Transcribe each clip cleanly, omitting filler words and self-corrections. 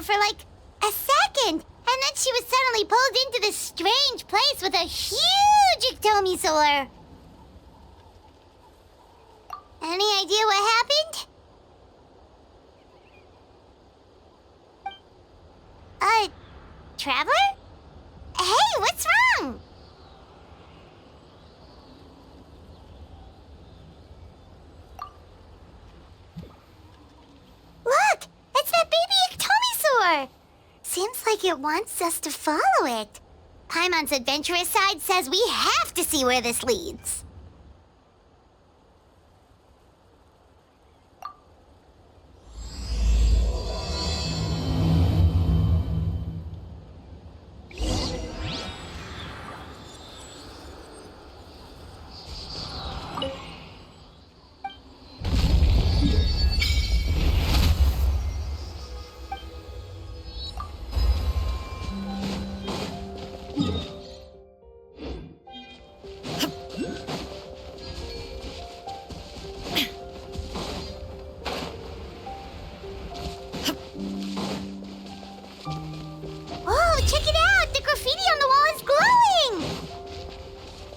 For like a second, and then she was suddenly pulled into this strange place with a huge ectomisaur. Any idea what happened? Traveler? Hey, what's wrong? Look, it's that baby ectomisaur. Seems like it wants us to follow it. Paimon's adventurous side says we have to see where this leads.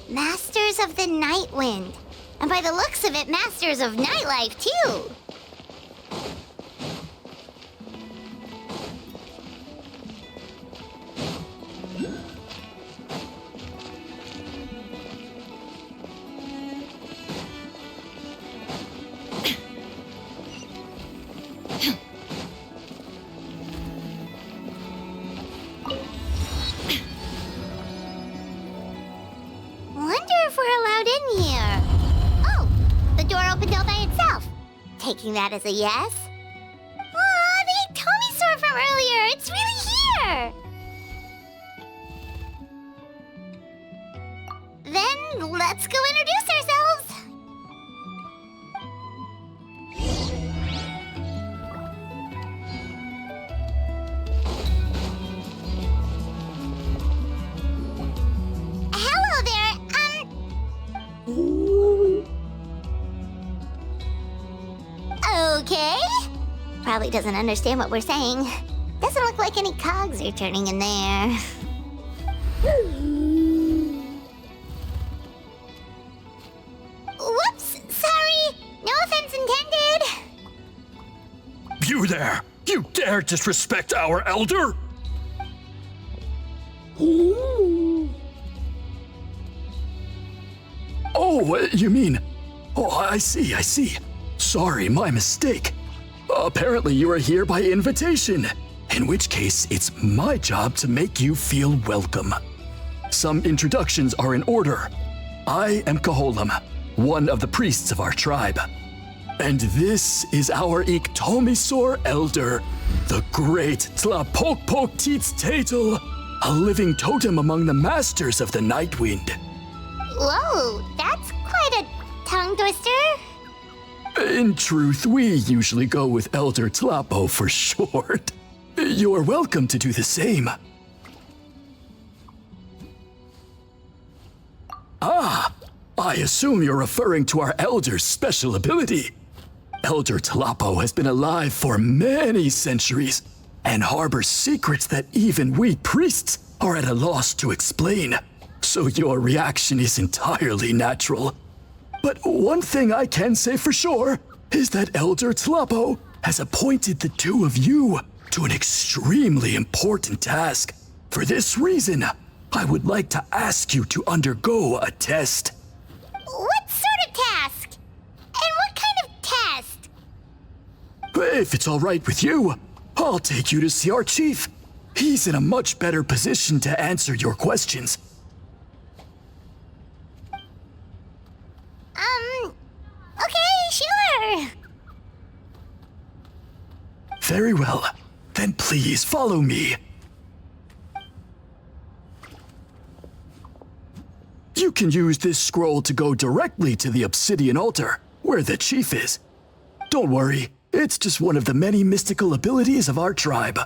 Masters of the Night Wind. And by the looks of it, Masters of Nightlife, too. Taking that as a yes? Aw, the ectomisaur from earlier! It's really here! Then let's go introduce ourselves! Hello there, Okay. Probably doesn't understand what we're saying. Doesn't look like any cogs are turning in there. Whoops! Sorry! No offense intended! You there! You dare disrespect our elder? Oh, you mean... Oh, I see. Sorry, my mistake. Apparently you are here by invitation, in which case it's my job to make you feel welcome. Some introductions are in order. I am Koholam, one of the priests of our tribe. And this is our ectomisaur elder, the The great Tlapokpok-Teets-Tatel, a living totem among the masters of the Night Wind. Whoa, that's quite a tongue twister. In truth, we usually go with Elder Tlapo for short. You're welcome to do the same. Ah, I assume you're referring to our Elder's special ability. Elder Tlapo has been alive for many centuries and harbors secrets that even we priests are at a loss to explain. So your reaction is entirely natural. But one thing I can say for sure is that Elder Tlapo has appointed the two of you to an extremely important task. For this reason, I would like to ask you to undergo a test. What sort of task? And what kind of test? If it's all right with you, I'll take you to see our chief. He's in a much better position to answer your questions. Okay, sure. Very well. Then please follow me. You can use this scroll to go directly to the obsidian altar, where the chief is. Don't worry, it's just one of the many mystical abilities of our tribe.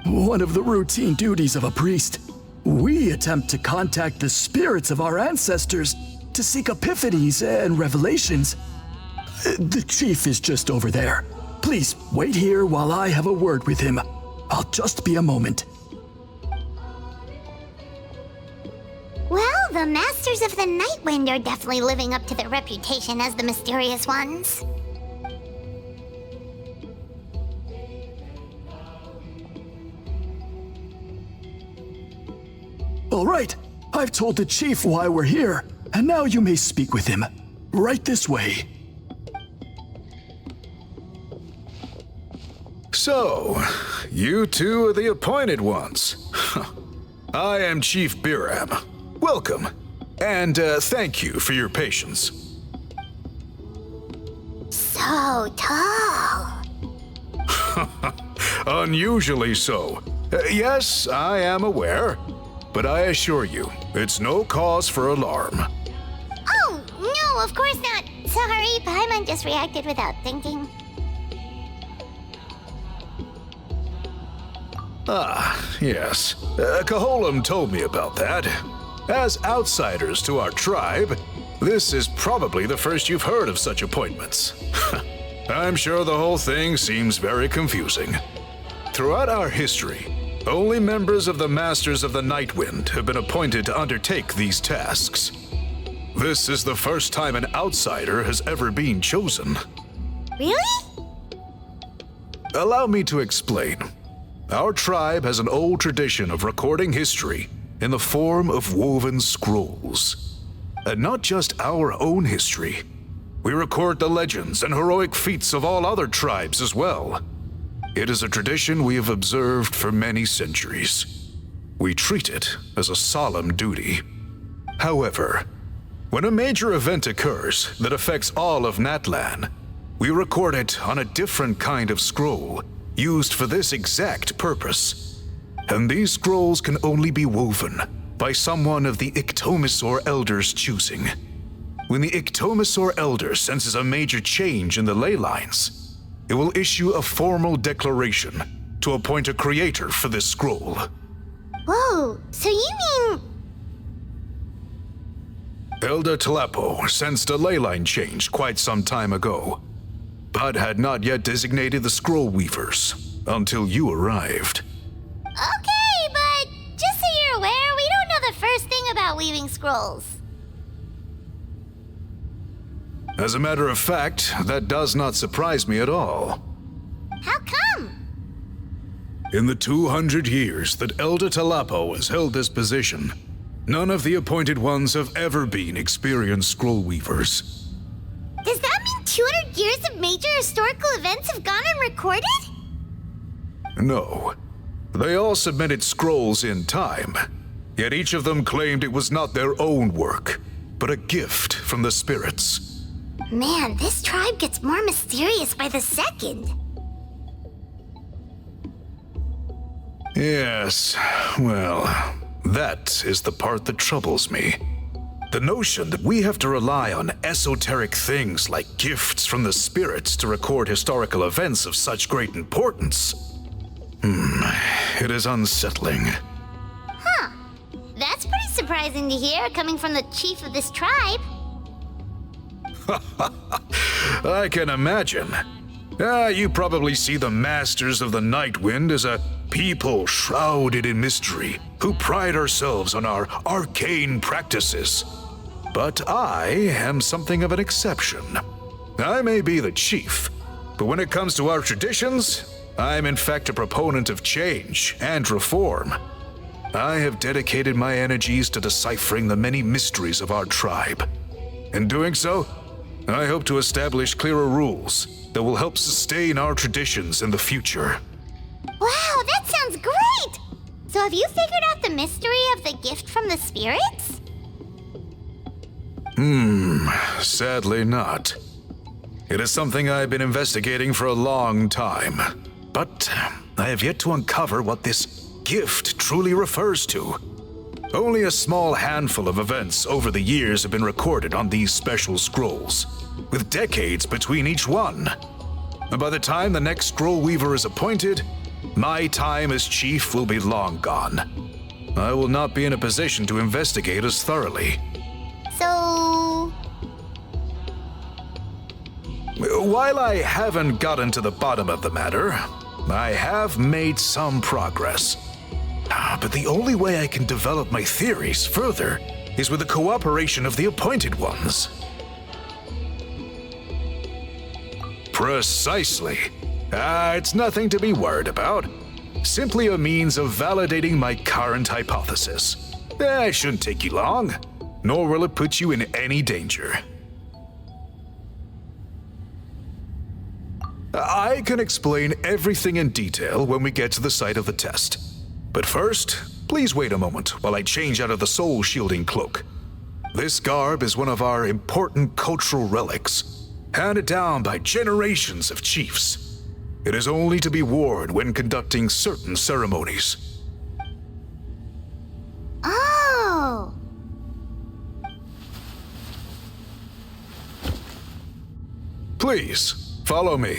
One of the routine duties of a priest. We attempt to contact the spirits of our ancestors to seek epiphanies and revelations. The chief is just over there. Please wait here while I have a word with him. I'll just be a moment. Well, the Masters of the Night Wind are definitely living up to their reputation as the mysterious ones. All right, I've told the chief why we're here, and now you may speak with him. Right this way. So, you two are the appointed ones. I am Chief Biram. Welcome, and thank you for your patience. So tall. Unusually so. Yes, I am aware, but I assure you, it's no cause for alarm. Oh, no, of course not. Sorry, Paimon just reacted without thinking. Ah, yes. Kaholam told me about that. As outsiders to our tribe, this is probably the first you've heard of such appointments. I'm sure the whole thing seems very confusing. Throughout our history, only members of the Masters of the Night Wind have been appointed to undertake these tasks. This is the first time an outsider has ever been chosen. Really? Allow me to explain. Our tribe has an old tradition of recording history in the form of woven scrolls. And not just our own history. We record the legends and heroic feats of all other tribes as well. It is a tradition we have observed for many centuries. We treat it as a solemn duty. However, when a major event occurs that affects all of Natlan, we record it on a different kind of scroll used for this exact purpose. And these scrolls can only be woven by someone of the Iktomisor Elder's choosing. When the Iktomisor Elder senses a major change in the ley lines, it will issue a formal declaration to appoint a creator for this scroll. Whoa, so you mean... Elder Tlapo sensed a ley line change quite some time ago. but had not yet designated the scroll weavers until you arrived. Okay, but just so you're aware, we don't know the first thing about weaving scrolls. As a matter of fact, that does not surprise me at all. How come? In the 200 years that Elder Talapo has held this position, none of the appointed ones have ever been experienced scroll weavers. Does that mean 200 years of major historical events have gone unrecorded? No. They all submitted scrolls in time, yet each of them claimed it was not their own work, but a gift from the spirits. Man, this tribe gets more mysterious by the second. Yes, well, that is the part that troubles me. The notion that we have to rely on esoteric things like gifts from the spirits to record historical events of such great importance. It is unsettling. Huh. That's pretty surprising to hear, coming from the chief of this tribe. I can imagine. You probably see the Masters of the Night Wind as a people shrouded in mystery, who pride ourselves on our arcane practices. But I am something of an exception. I may be the chief, but when it comes to our traditions, I'm in fact a proponent of change and reform. I have dedicated my energies to deciphering the many mysteries of our tribe. In doing so, I hope to establish clearer rules that will help sustain our traditions in the future. Wow, that sounds great! So have you figured out the mystery of the gift from the spirits? Sadly not. It is something I've been investigating for a long time, but I have yet to uncover what this gift truly refers to. Only a small handful of events over the years have been recorded on these special scrolls, with decades between each one. And by the time the next scroll weaver is appointed, my time as chief will be long gone. I will not be in a position to investigate as thoroughly. So... While I haven't gotten to the bottom of the matter, I have made some progress. But the only way I can develop my theories further is with the cooperation of the appointed ones. Precisely. It's nothing to be worried about. Simply a means of validating my current hypothesis. It shouldn't take you long, nor will it put you in any danger. I can explain everything in detail when we get to the site of the test. But first, please wait a moment while I change out of the soul-shielding cloak. This garb is one of our important cultural relics, handed down by generations of chiefs. It is only to be worn when conducting certain ceremonies. Oh! Please, follow me.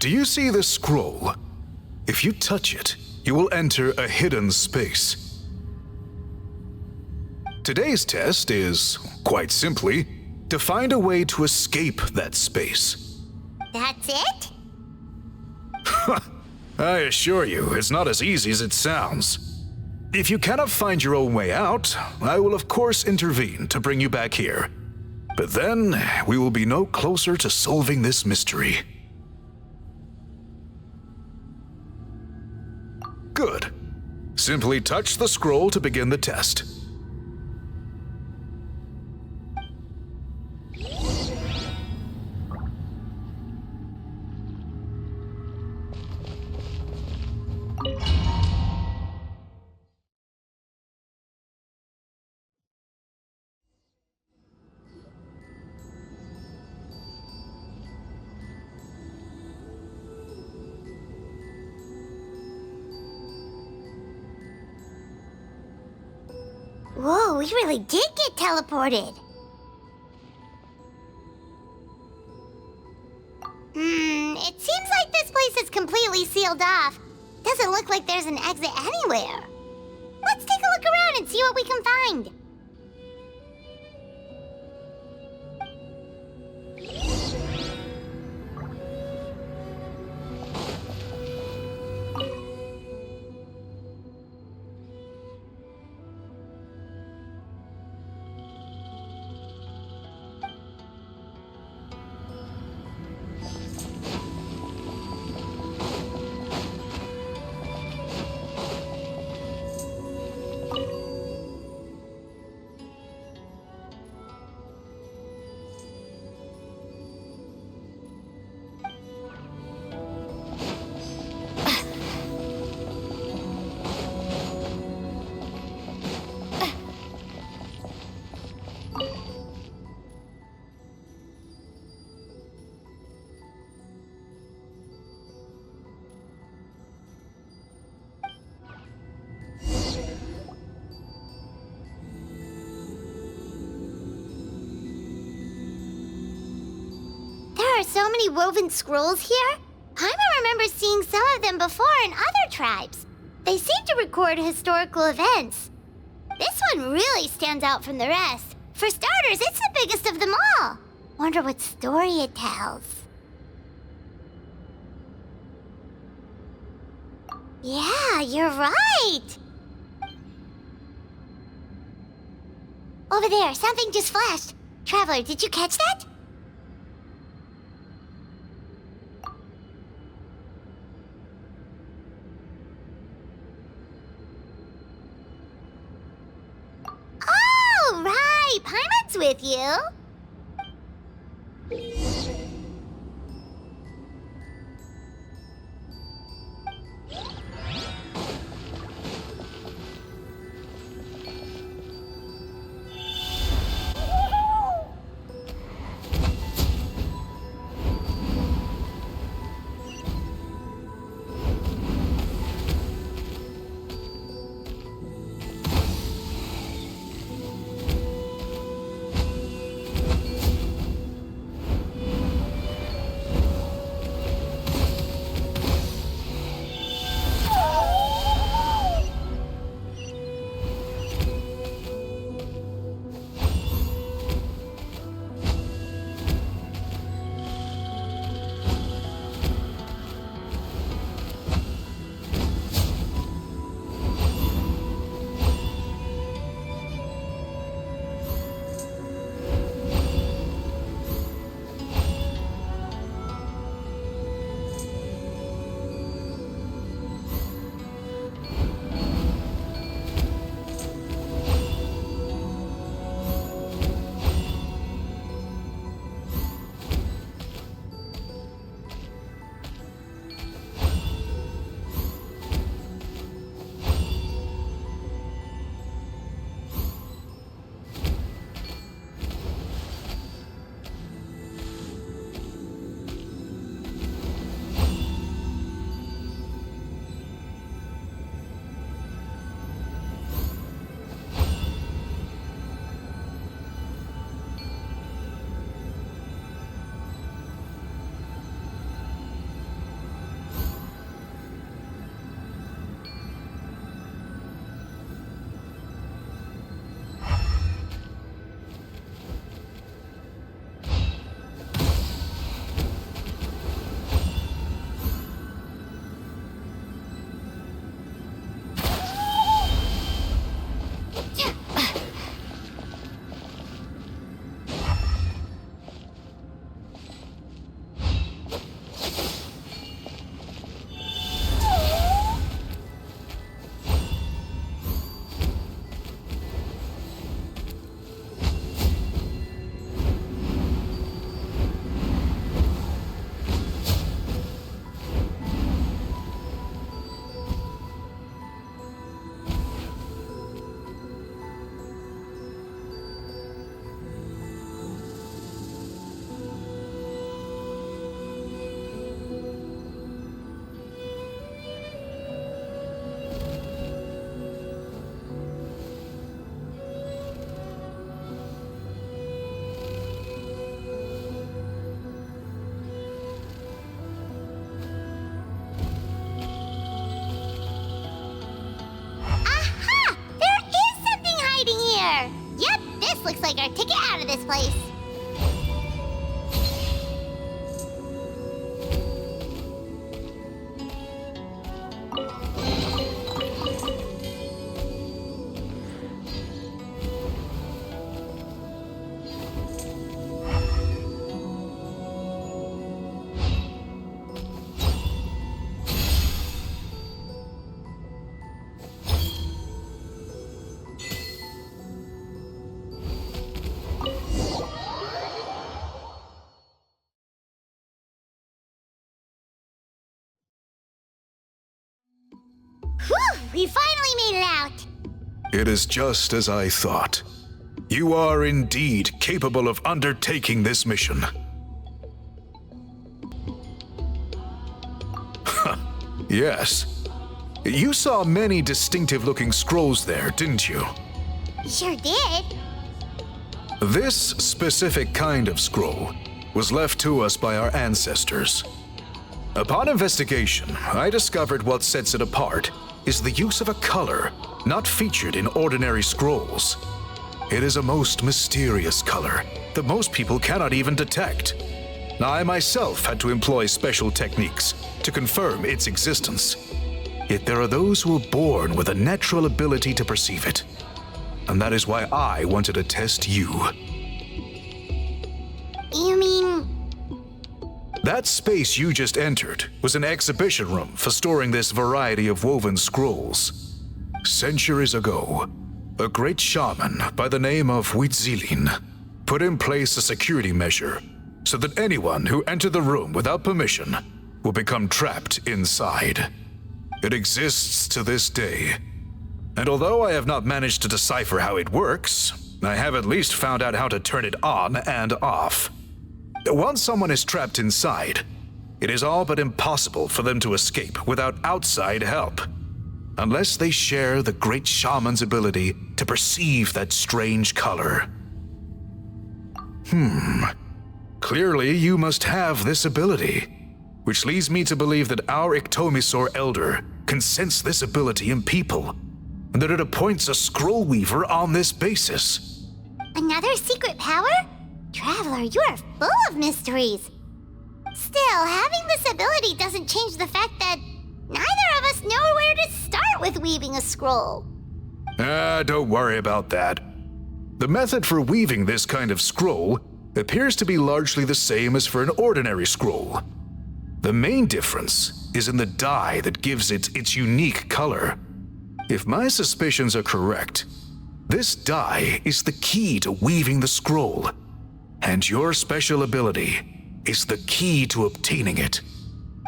Do you see this scroll? If you touch it, you will enter a hidden space. Today's test is, quite simply, to find a way to escape that space. That's it? I assure you, it's not as easy as it sounds. If you cannot find your own way out, I will of course intervene to bring you back here. But then, we will be no closer to solving this mystery. Good. Simply touch the scroll to begin the test. Whoa, we really did get teleported. It seems like this place is completely sealed off. Doesn't look like there's an exit anywhere. Let's what we can find. There are so many woven scrolls here. Paimon remembers seeing some of them before in other tribes. They seem to record historical events. This one really stands out from the rest. For starters, it's the biggest of them all. Wonder what story it tells. Yeah, you're right. Over there, something just flashed. Traveler, did you catch that? Oh, right. Paimon's with you. This looks like our ticket out of this place. Whew! We finally made it out! It is just as I thought. You are indeed capable of undertaking this mission. Yes. You saw many distinctive-looking scrolls there, didn't you? Sure did. This specific kind of scroll was left to us by our ancestors. Upon investigation, I discovered what sets it apart is the use of a color not featured in ordinary scrolls. It is a most mysterious color that most people cannot even detect. I myself had to employ special techniques to confirm its existence. Yet there are those who are born with a natural ability to perceive it. And that is why I wanted to test you. You mean... That space you just entered was an exhibition room for storing this variety of woven scrolls. Centuries ago, a great shaman by the name of Huitzilin put in place a security measure so that anyone who entered the room without permission will become trapped inside. It exists to this day, and although I have not managed to decipher how it works, I have at least found out how to turn it on and off. Once someone is trapped inside, it is all but impossible for them to escape without outside help, unless they share the great shaman's ability to perceive that strange color. Clearly you must have this ability, which leads me to believe that our Ictomisaur Elder can sense this ability in people, and that it appoints a scroll weaver on this basis. Another secret power? Traveler, you are full of mysteries. Still, having this ability doesn't change the fact that neither of us know where to start with weaving a scroll. Don't worry about that. The method for weaving this kind of scroll appears to be largely the same as for an ordinary scroll. The main difference is in the dye that gives it its unique color. If my suspicions are correct, this dye is the key to weaving the scroll, and your special ability is the key to obtaining it.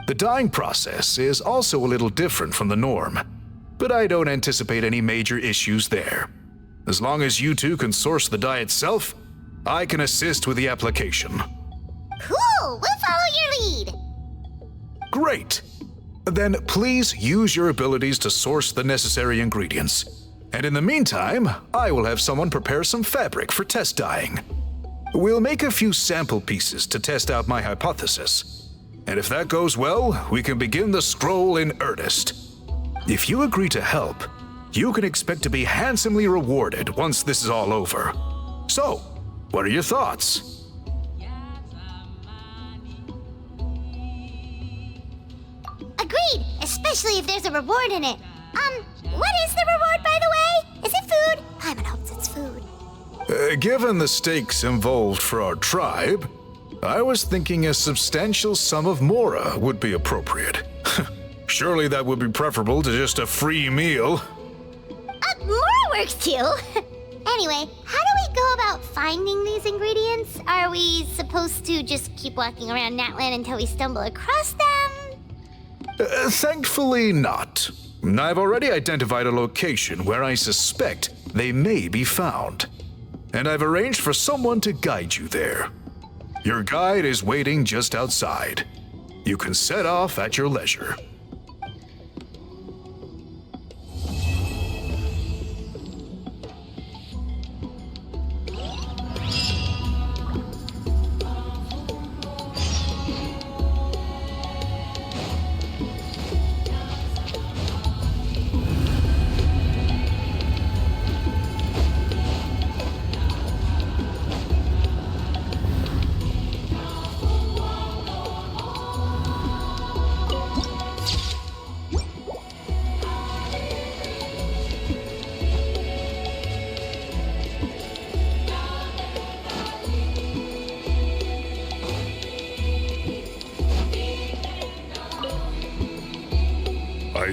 The dyeing process is also a little different from the norm, but I don't anticipate any major issues there. As long as you two can source the dye itself, I can assist with the application. Cool! We'll follow your lead! Great! Then please use your abilities to source the necessary ingredients. And in the meantime, I will have someone prepare some fabric for test dyeing. We'll make a few sample pieces to test out my hypothesis. And if that goes well, we can begin the scroll in earnest. If you agree to help, you can expect to be handsomely rewarded once this is all over. So, what are your thoughts? Agreed, especially if there's a reward in it. What is the reward, by the way? Is it food? Paimon hopes it's food. Given the stakes involved for our tribe, I was thinking a substantial sum of mora would be appropriate. Surely that would be preferable to just a free meal. Mora works too. Anyway, how do we go about finding these ingredients? Are we supposed to just keep walking around Natlan until we stumble across them? Thankfully not. I've already identified a location where I suspect they may be found. And I've arranged for someone to guide you there. Your guide is waiting just outside. You can set off at your leisure.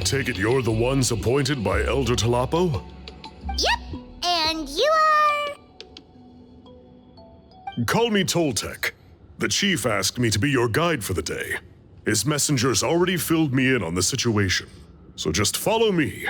take it you're the ones appointed by Elder Talapo? Yep, and you are... Call me Toltec. The chief asked me to be your guide for the day. His messengers already filled me in on the situation, so just follow me.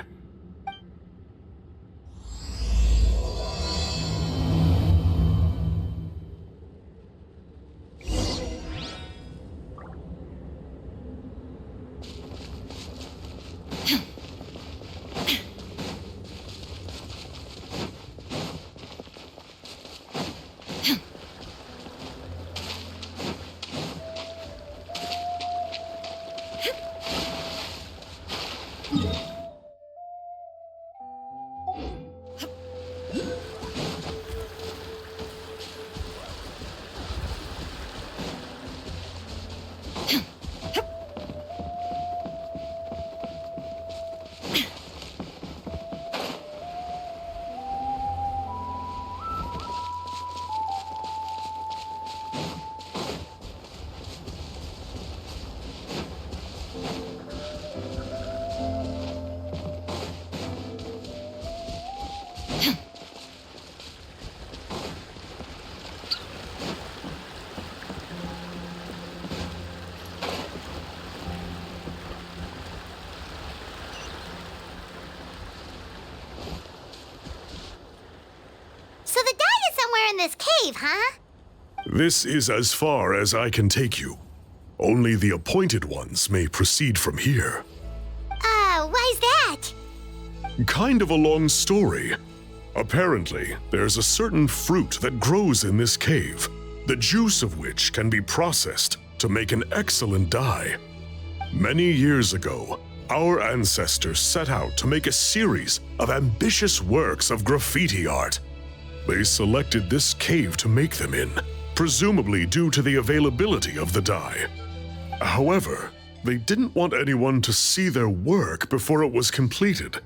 So the guide is somewhere in this cave, huh? This is as far as I can take you. Only the appointed ones may proceed from here. Why's that? Kind of a long story. Apparently, there's a certain fruit that grows in this cave, the juice of which can be processed to make an excellent dye. Many years ago, our ancestors set out to make a series of ambitious works of graffiti art. They selected this cave to make them in, presumably due to the availability of the dye. However, they didn't want anyone to see their work before it was completed,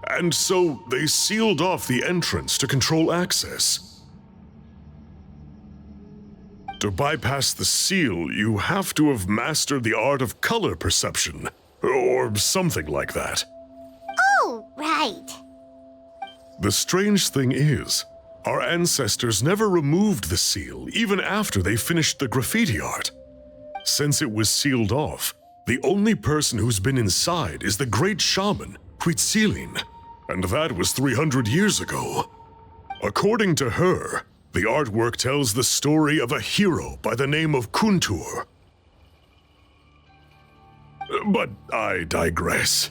and so they sealed off the entrance to control access. To bypass the seal, you have to have mastered the art of color perception, or something like that. Oh, right. The strange thing is, our ancestors never removed the seal even after they finished the graffiti art. Since it was sealed off, the only person who's been inside is the great shaman, Huitzilin, and that was 300 years ago. According to her, the artwork tells the story of a hero by the name of Kuntur. But I digress.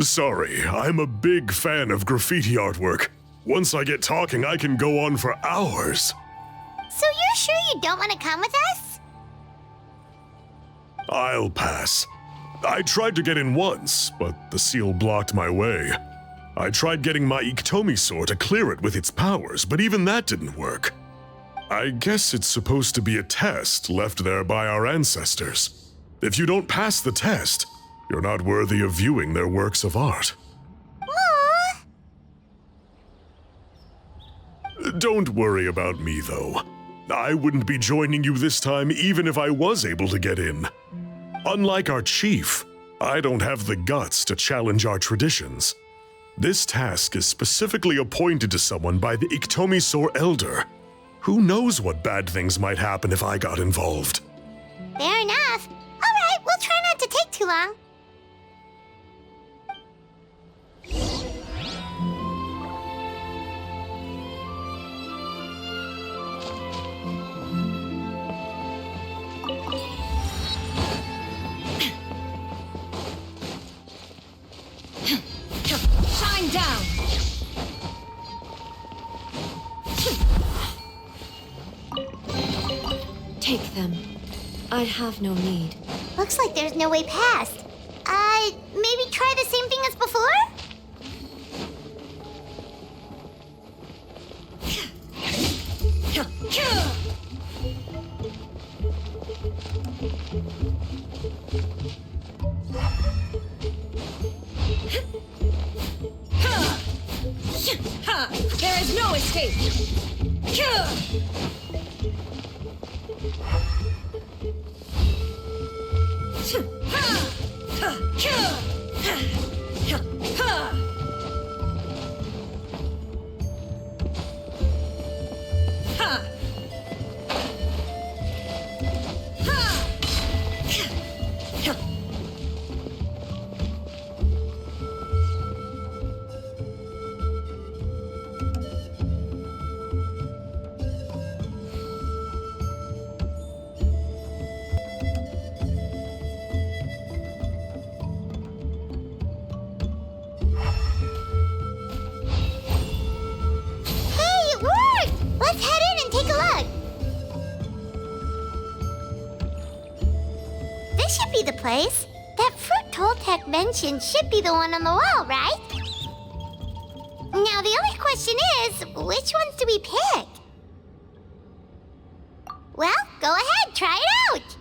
Sorry, I'm a big fan of graffiti artwork. Once I get talking, I can go on for hours. So you're sure you don't want to come with us? I'll pass. I tried to get in once, but the seal blocked my way. I tried getting my Iktomi to clear it with its powers, but even that didn't work. I guess it's supposed to be a test left there by our ancestors. If you don't pass the test, you're not worthy of viewing their works of art. Aww. Don't worry about me, though. I wouldn't be joining you this time even if I was able to get in. Unlike our chief, I don't have the guts to challenge our traditions. This task is specifically appointed to someone by the Iktomi Elder. Who knows what bad things might happen if I got involved? Fair enough. All right, we'll try not to take too long. Shine down! Take them. I have no need. Looks like there's no way past. Maybe try the same thing as before? There is no escape! Hey, it worked! Let's head in and take a look. This should be the place. That fruit Toltec mentioned should be the one on the wall, right? Now the only question is, which ones do we pick? Well, go ahead, try it out!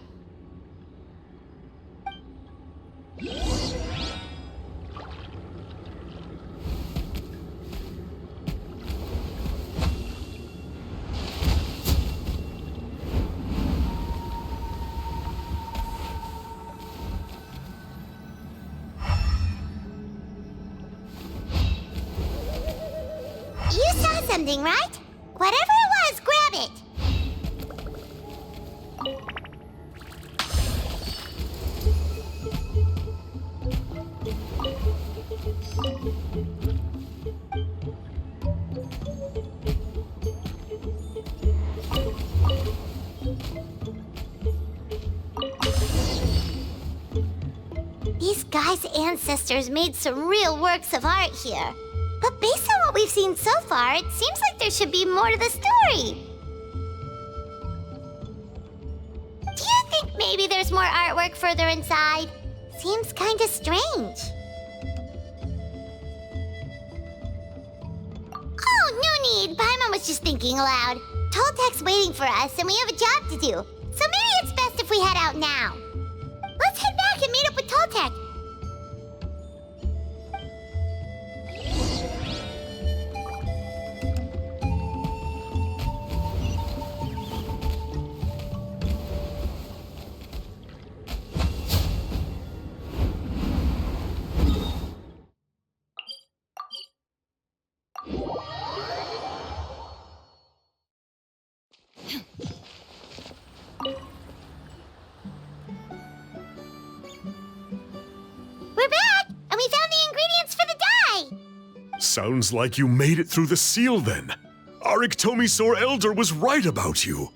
You saw something, right? Whatever it was, grab it! These guys' ancestors made some real works of art here. But based on what we've seen so far, it seems like there should be more to the story. Do you think maybe there's more artwork further inside? Seems kinda strange. Oh, no need. Paimon was just thinking aloud. Toltec's waiting for us, and we have a job to do. So maybe it's best if we head out now. Let's head back and meet up with Toltec. We're back, and we found the ingredients for the dye! Sounds like you made it through the seal then. Our Iktomi-Sor Elder was right about you.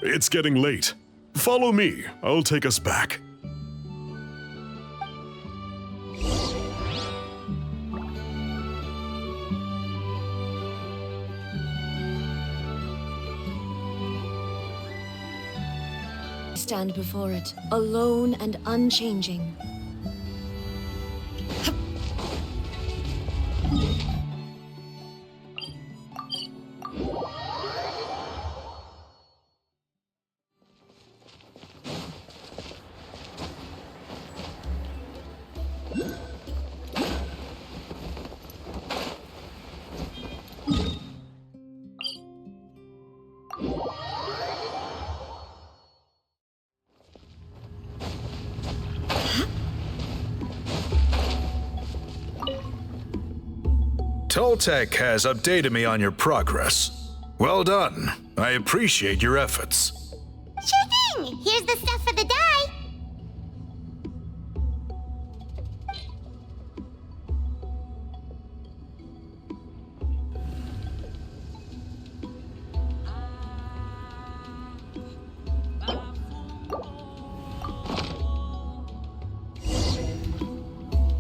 It's getting late. Follow me. I'll take us back. Stand before it, alone and unchanging. Toltec has updated me on your progress. Well done. I appreciate your efforts. Sure thing! Here's the stuff for the dye.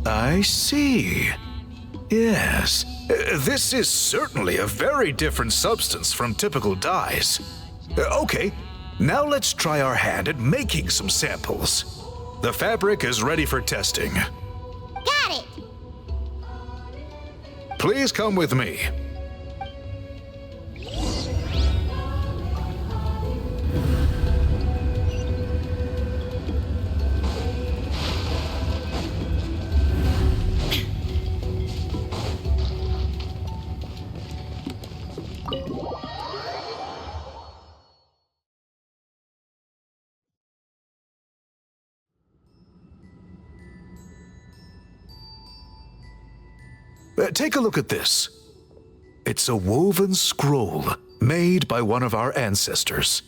I see. Yes, this is certainly a very different substance from typical dyes. Okay, now let's try our hand at making some samples. The fabric is ready for testing. Got it! Please come with me. Take a look at this. It's a woven scroll made by one of our ancestors.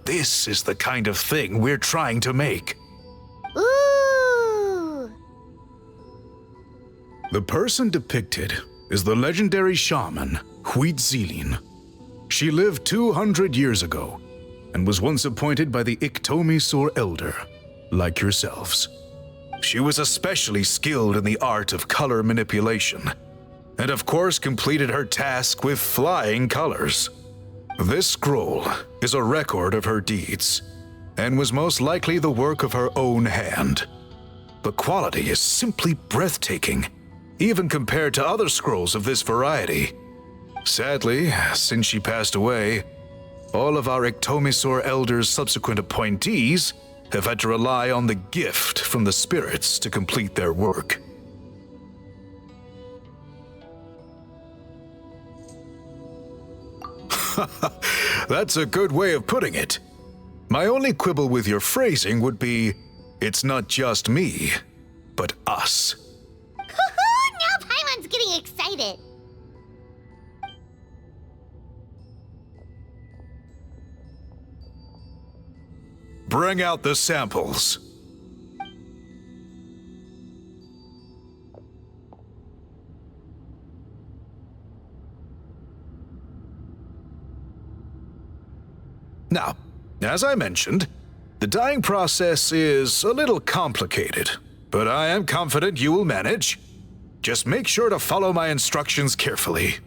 This is the kind of thing we're trying to make. Ooh! The person depicted is the legendary shaman, Huitzilin. She lived 200 years ago and was once appointed by the Iktomi Elder, like yourselves. She was especially skilled in the art of color manipulation, and of course completed her task with flying colors. This scroll is a record of her deeds, and was most likely the work of her own hand. The quality is simply breathtaking, even compared to other scrolls of this variety. Sadly, since she passed away, all of our Iktomi Elder's subsequent appointees have had to rely on the gift from the spirits to complete their work. That's a good way of putting it. My only quibble with your phrasing would be, it's not just me, but us. Now Paimon's getting excited. Bring out the samples. Now, as I mentioned, the dyeing process is a little complicated, but I am confident you will manage. Just make sure to follow my instructions carefully.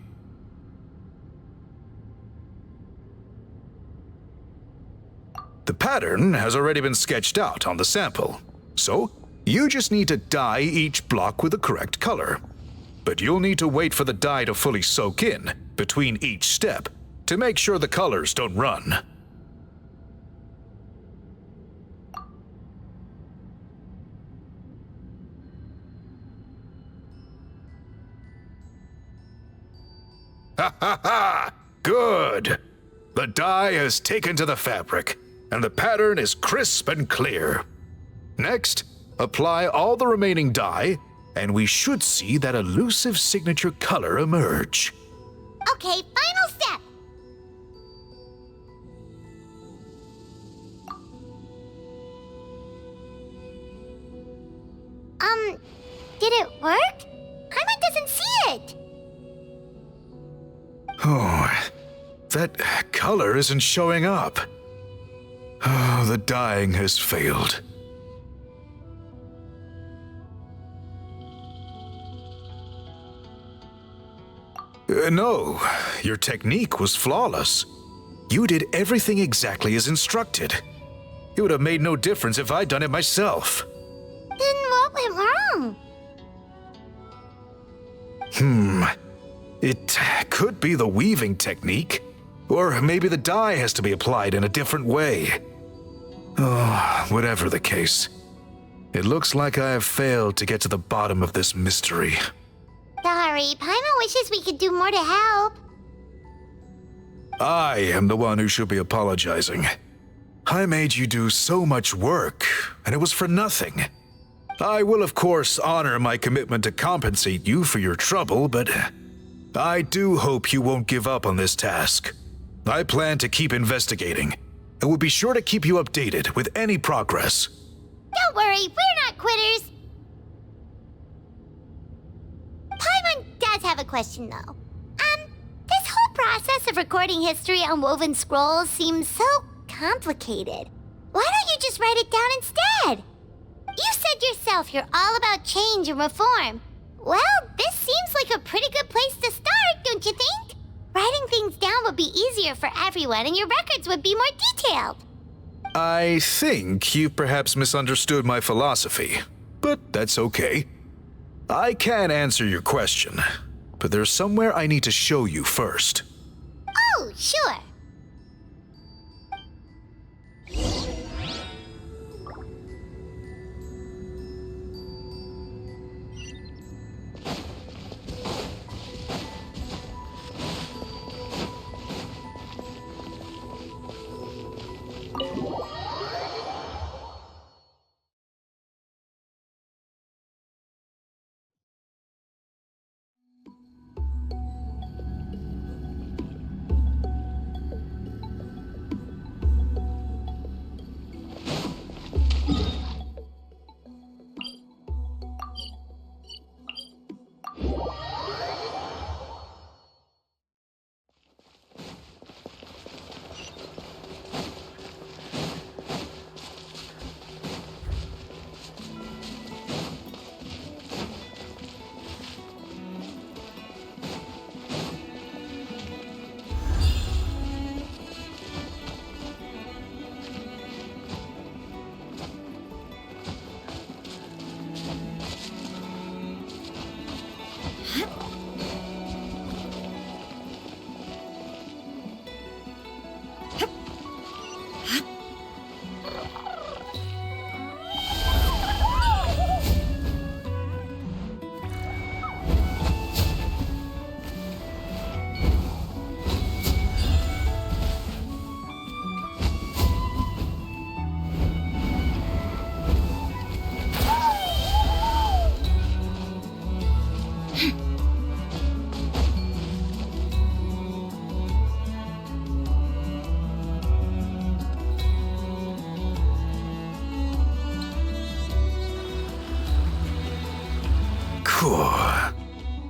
The pattern has already been sketched out on the sample, so you just need to dye each block with the correct color. But you'll need to wait for the dye to fully soak in between each step to make sure the colors don't run. Ha ha ha! Good! The dye has taken to the fabric, and the pattern is crisp and clear. Next, apply all the remaining dye, and we should see that elusive signature color emerge. Okay, final step. Did it work? Paimon doesn't see it. Oh, that color isn't showing up. Oh, the dyeing has failed. No, your technique was flawless. You did everything exactly as instructed. It would have made no difference if I'd done it myself. Then what went wrong? It could be the weaving technique, or maybe the dye has to be applied in a different way. Oh, whatever the case, it looks like I have failed to get to the bottom of this mystery. Sorry, Paimon wishes we could do more to help. I am the one who should be apologizing. I made you do so much work, and it was for nothing. I will, of course, honor my commitment to compensate you for your trouble, but I do hope you won't give up on this task. I plan to keep investigating, and will be sure to keep you updated with any progress. Don't worry, we're not quitters. Paimon does have a question, though. This whole process of recording history on woven scrolls seems so complicated. Why don't you just write it down instead? You said yourself you're all about change and reform. Well, this seems like a pretty good place to start, don't you think? Writing things down would be easier for everyone, and your records would be more detailed. I think you perhaps misunderstood my philosophy, but that's okay. I can answer your question, but there's somewhere I need to show you first. Oh, sure.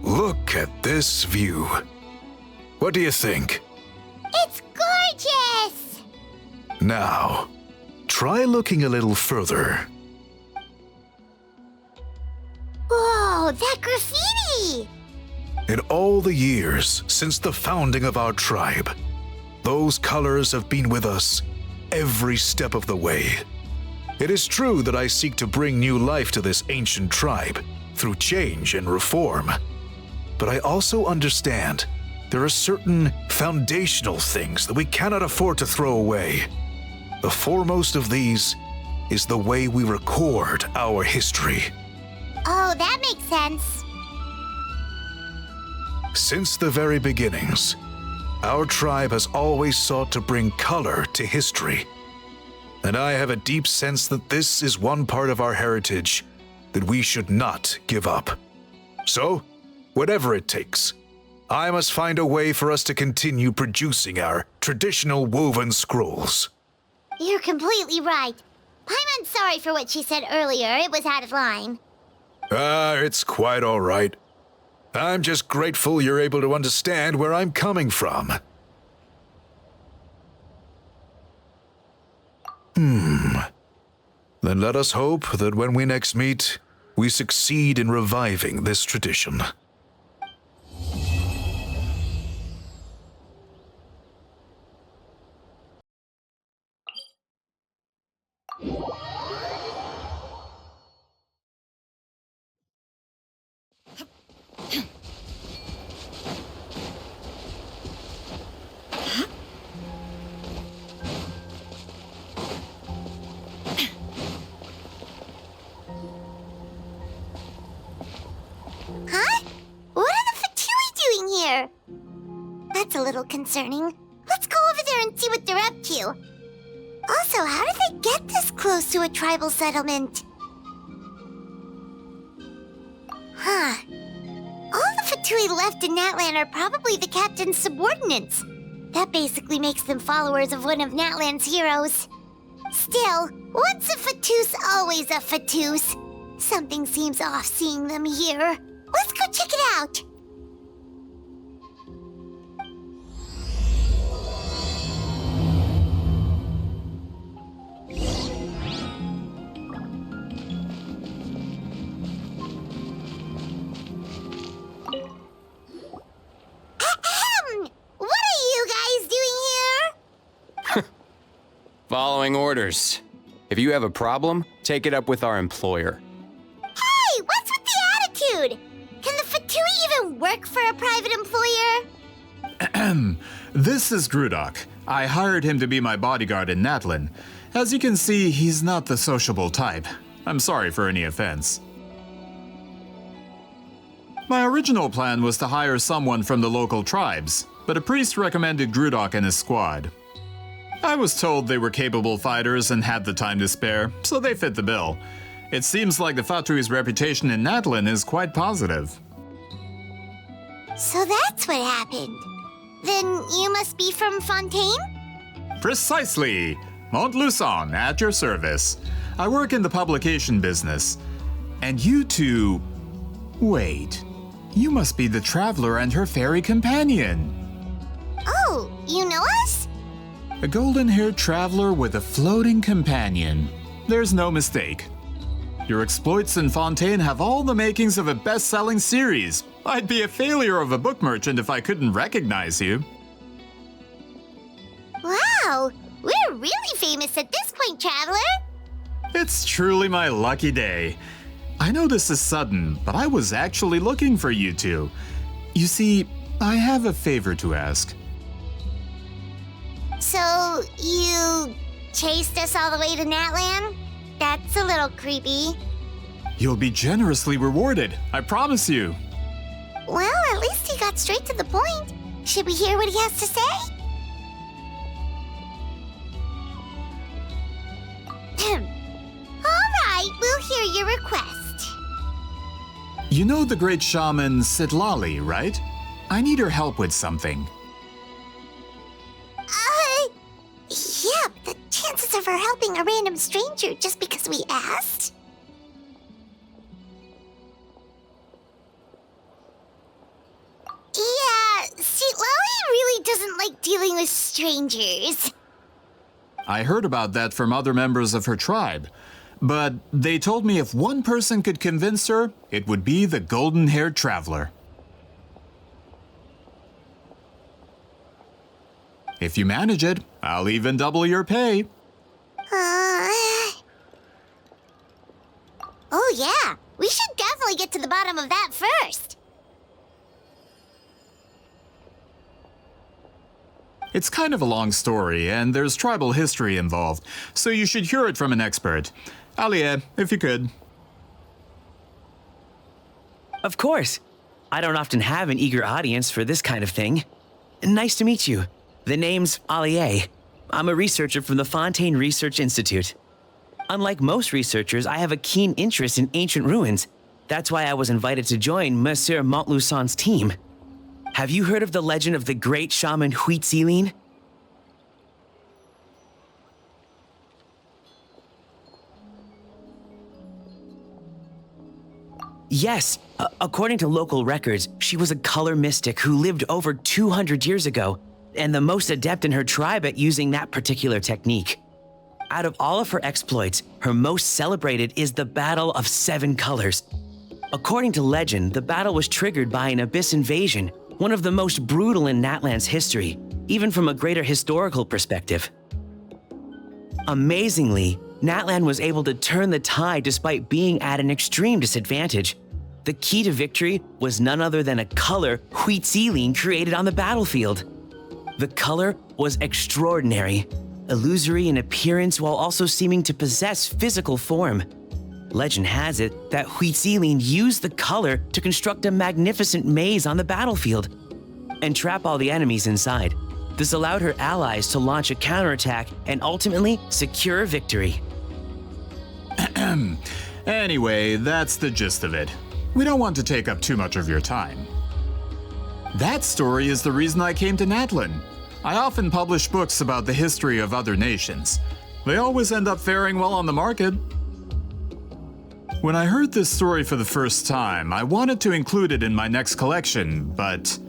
Look at this view. What do you think? It's gorgeous! Now, try looking a little further. Whoa, that graffiti! In all the years since the founding of our tribe, those colors have been with us every step of the way. It is true that I seek to bring new life to this ancient tribe through change and reform, but I also understand there are certain foundational things that we cannot afford to throw away. The foremost of these is the way we record our history. Oh, that makes sense. Since the very beginnings, our tribe has always sought to bring color to history. And I have a deep sense that this is one part of our heritage that we should not give up. So, whatever it takes, I must find a way for us to continue producing our traditional woven scrolls. You're completely right. Paimon's sorry for what she said earlier. It was out of line. It's quite all right. I'm just grateful you're able to understand where I'm coming from. Then let us hope that when we next meet, we succeed in reviving this tradition. Huh? What are the Fatui doing here? That's a little concerning. Let's go over there and see what they're up to. Also, how did they get this close to a tribal settlement? Huh. All the Fatui left in Natlan are probably the captain's subordinates. That basically makes them followers of one of Natlan's heroes. Still, once a Fatus, always a Fatus. Something seems off seeing them here. Let's go check it out. Ahem! What are you guys doing here? Following orders. If you have a problem, take it up with our employer. Hey, what's with the attitude? Can the Fatui even work for a private employer? This is Grudok. I hired him to be my bodyguard in Natlan. As you can see, he's not the sociable type. I'm sorry for any offense. My original plan was to hire someone from the local tribes, but a priest recommended Grudok and his squad. I was told they were capable fighters and had the time to spare, so they fit the bill. It seems like the Fatui's reputation in Natlan is quite positive. So that's what happened. Then you must be from Fontaine? Precisely! Montluçon, at your service. I work in the publication business. And you two... Wait. You must be the traveler and her fairy companion. Oh, you know us? A golden-haired traveler with a floating companion. There's no mistake. Your exploits in Fontaine have all the makings of a best-selling series. I'd be a failure of a book merchant if I couldn't recognize you. Wow, we're really famous at this point, traveler. It's truly my lucky day. I know this is sudden, but I was actually looking for you two. You see, I have a favor to ask. So, you chased us all the way to Natlan? That's a little creepy. You'll be generously rewarded, I promise you. Well, at least he got straight to the point. Should we hear what he has to say? All right, we'll hear your request. You know the great shaman Citali, right? I need her help with something. Yeah, the chances of her helping a random stranger just because we asked? like dealing with strangers. I heard about that from other members of her tribe. But they told me if one person could convince her, it would be the golden-haired traveler. If you manage it, I'll even double your pay. Oh yeah, we should definitely get to the bottom of that first. It's kind of a long story, and there's tribal history involved, so you should hear it from an expert. Alie, if you could. Of course. I don't often have an eager audience for this kind of thing. Nice to meet you. The name's Alie. I'm a researcher from the Fontaine Research Institute. Unlike most researchers, I have a keen interest in ancient ruins. That's why I was invited to join Monsieur Montluçon's team. Have you heard of the legend of the great shaman Huitzilin? Yes, according to local records, she was a color mystic who lived over 200 years ago, and the most adept in her tribe at using that particular technique. Out of all of her exploits, her most celebrated is the Battle of Seven Colors. According to legend, the battle was triggered by an abyss invasion, one of the most brutal in Natlan's history, even from a greater historical perspective. Amazingly, Natlan was able to turn the tide despite being at an extreme disadvantage. The key to victory was none other than a color Huitzilin created on the battlefield. The color was extraordinary, illusory in appearance while also seeming to possess physical form. Legend has it that Huitzilin used the color to construct a magnificent maze on the battlefield and trap all the enemies inside. This allowed her allies to launch a counterattack and ultimately secure victory. Anyway, that's the gist of it. We don't want to take up too much of your time. That story is the reason I came to Natlan. I often publish books about the history of other nations. They always end up faring well on the market. When I heard this story for the first time, I wanted to include it in my next collection, but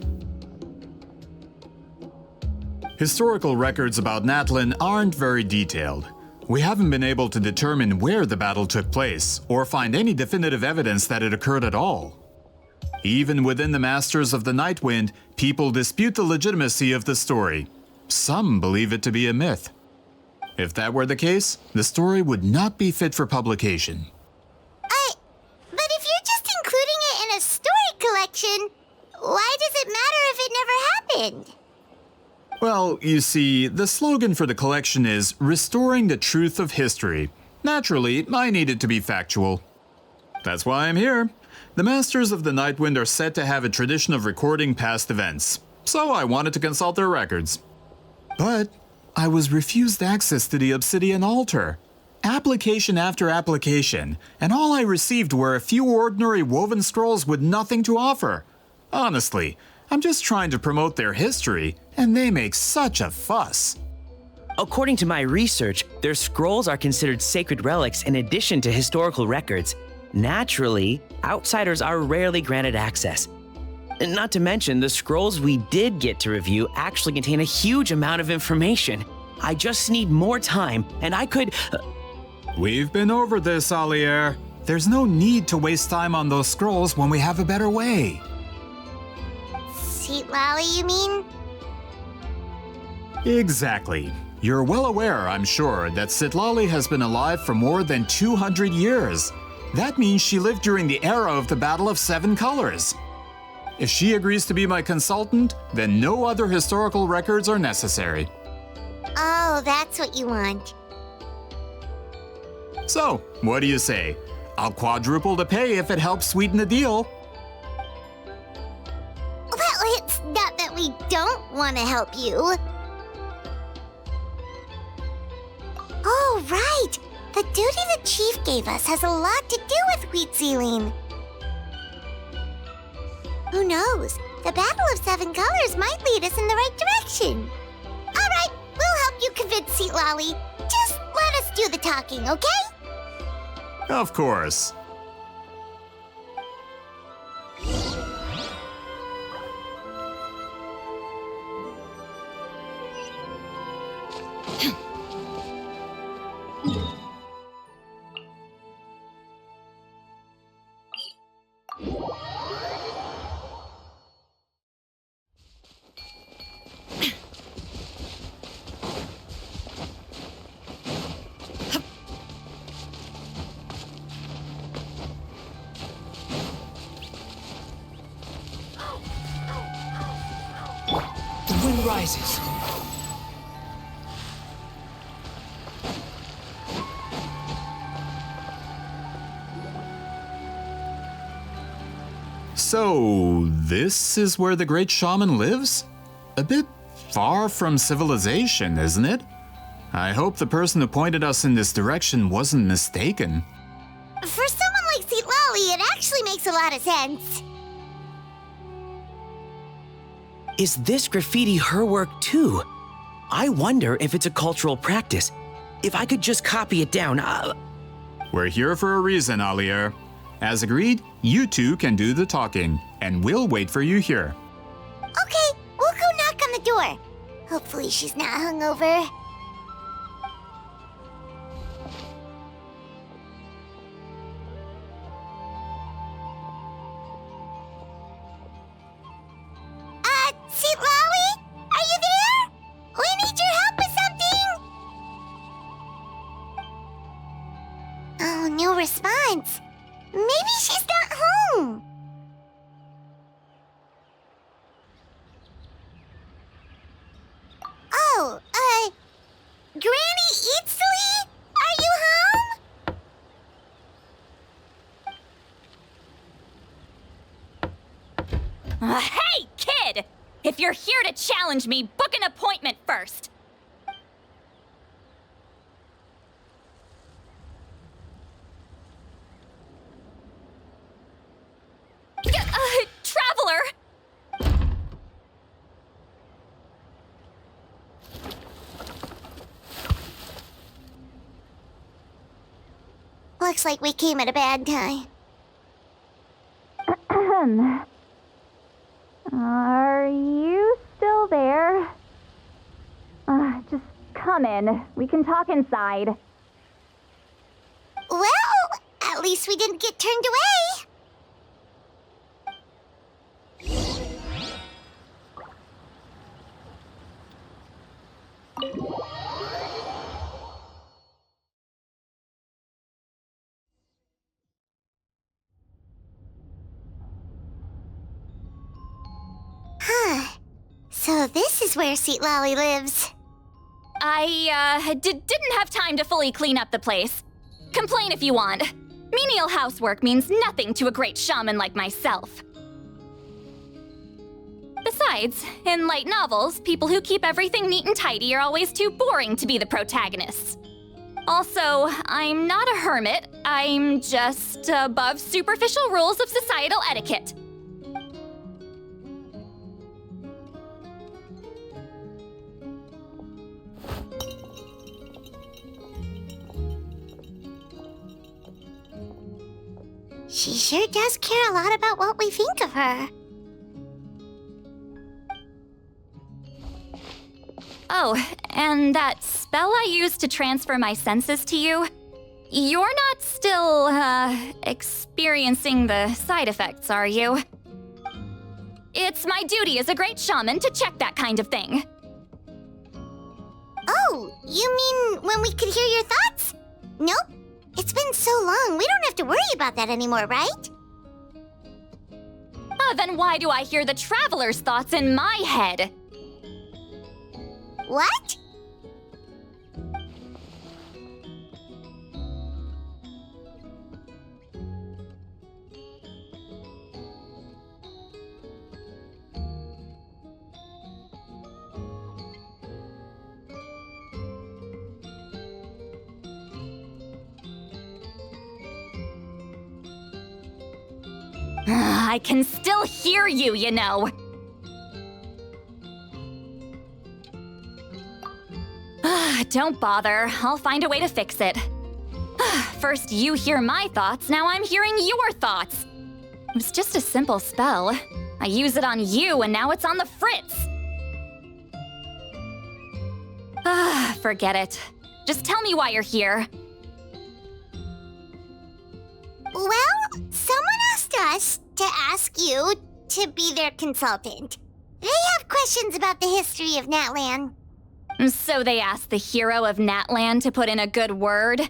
historical records about Natlan aren't very detailed. We haven't been able to determine where the battle took place, or find any definitive evidence that it occurred at all. Even within the Masters of the Nightwind, people dispute the legitimacy of the story. Some believe it to be a myth. If that were the case, the story would not be fit for publication. But if you're just including it in a story collection, why does it matter if it never happened? Well, you see, the slogan for the collection is Restoring the Truth of History. Naturally, I needed to be factual. That's why I'm here. The Masters of the Nightwind are said to have a tradition of recording past events, so I wanted to consult their records. But I was refused access to the Obsidian Altar. Application after application, and all I received were a few ordinary woven scrolls with nothing to offer. Honestly, I'm just trying to promote their history, and they make such a fuss. According to my research, their scrolls are considered sacred relics in addition to historical records. Naturally, outsiders are rarely granted access. Not to mention, the scrolls we did get to review actually contain a huge amount of information. I just need more time, and I could... We've been over this, Alier. There's no need to waste time on those scrolls when we have a better way. Citali, you mean? Exactly. You're well aware, I'm sure, that Citali has been alive for more than 200 years. That means she lived during the era of the Battle of Seven Colors. If she agrees to be my consultant, then no other historical records are necessary. Oh, that's what you want. So, what do you say? I'll quadruple the pay if it helps sweeten the deal. Well, it's not that we don't want to help you. Oh, right! The duty the chief gave us has a lot to do with Huitzilin. Who knows? The Battle of Seven Colors might lead us in the right direction. All right, we'll help you convince Citali. Just let us do the talking, okay? Of course. moon rises. So, this is where the great shaman lives? A bit far from civilization, isn't it? I hope the person who pointed us in this direction wasn't mistaken. For someone like Citali, it actually makes a lot of sense. Is this graffiti her work too? I wonder if it's a cultural practice. If I could just copy it down, We're here for a reason, Alier. As agreed, you two can do the talking, and we'll wait for you here. Okay, we'll go knock on the door. Hopefully she's not hungover. Citali? Are you there? We need your help with something! Oh, no response. Maybe she's not home. Oh, Granny Itsui? Are you home? Hey, kid! If you're here to challenge me, book an appointment first. Traveler! Looks like we came at a bad time. Are you still there? Just come in. We can talk inside. Well, at least we didn't get turned away. So this is where Citali lives. I, didn't have time to fully clean up the place. Complain if you want. Menial housework means nothing to a great shaman like myself. Besides, in light novels, people who keep everything neat and tidy are always too boring to be the protagonists. Also, I'm not a hermit. I'm just above superficial rules of societal etiquette. She sure does care a lot about what we think of her. Oh, and that spell I used to transfer my senses to you? You're not still, experiencing the side effects, are you? It's my duty as a great shaman to check that kind of thing. Oh, you mean when we could hear your thoughts? Nope. It's been so long, we don't have to worry about that anymore, right? Then why do I hear the traveler's thoughts in my head? What? I can still hear you, you know. Don't bother. I'll find a way to fix it. First you hear my thoughts, now I'm hearing your thoughts. It was just a simple spell. I use it on you, and now it's on the fritz. Forget it. Just tell me why you're here. Well, someone asked us to ask you to be their consultant. They have questions about the history of Natlan. So they asked the hero of Natlan to put in a good word?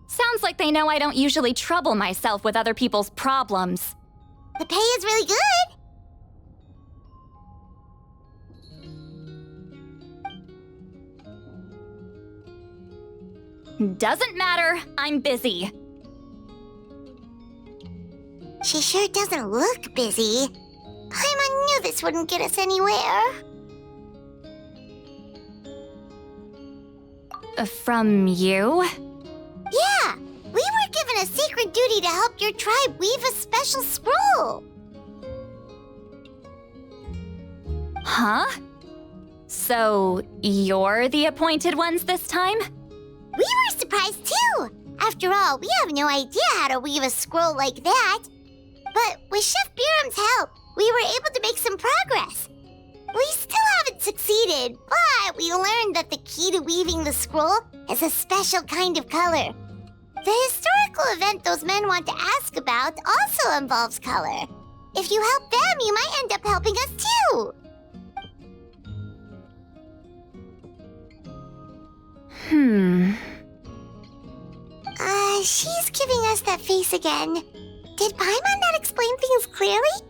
Sounds like they know I don't usually trouble myself with other people's problems. The pay is really good. Doesn't matter, I'm busy. She sure doesn't look busy. Paimon knew this wouldn't get us anywhere. From you? Yeah, we were given a secret duty to help your tribe weave a special scroll. Huh? So, you're the appointed ones this time? We were surprised too. After all, we have no idea how to weave a scroll like that. But with Chef Biram's help, we were able to make some progress. We still haven't succeeded, but we learned that the key to weaving the scroll is a special kind of color. The historical event those men want to ask about also involves color. If you help them, you might end up helping us too. She's giving us that face again. Did Paimon not explain things clearly?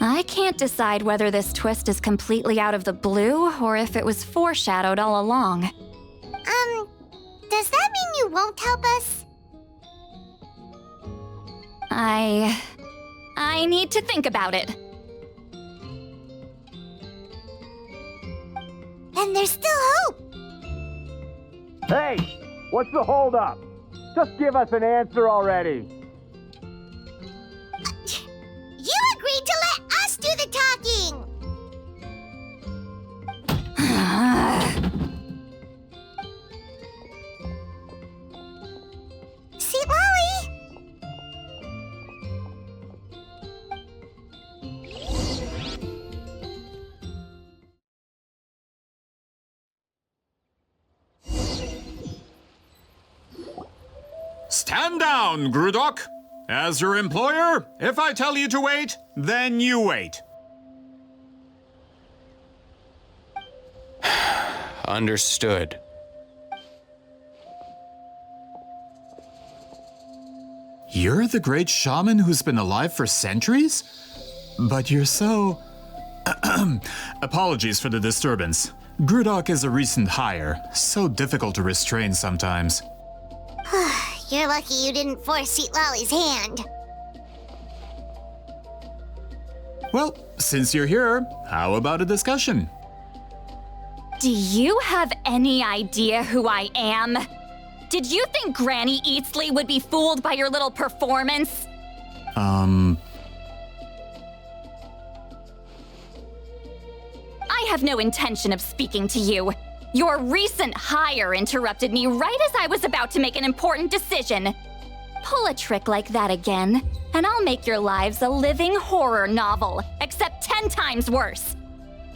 I can't decide whether this twist is completely out of the blue or if it was foreshadowed all along. Does that mean you won't help us? I need to think about it. Then there's still hope. Hey, what's the holdup? Just give us an answer already. You agreed to let us do the talking. Citali! Stand down, Grudok. As your employer, if I tell you to wait, then you wait. Understood. You're the great shaman who's been alive for centuries? But you're so... Apologies for the disturbance. Grudok is a recent hire, so difficult to restrain sometimes. You're lucky you didn't force Citlali's hand. Well, since you're here, how about a discussion? Do you have any idea who I am? Did you think Granny Eatsley would be fooled by your little performance? I have no intention of speaking to you. Your recent hire interrupted me right as I was about to make an important decision. Pull a trick like that again, and I'll make your lives a living horror novel, except 10 times worse.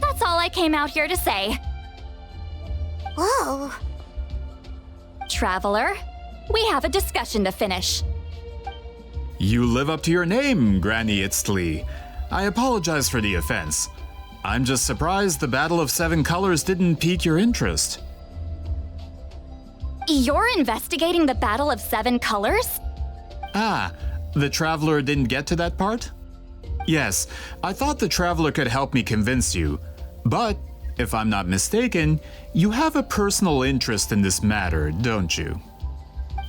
That's all I came out here to say. Whoa. Traveler, we have a discussion to finish. You live up to your name, Granny Itztli. I apologize for the offense. I'm just surprised the Battle of Seven Colors didn't pique your interest. You're investigating the Battle of Seven Colors? Ah, the Traveler didn't get to that part? Yes, I thought the Traveler could help me convince you. But, if I'm not mistaken, you have a personal interest in this matter, don't you?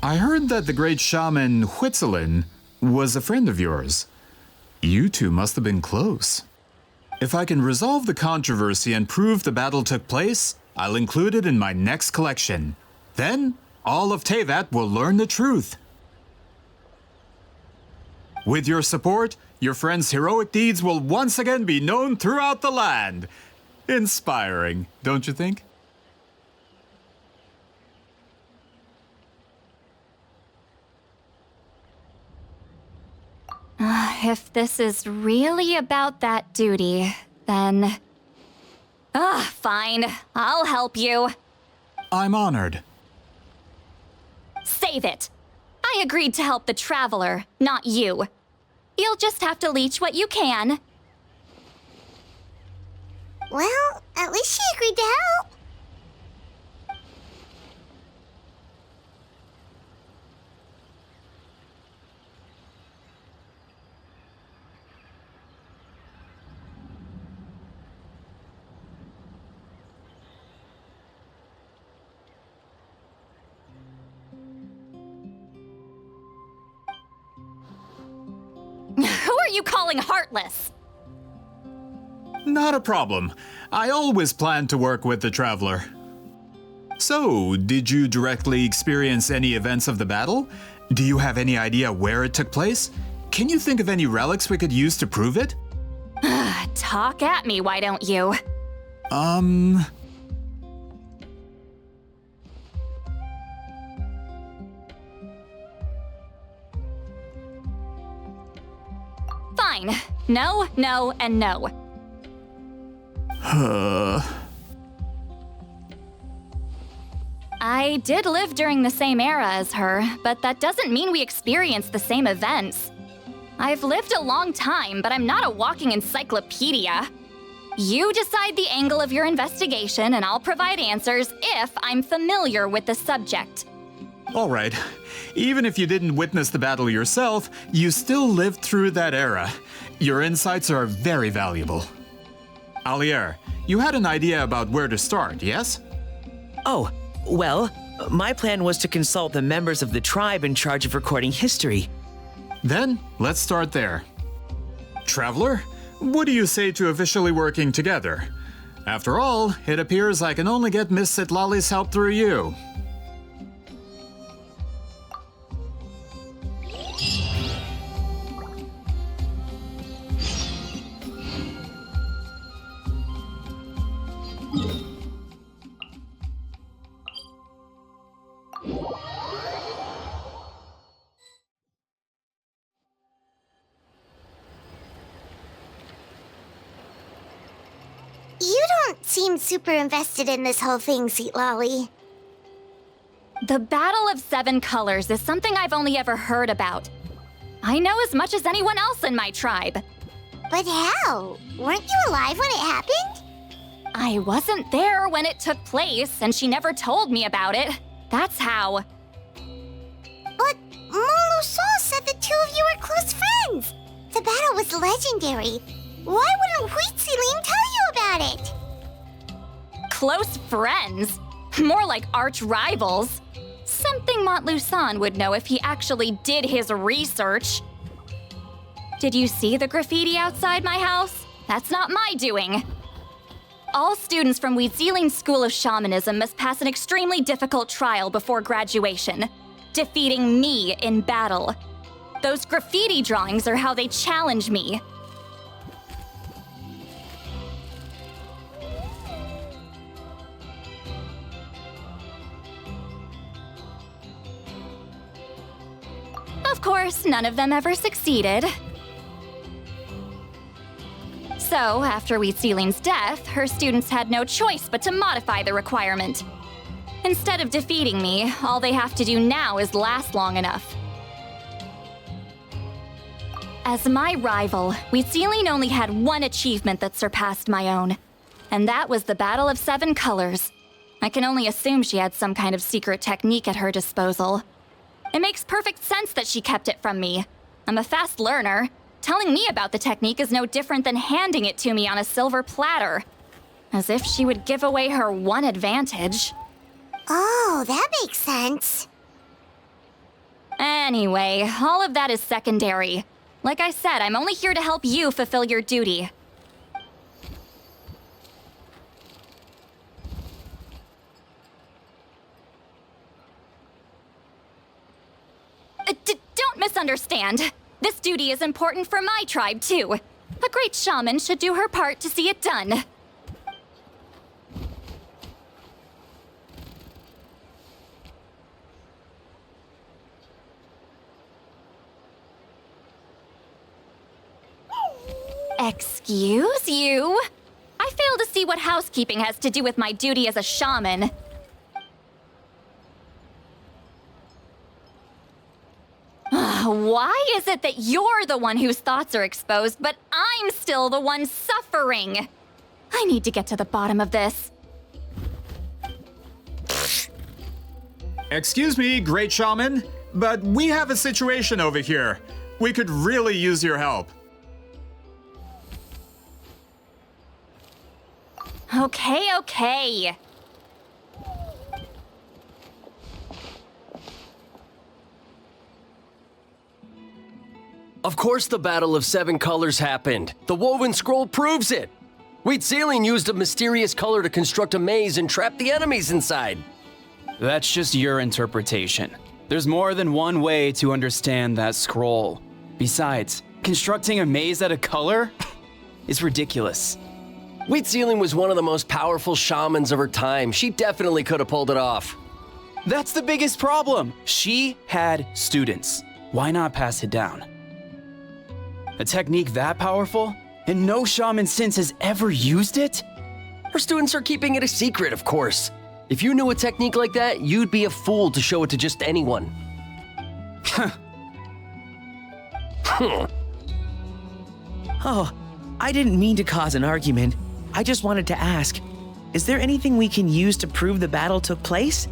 I heard that the great shaman Huitzilin was a friend of yours. You two must have been close. If I can resolve the controversy and prove the battle took place, I'll include it in my next collection. Then, all of Teyvat will learn the truth. With your support, your friend's heroic deeds will once again be known throughout the land. Inspiring, don't you think? If this is really about that duty, then... fine. I'll help you. I'm honored. Save it. I agreed to help the Traveler, not you. You'll just have to leech what you can. Well, at least she agreed to help. you calling heartless? Not a problem. I always plan to work with the Traveler. So, did you directly experience any events of the battle? Do you have any idea where it took place? Can you think of any relics we could use to prove it? Talk at me, why don't you? Fine. No, no, and no. I did live during the same era as her, but that doesn't mean we experienced the same events. I've lived a long time, but I'm not a walking encyclopedia. You decide the angle of your investigation, and I'll provide answers if I'm familiar with the subject. All right. Even if you didn't witness the battle yourself, you still lived through that era. Your insights are very valuable. Alier, you had an idea about where to start, yes? Oh, well, my plan was to consult the members of the tribe in charge of recording history. Then, let's start there. Traveler, what do you say to officially working together? After all, it appears I can only get Miss Citlali's help through you. You don't seem super invested in this whole thing, Citali. The Battle of Seven Colors is something I've only ever heard about. I know as much as anyone else in my tribe. But how? Weren't you alive when it happened? I wasn't there when it took place, and she never told me about it. That's how. But Molusol said the two of you were close friends. The battle was legendary. Why wouldn't Huitziling tell you about it? Close friends? More like arch rivals. Something Montluçon would know if he actually did his research. Did you see the graffiti outside my house? That's not my doing. All students from Huitziling School of Shamanism must pass an extremely difficult trial before graduation, defeating me in battle. Those graffiti drawings are how they challenge me. Of course, none of them ever succeeded. So, after Huitziling's death, her students had no choice but to modify the requirement. Instead of defeating me, all they have to do now is last long enough. As my rival, Huitziling only had one achievement that surpassed my own, and that was the Battle of Seven Colors. I can only assume she had some kind of secret technique at her disposal. It makes perfect sense that she kept it from me. I'm a fast learner. Telling me about the technique is no different than handing it to me on a silver platter. As if she would give away her one advantage. Oh, that makes sense. Anyway, all of that is secondary. Like I said, I'm only here to help you fulfill your duty. Don't misunderstand. This duty is important for my tribe, too. A great shaman should do her part to see it done. Excuse you? I fail to see what housekeeping has to do with my duty as a shaman. Why is it that you're the one whose thoughts are exposed, but I'm still the one suffering? I need to get to the bottom of this. Excuse me, great shaman, but we have a situation over here. We could really use your help. Okay. Of course the Battle of Seven Colors happened. The woven scroll proves it. Wheat Ceiling used a mysterious color to construct a maze and trap the enemies inside. That's just your interpretation. There's more than one way to understand that scroll. Besides, constructing a maze out of color is ridiculous. Wheat Ceiling was one of the most powerful shamans of her time. She definitely could have pulled it off. That's the biggest problem. She had students. Why not pass it down? A technique that powerful, and no shaman since has ever used it? Her students are keeping it a secret, of course. If you knew a technique like that, you'd be a fool to show it to just anyone. Oh, I didn't mean to cause an argument. I just wanted to ask, is there anything we can use to prove the battle took place?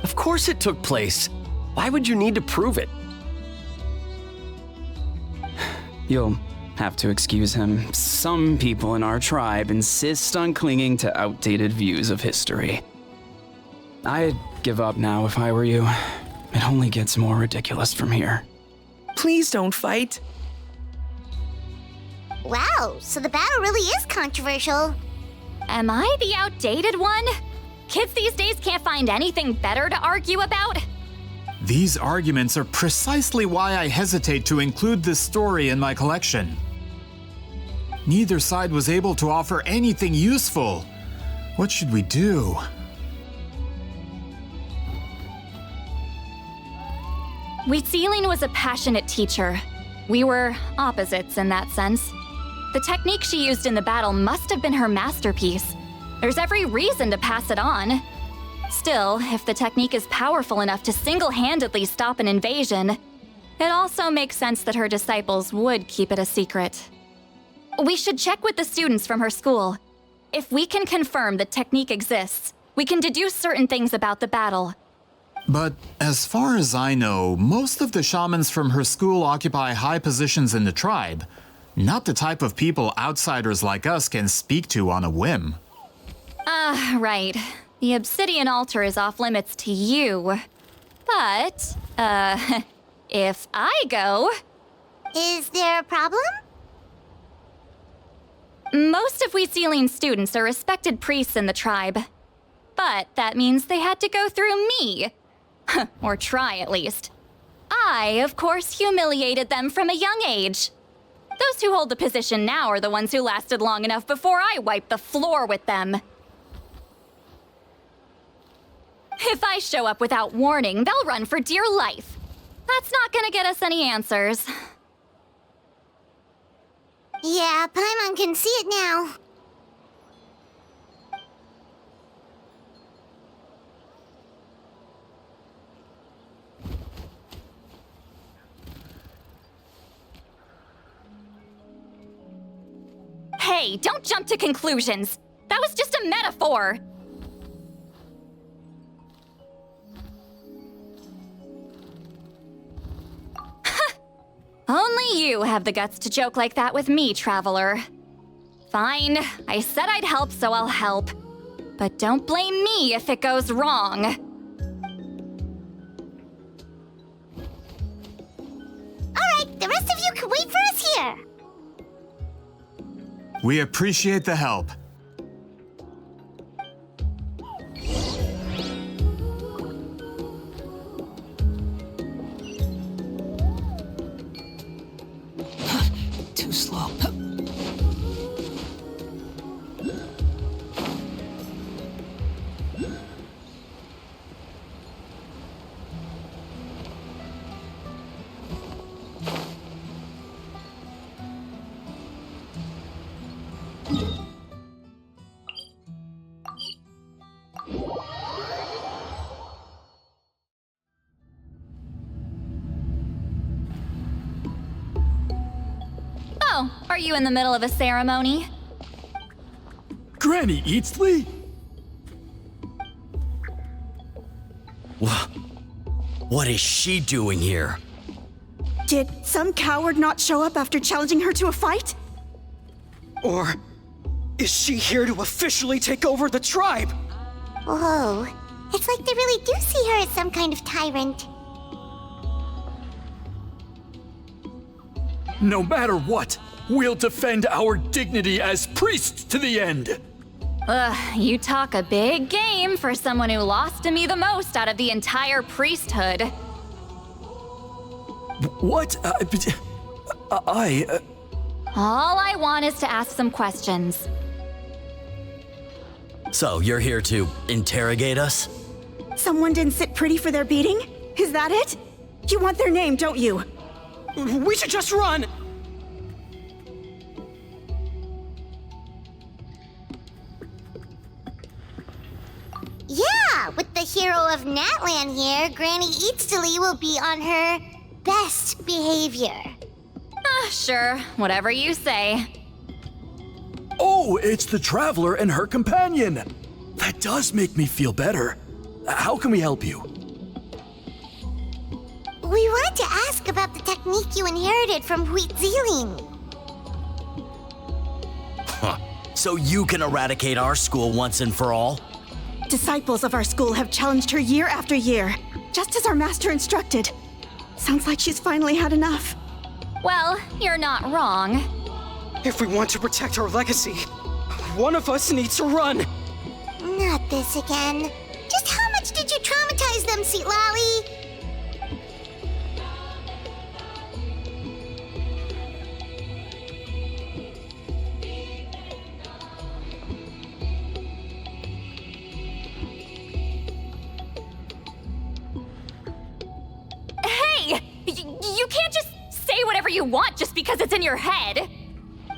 Of course it took place. Why would you need to prove it? You'll have to excuse him. Some people in our tribe insist on clinging to outdated views of history. I'd give up now if I were you. It only gets more ridiculous from here. Please don't fight. Wow, so the battle really is controversial. Am I the outdated one? Kids these days can't find anything better to argue about? These arguments are precisely why I hesitate to include this story in my collection. Neither side was able to offer anything useful. What should we do? Wheat Ceiling was a passionate teacher. We were opposites in that sense. The technique she used in the battle must have been her masterpiece. There's every reason to pass it on. Still, if the technique is powerful enough to single-handedly stop an invasion, it also makes sense that her disciples would keep it a secret. We should check with the students from her school. If we can confirm the technique exists, we can deduce certain things about the battle. But as far as I know, most of the shamans from her school occupy high positions in the tribe. Not the type of people outsiders like us can speak to on a whim. Right. The obsidian altar is off limits to you. But, if I go... Is there a problem? Most of Wheat Ceiling students are respected priests in the tribe. But that means they had to go through me. Or try, at least. I, of course, humiliated them from a young age. Those who hold the position now are the ones who lasted long enough before I wiped the floor with them. If I show up without warning, they'll run for dear life. That's not gonna get us any answers. Yeah, Paimon can see it now. Hey, don't jump to conclusions. That was just a metaphor. Only you have the guts to joke like that with me, Traveler. Fine, I said I'd help, so I'll help. But don't blame me if it goes wrong. Alright, the rest of you can wait for us here. We appreciate the help. Too slow. Oh, are you in the middle of a ceremony? Granny Eatsley? What is she doing here? Did some coward not show up after challenging her to a fight? Or is she here to officially take over the tribe? Whoa, it's like they really do see her as some kind of tyrant. No matter what, we'll defend our dignity as priests to the end. Ugh, you talk a big game for someone who lost to me the most out of the entire priesthood. What? All I want is to ask some questions. So, you're here to interrogate us? Someone didn't sit pretty for their beating? Is that it? You want their name, don't you? We should just run! Yeah, with the hero of Natlan here, Granny Eatstily will be on her best behavior. Sure, whatever you say. Oh, it's the Traveler and her companion. That does make me feel better. How can we help you? We wanted to ask about the technique you inherited from Huitziling. Huh. So you can eradicate our school once and for all? Disciples of our school have challenged her year after year, just as our master instructed. Sounds like she's finally had enough. Well, you're not wrong. If we want to protect our legacy, one of us needs to run. Not this again. Just how much did you traumatize them, Citali? Hey! You can't just say whatever you want just because it's in your head.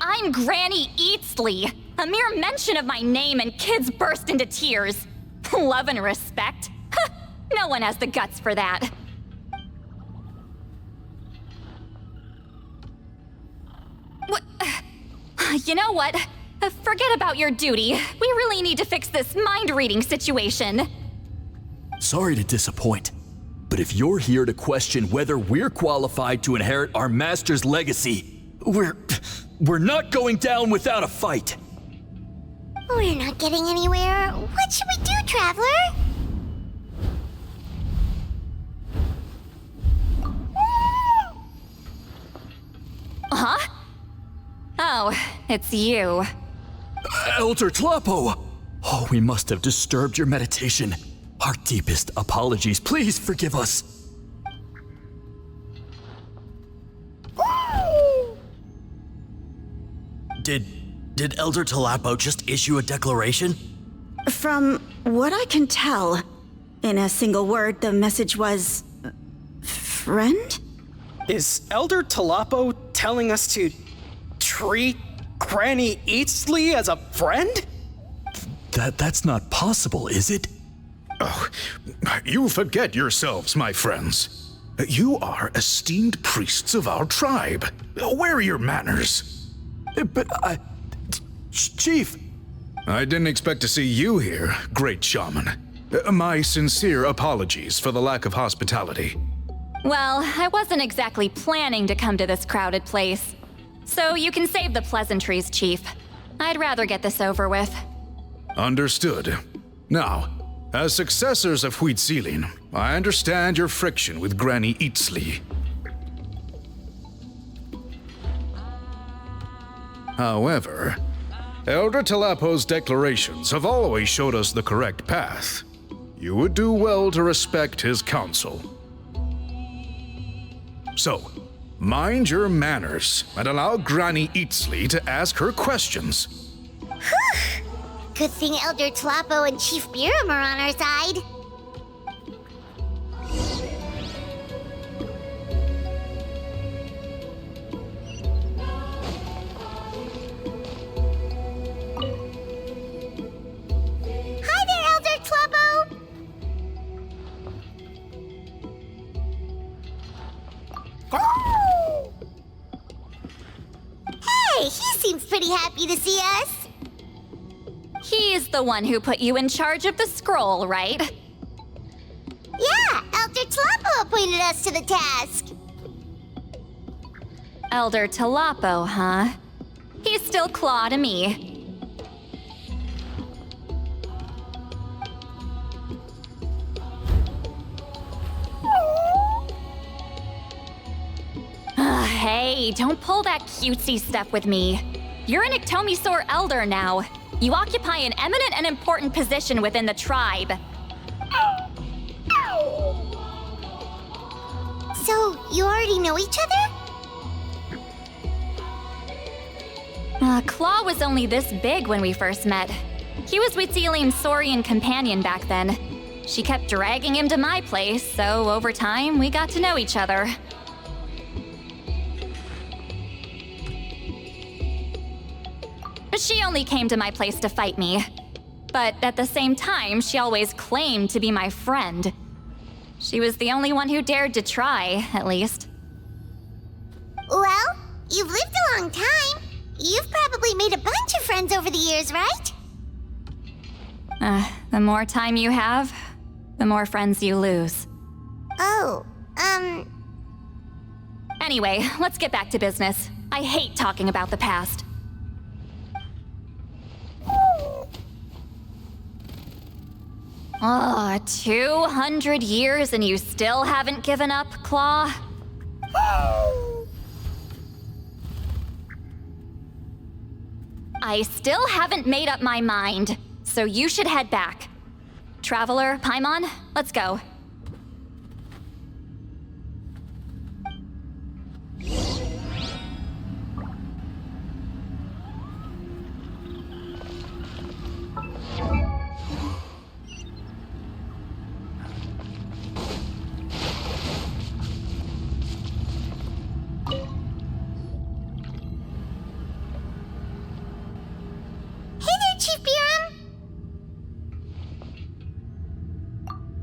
I'm Granny Eatstily. A mere mention of my name and kids burst into tears. Love and respect? No one has the guts for that. You know what? Forget about your duty. We really need to fix this mind-reading situation. Sorry to disappoint, but if you're here to question whether we're qualified to inherit our master's legacy, we're not going down without a fight. We're not getting anywhere. What should we do, Traveler? Huh? Oh, it's you. Elder Tlapo! Oh, we must have disturbed your meditation. Our deepest apologies. Please forgive us. Did Elder Tlapo just issue a declaration? From what I can tell, in a single word, the message was... friend? Is Elder Tlapo telling us to treat Granny Eatstily as a friend? That's not possible, is it? Oh, you forget yourselves, my friends. You are esteemed priests of our tribe. Where are your manners? But Chief! I didn't expect to see you here, great shaman. My sincere apologies for the lack of hospitality. Well, I wasn't exactly planning to come to this crowded place. So you can save the pleasantries, Chief. I'd rather get this over with. Understood. Now, as successors of Huitziling, I understand your friction with Granny Eatstily. However, Elder Tlapo's declarations have always showed us the correct path. You would do well to respect his counsel. So, mind your manners and allow Granny Eatstily to ask her questions. Whew! Good thing Elder Tlapo and Chief Biram are on our side. Hi there, Elder Tlapo! Hey, he seems pretty happy to see us. He's the one who put you in charge of the scroll, right? Yeah, Elder Tlapo appointed us to the task. Elder Tlapo, huh? He's still claw to me. Hey, Hey, don't pull that cutesy stuff with me. You're an Ectomisaur Elder now. You occupy an eminent and important position within the tribe. So, you already know each other? Claw was only this big when we first met. He was Wheatzealing's Saurian companion back then. She kept dragging him to my place, so over time, we got to know each other. She only came to my place to fight me. But at the same time, she always claimed to be my friend. She was the only one who dared to try, at least. Well, you've lived a long time. You've probably made a bunch of friends over the years, right? The more time you have, the more friends you lose. Oh, Anyway, let's get back to business. I hate talking about the past. Oh, 200 years and you still haven't given up, Claw? I still haven't made up my mind, so you should head back. Traveler, Paimon, let's go.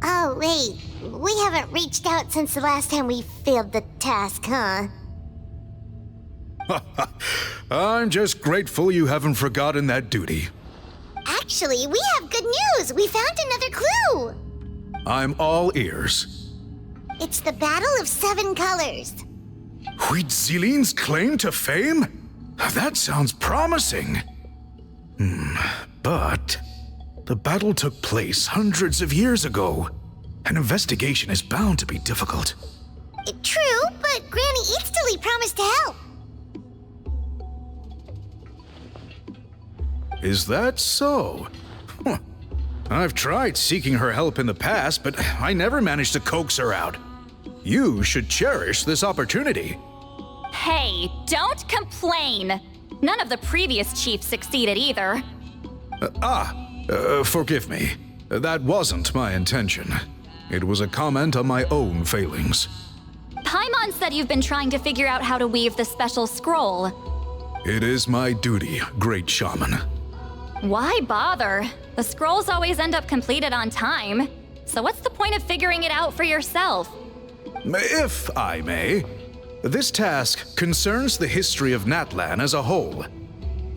Oh, wait. We haven't reached out since the last time we failed the task, huh? I'm just grateful you haven't forgotten that duty. Actually, we have good news! We found another clue! I'm all ears. It's the Battle of Seven Colors. Wheatzealing's claim to fame? That sounds promising. But the battle took place hundreds of years ago. An investigation is bound to be difficult. True, but Granny Eatstily promised to help. Is that so? Huh. I've tried seeking her help in the past, but I never managed to coax her out. You should cherish this opportunity. Hey, don't complain! None of the previous chiefs succeeded either. Forgive me. That wasn't my intention. It was a comment on my own failings. Paimon said you've been trying to figure out how to weave the special scroll. It is my duty, great shaman. Why bother? The scrolls always end up completed on time. So what's the point of figuring it out for yourself? If I may, this task concerns the history of Natlan as a whole.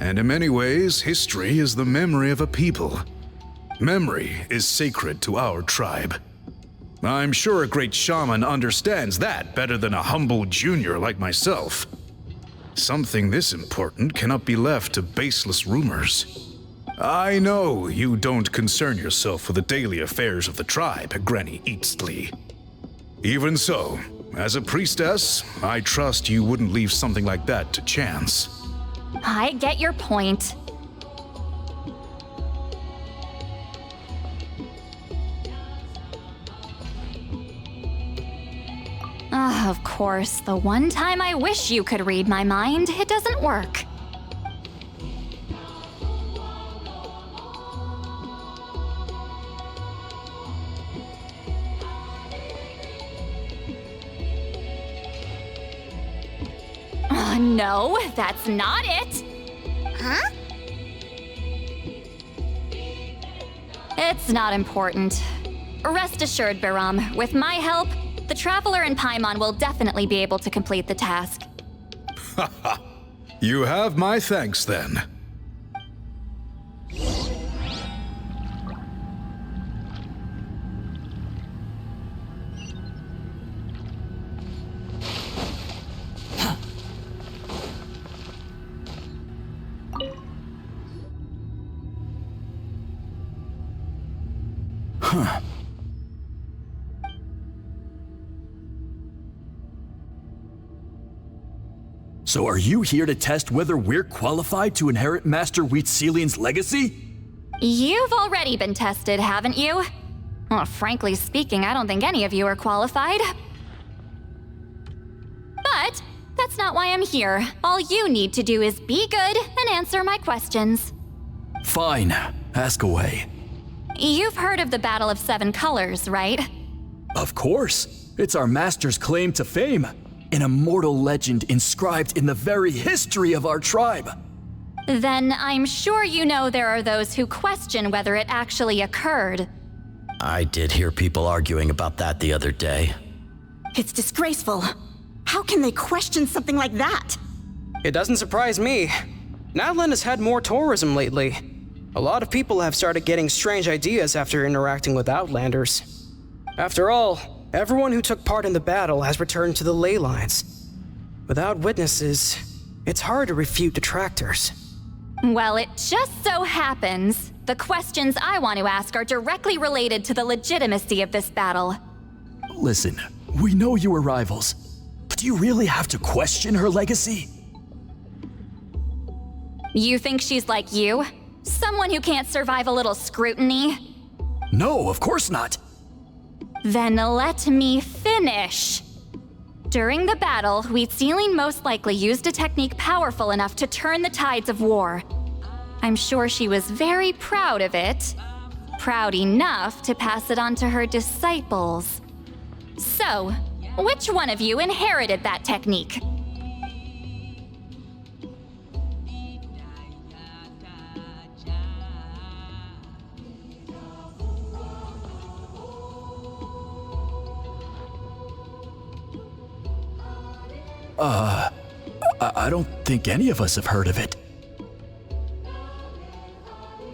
And in many ways, history is the memory of a people. Memory is sacred to our tribe. I'm sure a great shaman understands that better than a humble junior like myself. Something this important cannot be left to baseless rumors. I know you don't concern yourself with the daily affairs of the tribe, Granny Eatstily. Even so, as a priestess, I trust you wouldn't leave something like that to chance. I get your point. Of course, the one time I wish you could read my mind, it doesn't work. No, that's not it. Huh? It's not important. Rest assured, Biram, with my help, the Traveler and Paimon will definitely be able to complete the task. Haha. You have my thanks then. So are you here to test whether we're qualified to inherit Master Wheatselian's legacy? You've already been tested, haven't you? Well, frankly speaking, I don't think any of you are qualified. But that's not why I'm here. All you need to do is be good and answer my questions. Fine, ask away. You've heard of the Battle of Seven Colors, right? Of course. It's our master's claim to fame. An immortal legend inscribed in the very history of our tribe. Then I'm sure you know there are those who question whether it actually occurred. I did hear people arguing about that the other day. It's disgraceful. How can they question something like that? It doesn't surprise me. Natlan has had more tourism lately. A lot of people have started getting strange ideas after interacting with Outlanders. After all, everyone who took part in the battle has returned to the ley lines. Without witnesses, it's hard to refute detractors. Well, it just so happens the questions I want to ask are directly related to the legitimacy of this battle. Listen, we know you were rivals, but do you really have to question her legacy? You think she's like you? Someone who can't survive a little scrutiny? No, of course not. Then let me finish. During the battle, Wheatselian most likely used a technique powerful enough to turn the tides of war. I'm sure she was very proud of it. Proud enough to pass it on to her disciples. So, which one of you inherited that technique? I don't think any of us have heard of it.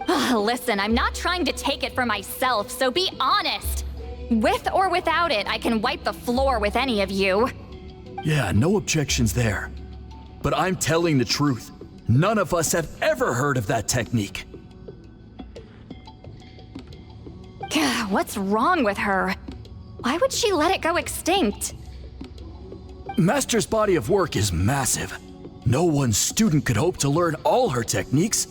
Listen, I'm not trying to take it for myself, so be honest. With or without it, I can wipe the floor with any of you. Yeah, no objections there. But I'm telling the truth. None of us have ever heard of that technique. What's wrong with her? Why would she let it go extinct? Master's body of work is massive. No one student could hope to learn all her techniques.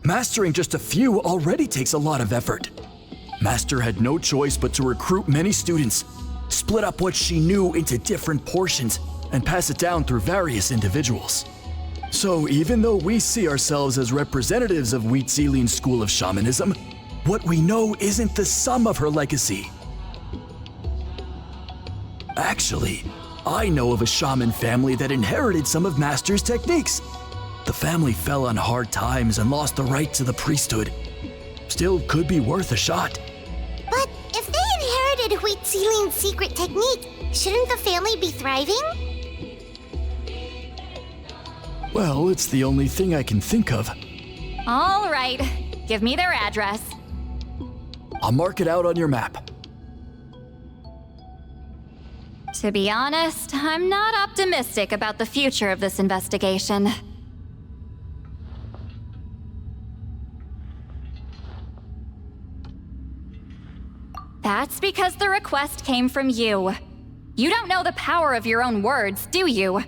Mastering just a few already takes a lot of effort. Master had no choice but to recruit many students, split up what she knew into different portions, and pass it down through various individuals. So even though we see ourselves as representatives of Wheatselian's school of shamanism, what we know isn't the sum of her legacy. Actually, I know of a shaman family that inherited some of Master's techniques. The family fell on hard times and lost the right to the priesthood. Still could be worth a shot. But if they inherited Wheatselian's secret technique, shouldn't the family be thriving? Well, it's the only thing I can think of. All right, give me their address. I'll mark it out on your map. To be honest, I'm not optimistic about the future of this investigation. That's because the request came from you. You don't know the power of your own words, do you?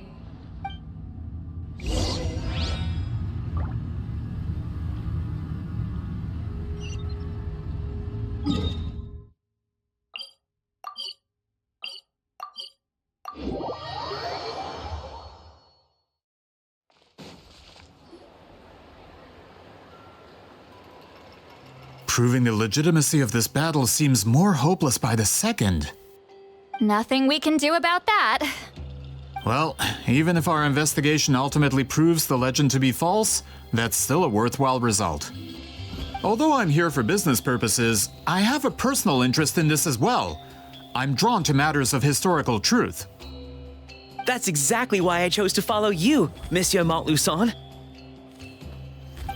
Proving the legitimacy of this battle seems more hopeless by the second. Nothing we can do about that. Well, even if our investigation ultimately proves the legend to be false, that's still a worthwhile result. Although I'm here for business purposes, I have a personal interest in this as well. I'm drawn to matters of historical truth. That's exactly why I chose to follow you, Monsieur Montluçon.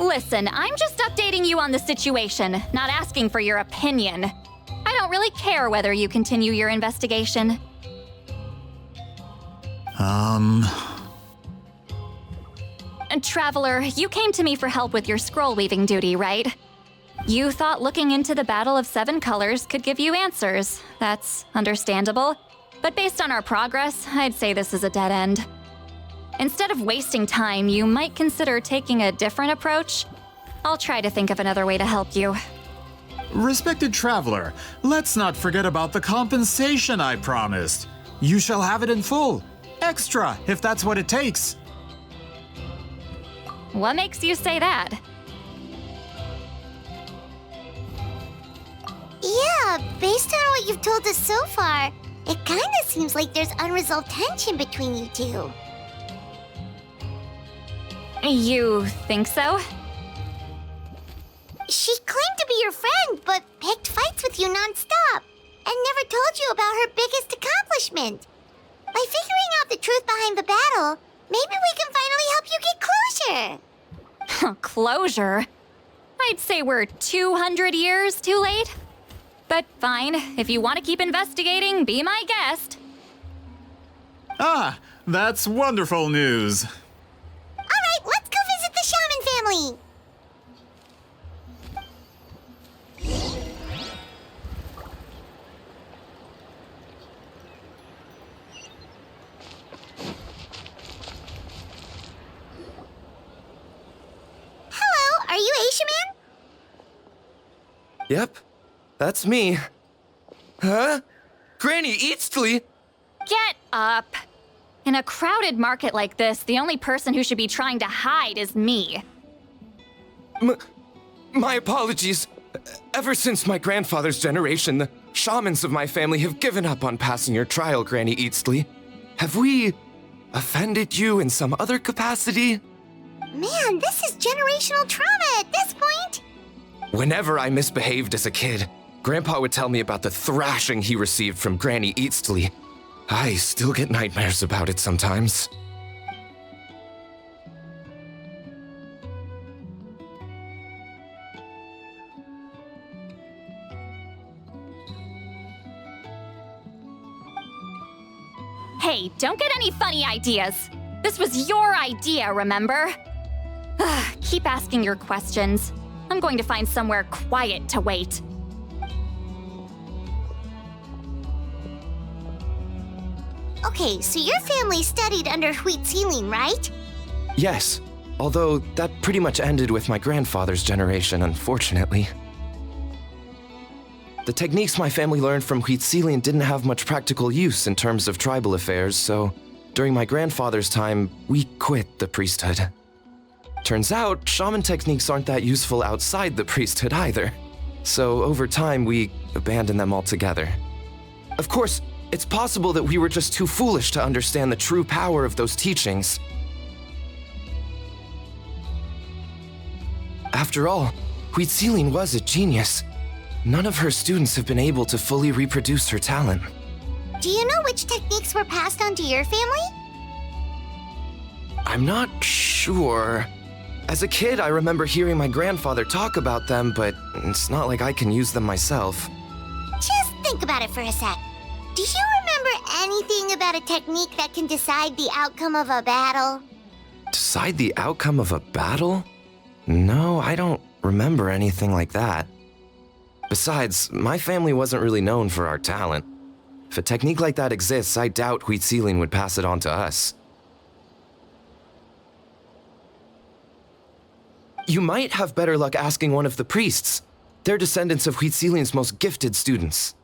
Listen, I'm just updating you on the situation, not asking for your opinion. I don't really care whether you continue your investigation. And Traveler, you came to me for help with your scroll weaving duty, right? You thought looking into the Battle of Seven Colors could give you answers. That's understandable. But based on our progress, I'd say this is a dead end. Instead of wasting time, you might consider taking a different approach. I'll try to think of another way to help you. Respected traveler, let's not forget about the compensation I promised. You shall have it in full. Extra, if that's what it takes. What makes you say that? Yeah, based on what you've told us so far, it kinda seems like there's unresolved tension between you two. You think so? She claimed to be your friend, but picked fights with you nonstop, and never told you about her biggest accomplishment. By figuring out the truth behind the battle, maybe we can finally help you get closure. Closure? I'd say we're 200 years too late. But fine, if you want to keep investigating, be my guest. Ah, that's wonderful news. Alright, let's go visit the Shaman family. Hello, are you Aishaman? Yep, that's me. Huh? Granny Eastly? Get up. In a crowded market like this, the only person who should be trying to hide is me. My apologies. Ever since my grandfather's generation, the shamans of my family have given up on passing your trial, Granny Eastly. Have we offended you in some other capacity? Man, this is generational trauma at this point. Whenever I misbehaved as a kid, Grandpa would tell me about the thrashing he received from Granny Eastly. I still get nightmares about it sometimes. Hey, don't get any funny ideas. This was your idea, remember? Keep asking your questions. I'm going to find somewhere quiet to wait. Okay, so your family studied under Huitzilin, right? Yes, although that pretty much ended with my grandfather's generation, unfortunately. The techniques my family learned from Huitzilin didn't have much practical use in terms of tribal affairs, so during my grandfather's time, we quit the priesthood. Turns out, shaman techniques aren't that useful outside the priesthood either. So over time, we abandoned them altogether. Of course, it's possible that we were just too foolish to understand the true power of those teachings. After all, Huitzilin was a genius. None of her students have been able to fully reproduce her talent. Do you know which techniques were passed on to your family? I'm not sure. As a kid, I remember hearing my grandfather talk about them, but it's not like I can use them myself. Just think about it for a sec. Do you remember anything about a technique that can decide the outcome of a battle? Decide the outcome of a battle? No, I don't remember anything like that. Besides, my family wasn't really known for our talent. If a technique like that exists, I doubt Huitzilin would pass it on to us. You might have better luck asking one of the priests. They're descendants of Huitzilin's most gifted students.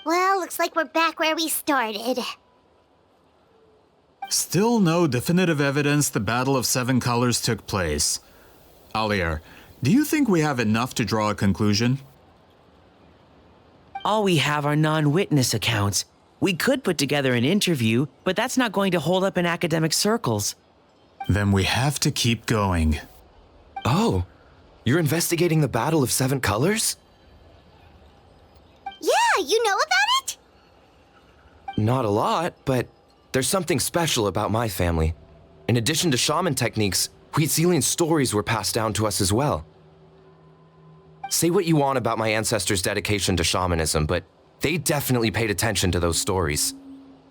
Well, looks like we're back where we started. Still no definitive evidence the Battle of Seven Colors took place. Alier, do you think we have enough to draw a conclusion? All we have are non-witness accounts. We could put together an interview, but that's not going to hold up in academic circles. Then we have to keep going. Oh, you're investigating the Battle of Seven Colors? Yeah, you know about it? Not a lot, but there's something special about my family. In addition to shaman techniques, Huitzilin's stories were passed down to us as well. Say what you want about my ancestors' dedication to shamanism, but they definitely paid attention to those stories.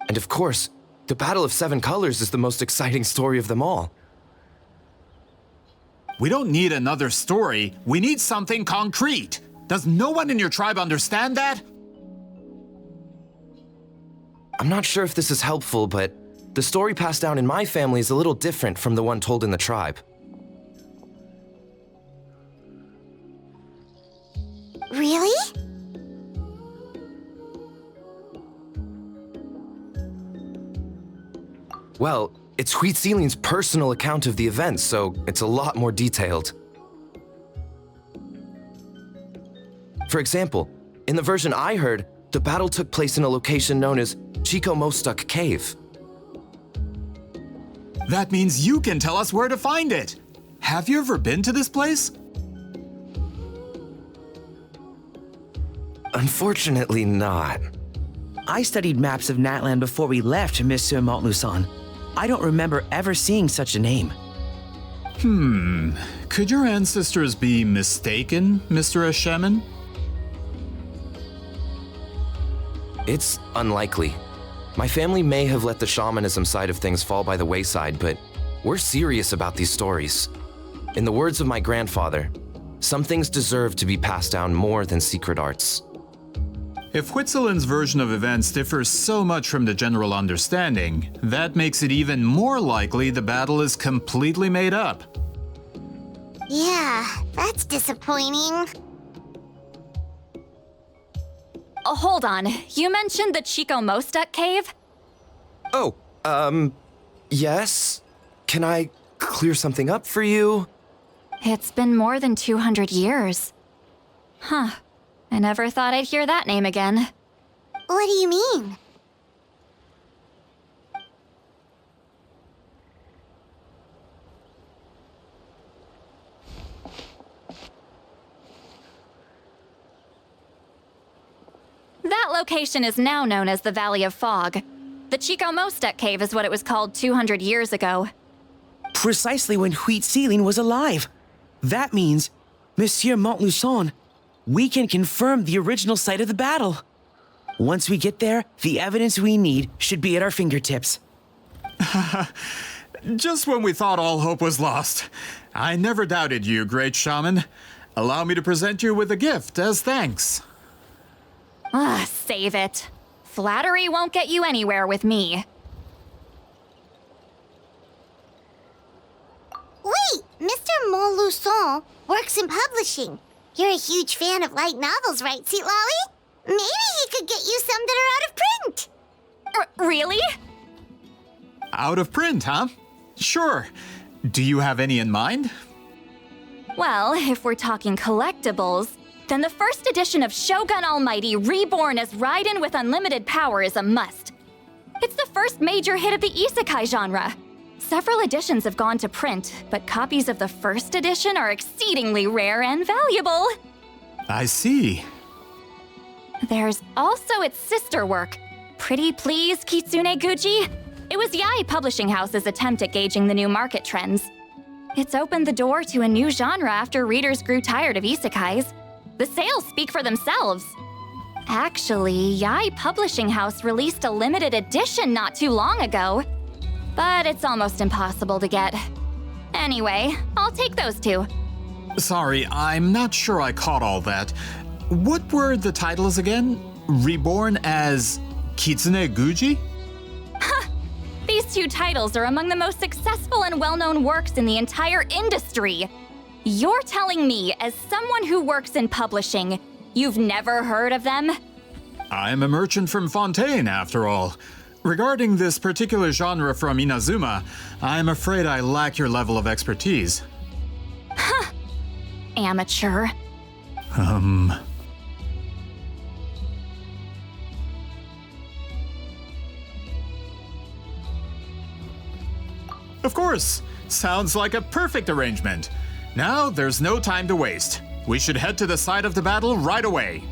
And of course, the Battle of Seven Colors is the most exciting story of them all. We don't need another story. We need something concrete. Does no one in your tribe understand that? I'm not sure if this is helpful, but The story passed down in my family is a little different from the one told in the tribe. Really? Well, it's Huitzilian's personal account of the event, so it's a lot more detailed. For example, in the version I heard, the battle took place in a location known as Chico Mostuk Cave. That means you can tell us where to find it. Have you ever been to this place? Unfortunately not. I studied maps of Natlan before we left, Monsieur Montluçon. I don't remember ever seeing such a name. Could your ancestors be mistaken, Mr. Ashemin? It's unlikely. My family may have let the shamanism side of things fall by the wayside, but we're serious about these stories. In the words of my grandfather, some things deserve to be passed down more than secret arts. If Huitzilin's version of events differs so much from the general understanding, that makes it even more likely the battle is completely made up. Yeah, that's disappointing. Oh, hold on. You mentioned the Chico Mostuk cave? Oh, yes? Can I clear something up for you? It's been more than 200 years. Huh. I never thought I'd hear that name again. What do you mean? That location is now known as the Valley of Fog. The Chico Mostuk cave is what it was called 200 years ago. Precisely when Huitzilin was alive. That means, Monsieur Montluçon, we can confirm the original site of the battle. Once we get there, the evidence we need should be at our fingertips. Just when we thought all hope was lost. I never doubted you, great shaman. Allow me to present you with a gift as thanks. Save it. Flattery won't get you anywhere with me. Wait, Mr. Montluçon works in publishing. You're a huge fan of light novels, right, Citali? Maybe he could get you some that are out of print. Really? Out of print, huh? Sure. Do you have any in mind? Well, if we're talking collectibles, then the first edition of Shogun Almighty Reborn as Raiden with Unlimited Power is a must. It's the first major hit of the isekai genre. Several editions have gone to print, but copies of the first edition are exceedingly rare and valuable. I see. There's also its sister work, Pretty Please Kitsune Guji. It was Yae Publishing House's attempt at gauging the new market trends. It's opened the door to a new genre after readers grew tired of isekais. The sales speak for themselves. Actually, Yae Publishing House released a limited edition not too long ago, but it's almost impossible to get. Anyway, I'll take those two. Sorry, I'm not sure I caught all that. What were the titles again? Reborn as Kitsune Guji? These two titles are among the most successful and well-known works in the entire industry. You're telling me, as someone who works in publishing, you've never heard of them? I'm a merchant from Fontaine, after all. Regarding this particular genre from Inazuma, I'm afraid I lack your level of expertise. Amateur. Of course! Sounds like a perfect arrangement. Now, there's no time to waste. We should head to the site of the battle right away.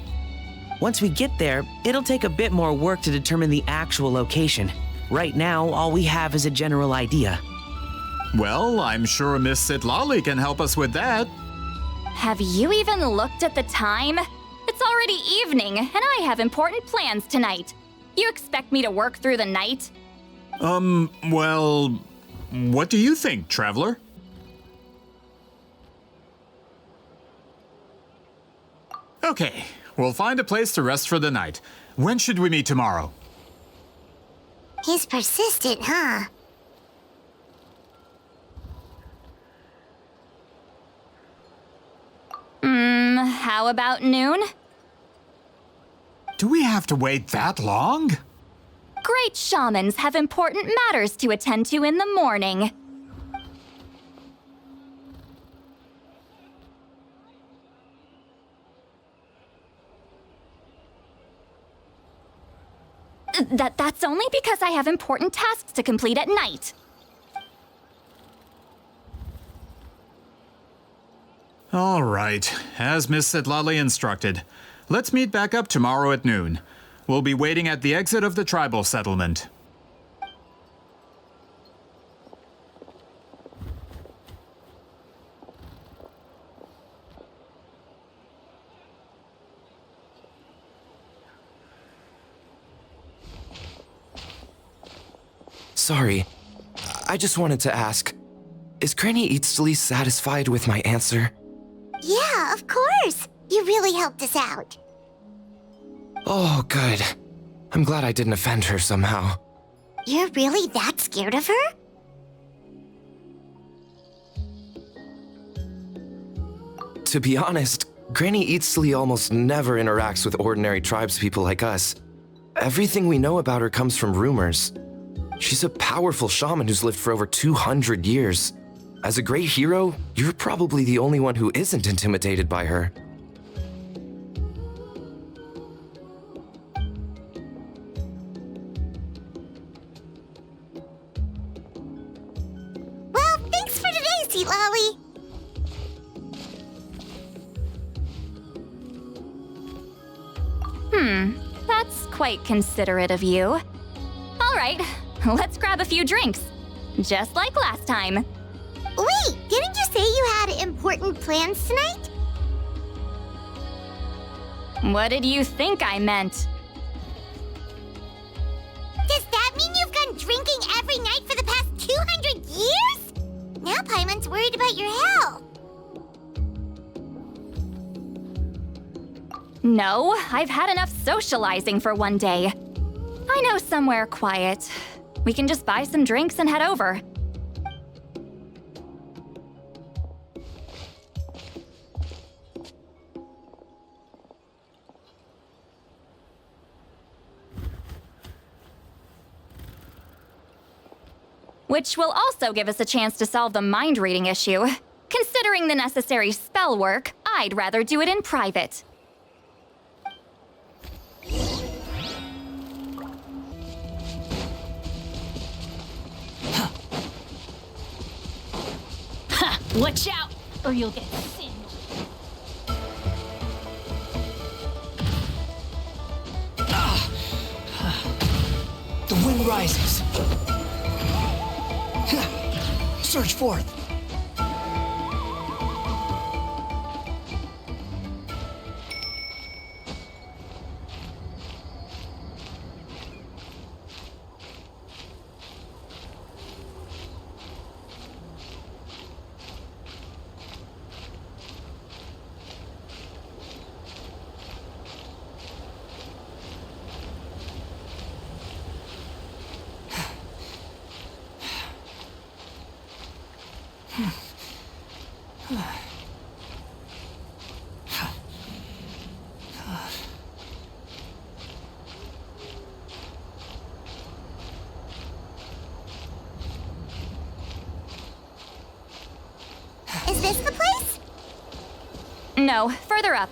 Once we get there, it'll take a bit more work to determine the actual location. Right now, all we have is a general idea. Well, I'm sure Miss Citali can help us with that. Have you even looked at the time? It's already evening, and I have important plans tonight. You expect me to work through the night? Well, what do you think, traveler? Okay, we'll find a place to rest for the night. When should we meet tomorrow? He's persistent, huh? How about noon? Do we have to wait that long? Great shamans have important matters to attend to in the morning. That's only because I have important tasks to complete at night. All right, as Miss Citali instructed. Let's meet back up tomorrow at noon. We'll be waiting at the exit of the tribal settlement. Sorry, I just wanted to ask, is Granny Eatsley satisfied with my answer? Yeah, of course. You really helped us out. Oh, good. I'm glad I didn't offend her somehow. You're really that scared of her? To be honest, Granny Eatsley almost never interacts with ordinary tribespeople like us. Everything we know about her comes from rumors. She's a powerful shaman who's lived for over 200 years. As a great hero, you're probably the only one who isn't intimidated by her. Well, thanks for today, Citali. That's quite considerate of you. All right, let's grab a few drinks. Just like last time. Wait, didn't you say you had important plans tonight? What did you think I meant? Does that mean you've gone drinking every night for the past 200 years? Now Paimon's worried about your health. No, I've had enough socializing for one day. I know somewhere quiet. We can just buy some drinks and head over. Which will also give us a chance to solve the mind-reading issue. Considering the necessary spell work, I'd rather do it in private. Watch out, or you'll get singed. The wind rises. Search forth. Is this the place? No, further up.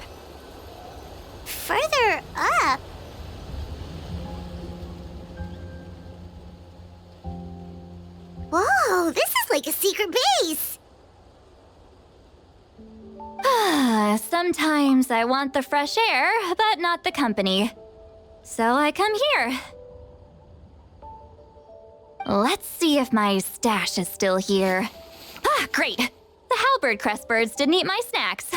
Further up? Whoa, this is like a secret base. Sometimes I want the fresh air, but not the company. So I come here. Let's see if my stash is still here. Ah, great! The halberd crest birds didn't eat my snacks.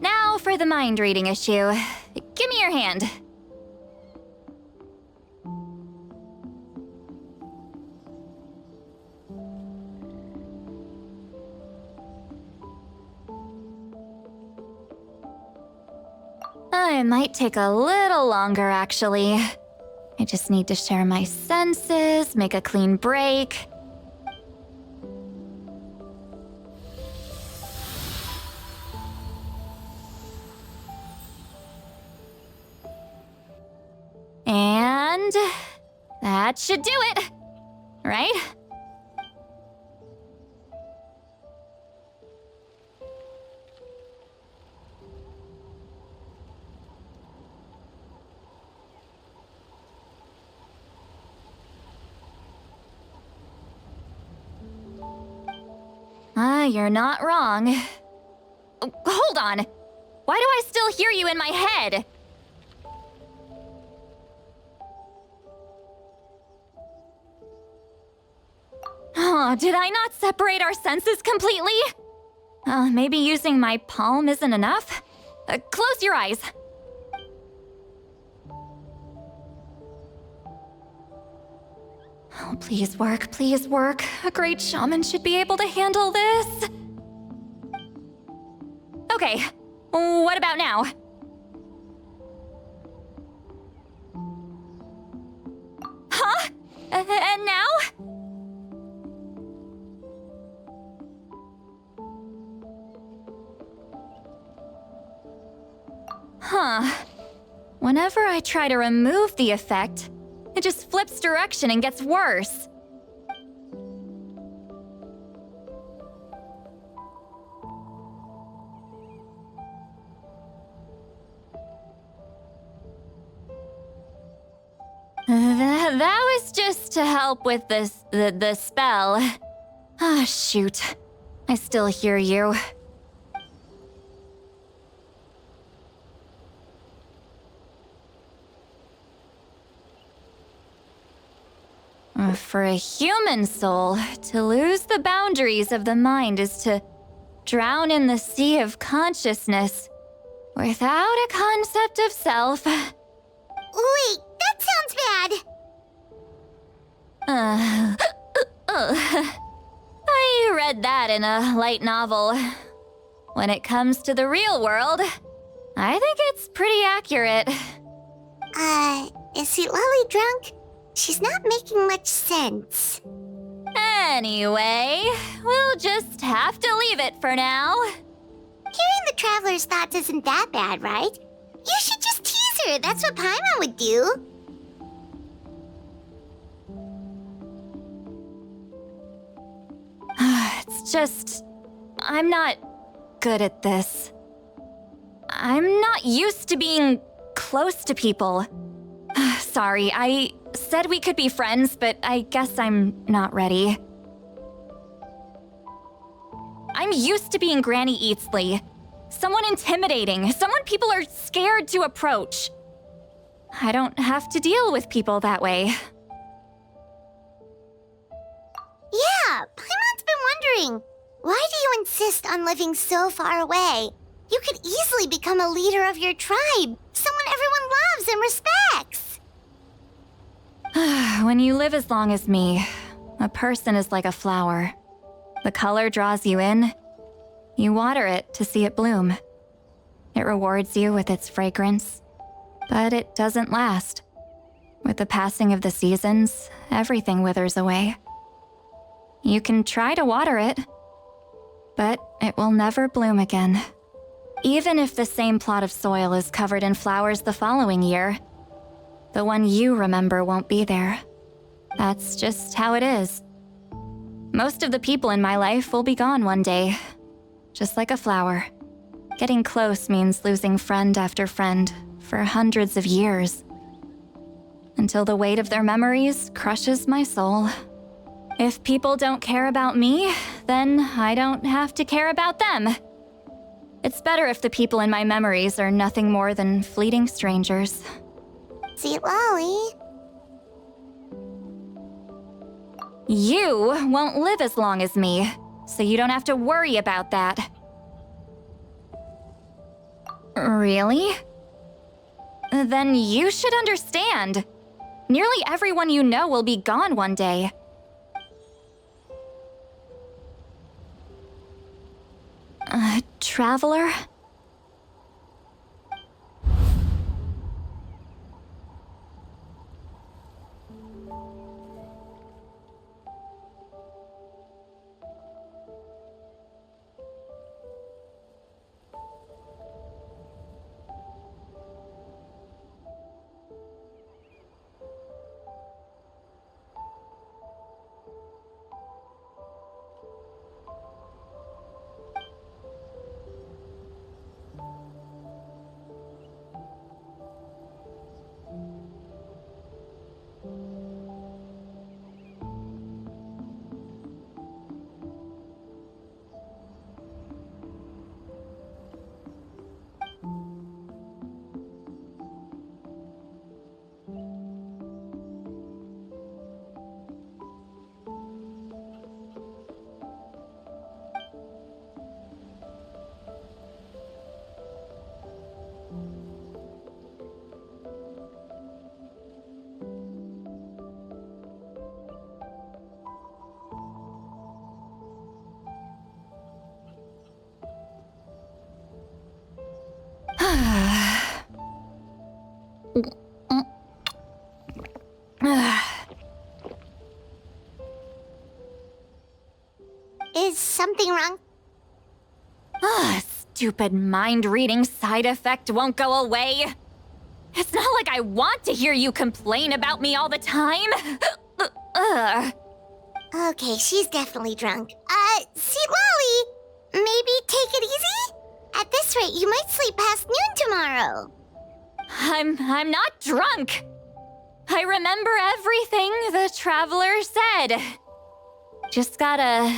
Now for the mind-reading issue. Give me your hand. It might take a little longer, actually. I just need to share my senses, make a clean break. And that should do it, right? You're not wrong. Oh, hold on. Why do I still hear you in my head? Oh, did I not separate our senses completely? Maybe using my palm isn't enough? Close your eyes. Oh, please work, please work. A great shaman should be able to handle this. Okay, what about now? Huh? And now? Huh. Whenever I try to remove the effect, it just flips direction and gets worse. That was just to help with the spell. Ah, shoot. I still hear you. For a human soul, to lose the boundaries of the mind is to drown in the sea of consciousness without a concept of self. Wait, that sounds bad. I read that in a light novel. When it comes to the real world, I think it's pretty accurate. Is Citali drunk? She's not making much sense. Anyway, we'll just have to leave it for now. Hearing the Traveler's thoughts isn't that bad, right? You should just tease her. That's what Paimon would do. It's just... I'm not good at this. I'm not used to being close to people. Sorry, I said we could be friends, but I guess I'm not ready. I'm used to being Granny Eatsley. Someone intimidating, someone people are scared to approach. I don't have to deal with people that way. Yeah, Paimon's been wondering. Why do you insist on living so far away? You could easily become a leader of your tribe, someone everyone loves and respects. When you live as long as me, a person is like a flower. The color draws you in. You water it to see it bloom. It rewards you with its fragrance, but it doesn't last. With the passing of the seasons, everything withers away. You can try to water it, but it will never bloom again. Even if the same plot of soil is covered in flowers the following year, the one you remember won't be there. That's just how it is. Most of the people in my life will be gone one day, just like a flower. Getting close means losing friend after friend for hundreds of years, until the weight of their memories crushes my soul. If people don't care about me, then I don't have to care about them. It's better if the people in my memories are nothing more than fleeting strangers. Citali. You won't live as long as me, so you don't have to worry about that. Really? Then you should understand. Nearly everyone you know will be gone one day. something wrong? Stupid mind-reading side effect won't go away. It's not like I want to hear you complain about me all the time. Okay, she's definitely drunk. Citali, maybe take it easy? At this rate, you might sleep past noon tomorrow. I'm not drunk. I remember everything the traveler said. Just gotta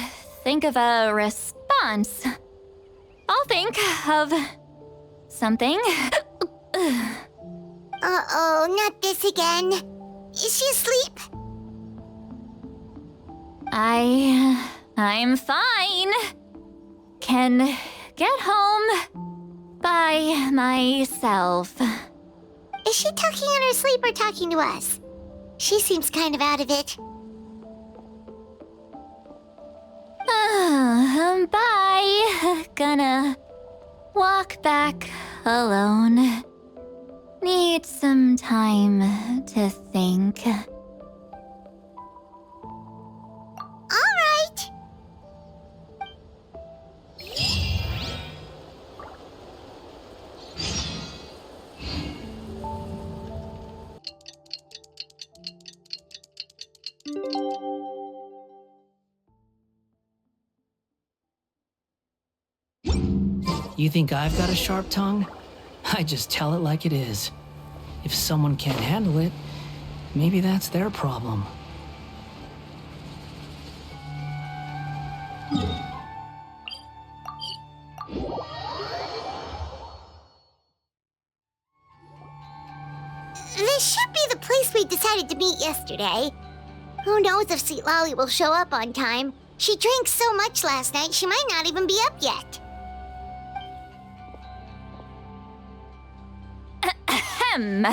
think of a response. I'll think of something. Uh-oh, not this again. Is she asleep? I'm fine. Can get home by myself. Is she talking in her sleep or talking to us? She seems kind of out of it. Bye. Gonna walk back alone. Need some time to think. All right. You think I've got a sharp tongue? I just tell it like it is. If someone can't handle it, maybe that's their problem. This should be the place we decided to meet yesterday. Who knows if Citali will show up on time? She drank so much last night, she might not even be up yet. Ahem.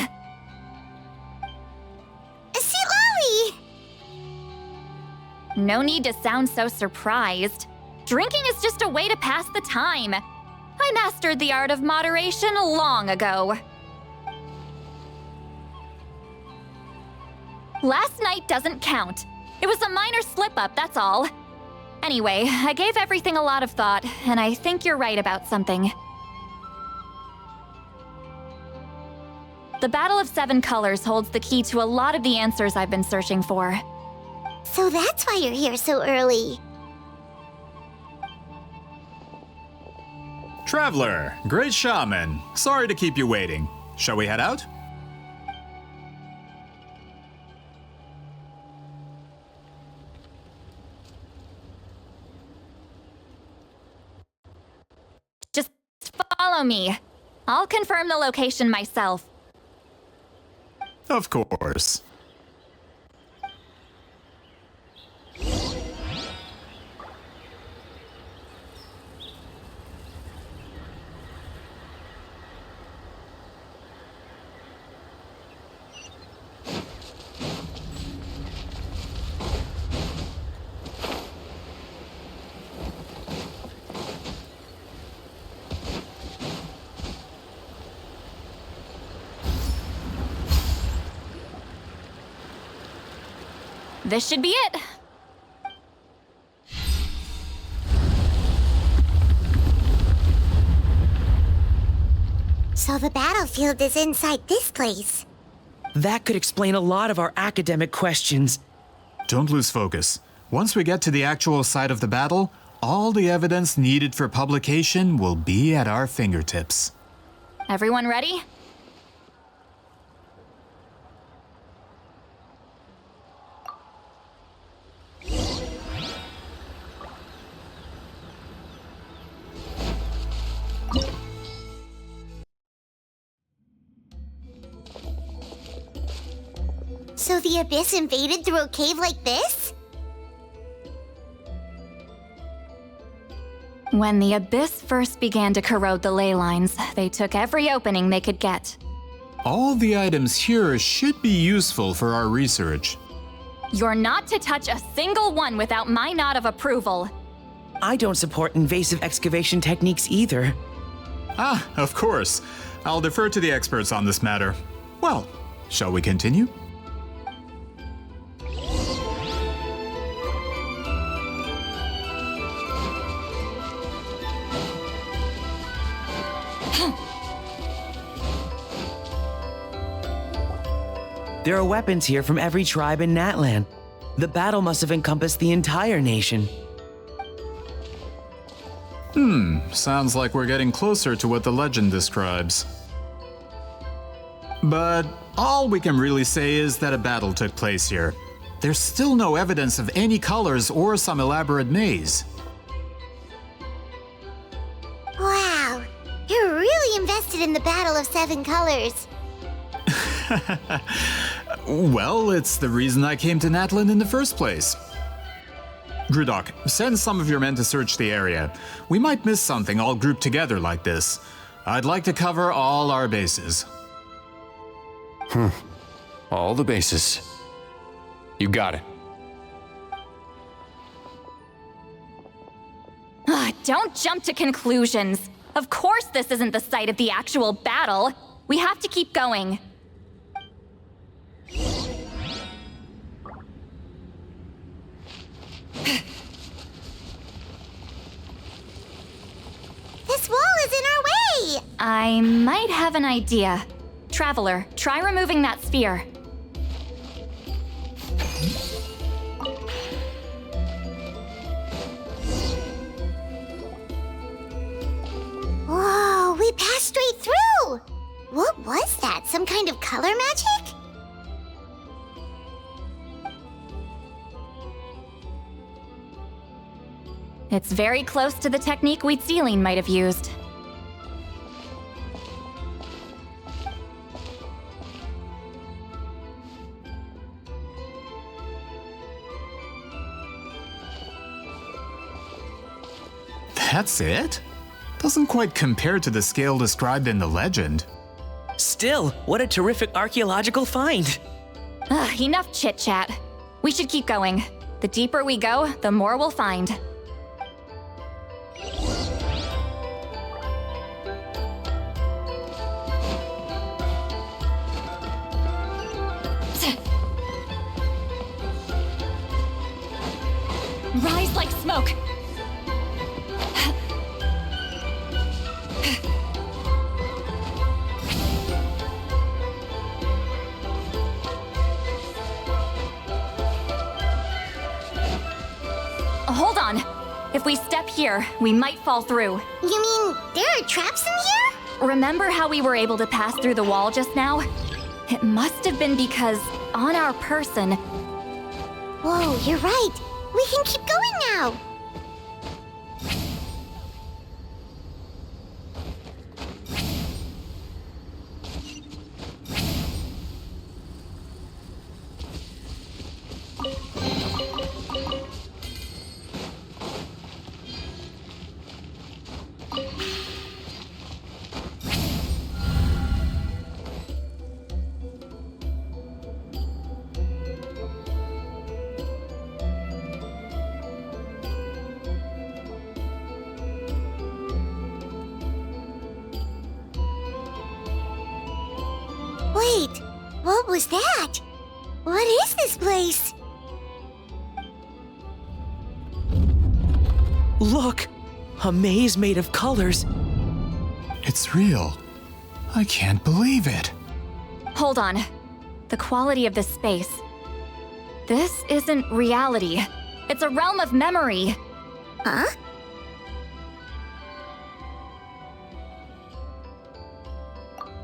Citali! No need to sound so surprised. Drinking is just a way to pass the time. I mastered the art of moderation long ago. Last night doesn't count. It was a minor slip-up, that's all. Anyway, I gave everything a lot of thought, and I think you're right about something. The Battle of Seven Colors holds the key to a lot of the answers I've been searching for. So that's why you're here so early. Traveler, great shaman. Sorry to keep you waiting. Shall we head out? Just follow me. I'll confirm the location myself. Of course. This should be it. So the battlefield is inside this place. That could explain a lot of our academic questions. Don't lose focus. Once we get to the actual site of the battle, all the evidence needed for publication will be at our fingertips. Everyone ready? So the Abyss invaded through a cave like this? When the Abyss first began to corrode the ley lines, they took every opening they could get. All the items here should be useful for our research. You're not to touch a single one without my nod of approval. I don't support invasive excavation techniques either. Ah, of course. I'll defer to the experts on this matter. Well, shall we continue? There are weapons here from every tribe in Natlan. The battle must have encompassed the entire nation. Sounds like we're getting closer to what the legend describes. But all we can really say is that a battle took place here. There's still no evidence of any colors or some elaborate maze. Wow, you're really invested in the Battle of Seven Colors. Well, it's the reason I came to Natlan in the first place. Grudok, send some of your men to search the area. We might miss something all grouped together like this. I'd like to cover all our bases. All the bases. You got it. Don't jump to conclusions. Of course this isn't the site of the actual battle. We have to keep going. This wall is in our way! I might have an idea. Traveler, try removing that sphere. Whoa, we passed straight through! What was that? Some kind of color magic? It's very close to the technique Citali might have used. That's it? Doesn't quite compare to the scale described in the legend. Still, what a terrific archaeological find. Enough chit-chat. We should keep going. The deeper we go, the more we'll find. Rise like smoke! Hold on. If we step here, we might fall through. You mean there are traps in here? Remember how we were able to pass through the wall just now? It must have been because on our person... Whoa, you're right. We can keep going now. Wait, what was that? What is this place? Look! A maze made of colors. It's real. I can't believe it. Hold on. The quality of this space. This isn't reality. It's a realm of memory. Huh?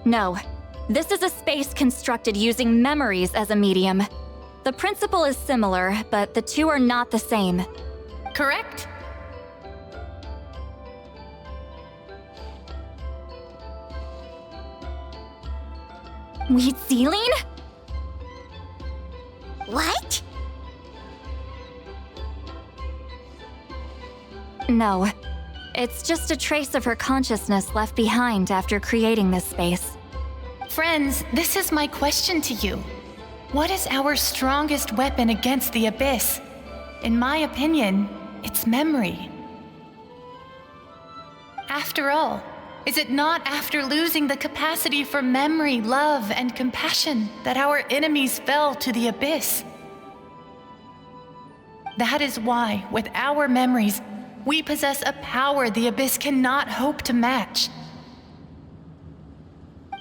No. This is a space constructed using memories as a medium. The principle is similar, but the two are not the same. Correct? Citali? What? No. It's just a trace of her consciousness left behind after creating this space. Friends, this is my question to you. What is our strongest weapon against the Abyss? In my opinion, it's memory. After all, is it not after losing the capacity for memory, love, and compassion that our enemies fell to the Abyss? That is why, with our memories, we possess a power the Abyss cannot hope to match.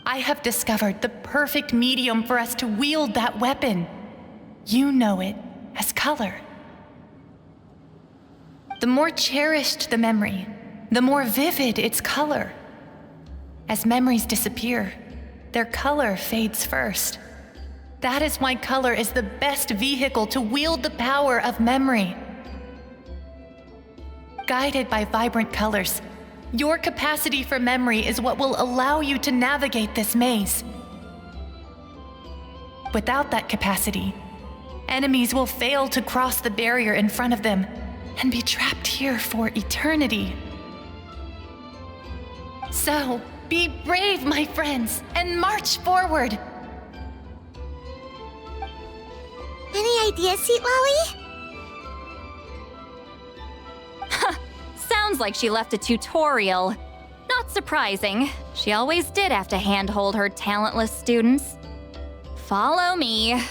I have discovered the perfect medium for us to wield that weapon. You know it as color. The more cherished the memory, the more vivid its color. As memories disappear, their color fades first. That is why color is the best vehicle to wield the power of memory. Guided by vibrant colors, your capacity for memory is what will allow you to navigate this maze. Without that capacity, enemies will fail to cross the barrier in front of them and be trapped here for eternity. So, be brave, my friends, and march forward. Any ideas, Citali? Sounds like she left a tutorial. Not surprising. She always did have to handhold her talentless students. Follow me.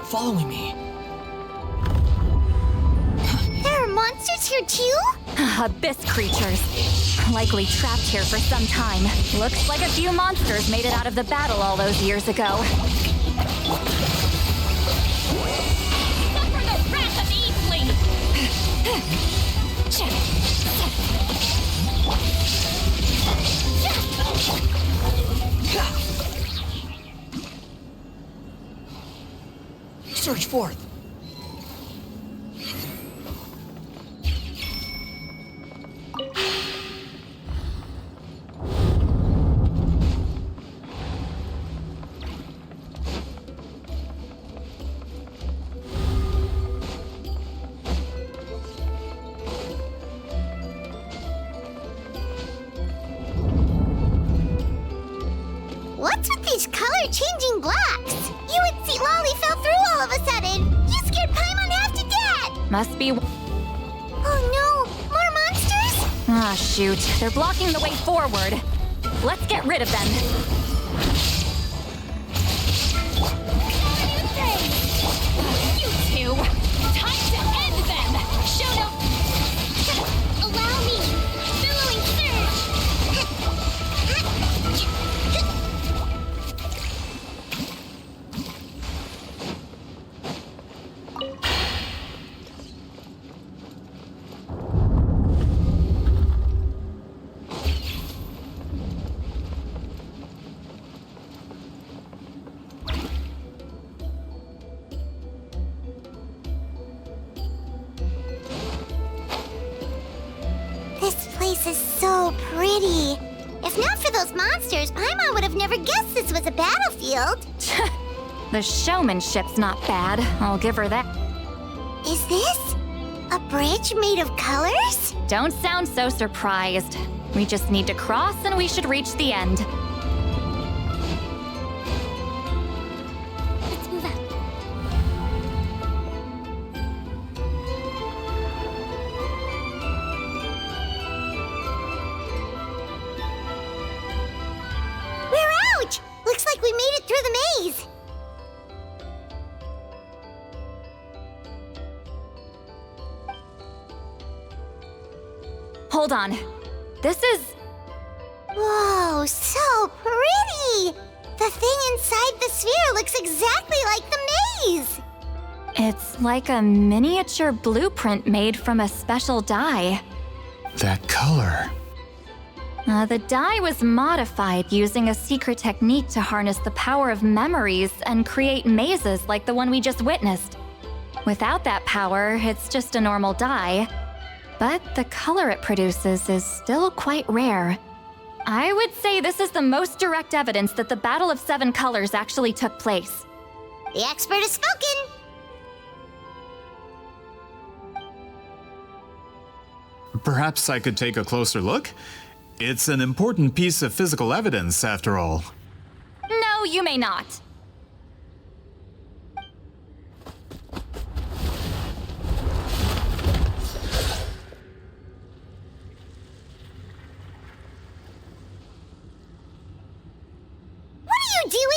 Following me. There are monsters here too? Abyss creatures. Likely trapped here for some time. Looks like a few monsters made it out of the battle all those years ago. Suffer the wrath of Eastling! Search forth. What's with these color-changing blocks? You and Citali fell through all of a sudden. You scared Paimon half to death. Must be... Oh no, more monsters? Ah, shoot. They're blocking the way forward. Let's get rid of them. You two! Time to end them! Show no... Allow me! Billowing surge! This place is so pretty. If not for those monsters, Paimon would have never guessed this was a battlefield. The showmanship's not bad. I'll give her that. Is this a bridge made of colors? Don't sound so surprised. We just need to cross and we should reach the end. Let's move out. We're out! Looks like we made it through the maze. Hold on. This is... Whoa, so pretty! The thing inside the sphere looks exactly like the maze! It's like a miniature blueprint made from a special dye. That color. The dye was modified using a secret technique to harness the power of memories and create mazes like the one we just witnessed. Without that power, it's just a normal dye. But the color it produces is still quite rare. I would say this is the most direct evidence that the Battle of Seven Colors actually took place. The expert has spoken! Perhaps I could take a closer look? It's an important piece of physical evidence, after all. No, you may not. What are you doing?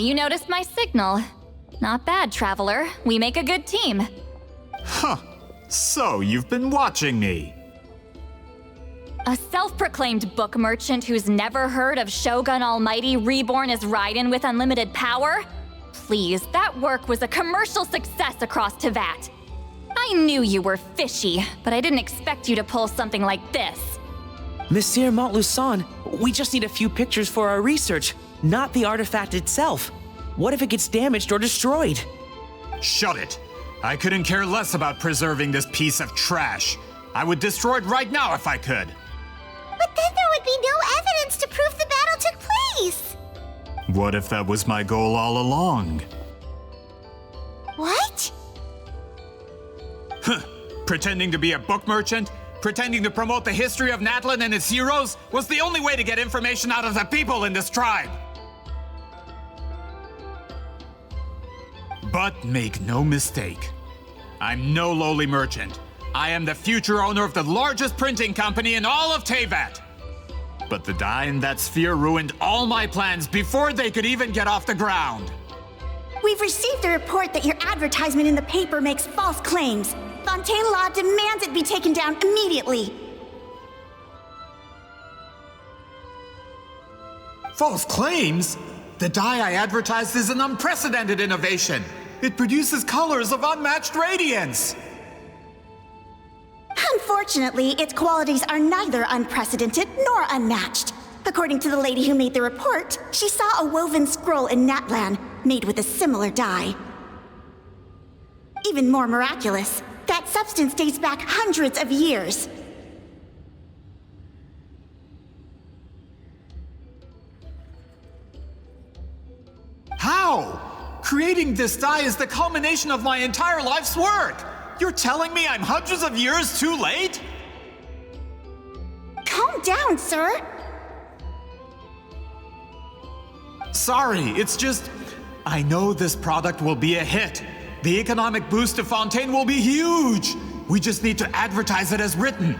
You noticed my signal. Not bad, Traveler. We make a good team. Huh. So, you've been watching me. A self-proclaimed book merchant who's never heard of Shogun Almighty reborn as Raiden with unlimited power? Please, that work was a commercial success across Teyvat. I knew you were fishy, but I didn't expect you to pull something like this. Monsieur Montluçon, we just need a few pictures for our research, not the artifact itself. What if it gets damaged or destroyed? Shut it! I couldn't care less about preserving this piece of trash. I would destroy it right now if I could. But then there would be no evidence to prove the battle took place! What if that was my goal all along? What? Huh. Pretending to be a book merchant, pretending to promote the history of Natlan and its heroes, was the only way to get information out of the people in this tribe. But make no mistake, I'm no lowly merchant. I am the future owner of the largest printing company in all of Teyvat. But the dye in that sphere ruined all my plans before they could even get off the ground. We've received a report that your advertisement in the paper makes false claims. Fontaine Law demands it be taken down immediately. False claims? The dye I advertised is an unprecedented innovation. It produces colors of unmatched radiance. Unfortunately, its qualities are neither unprecedented nor unmatched. According to the lady who made the report, she saw a woven scroll in Natlan made with a similar dye. Even more miraculous, that substance dates back hundreds of years. How? Creating this dye is the culmination of my entire life's work. You're telling me I'm hundreds of years too late? Calm down, sir. Sorry, it's just... I know this product will be a hit. The economic boost to Fontaine will be huge. We just need to advertise it as written.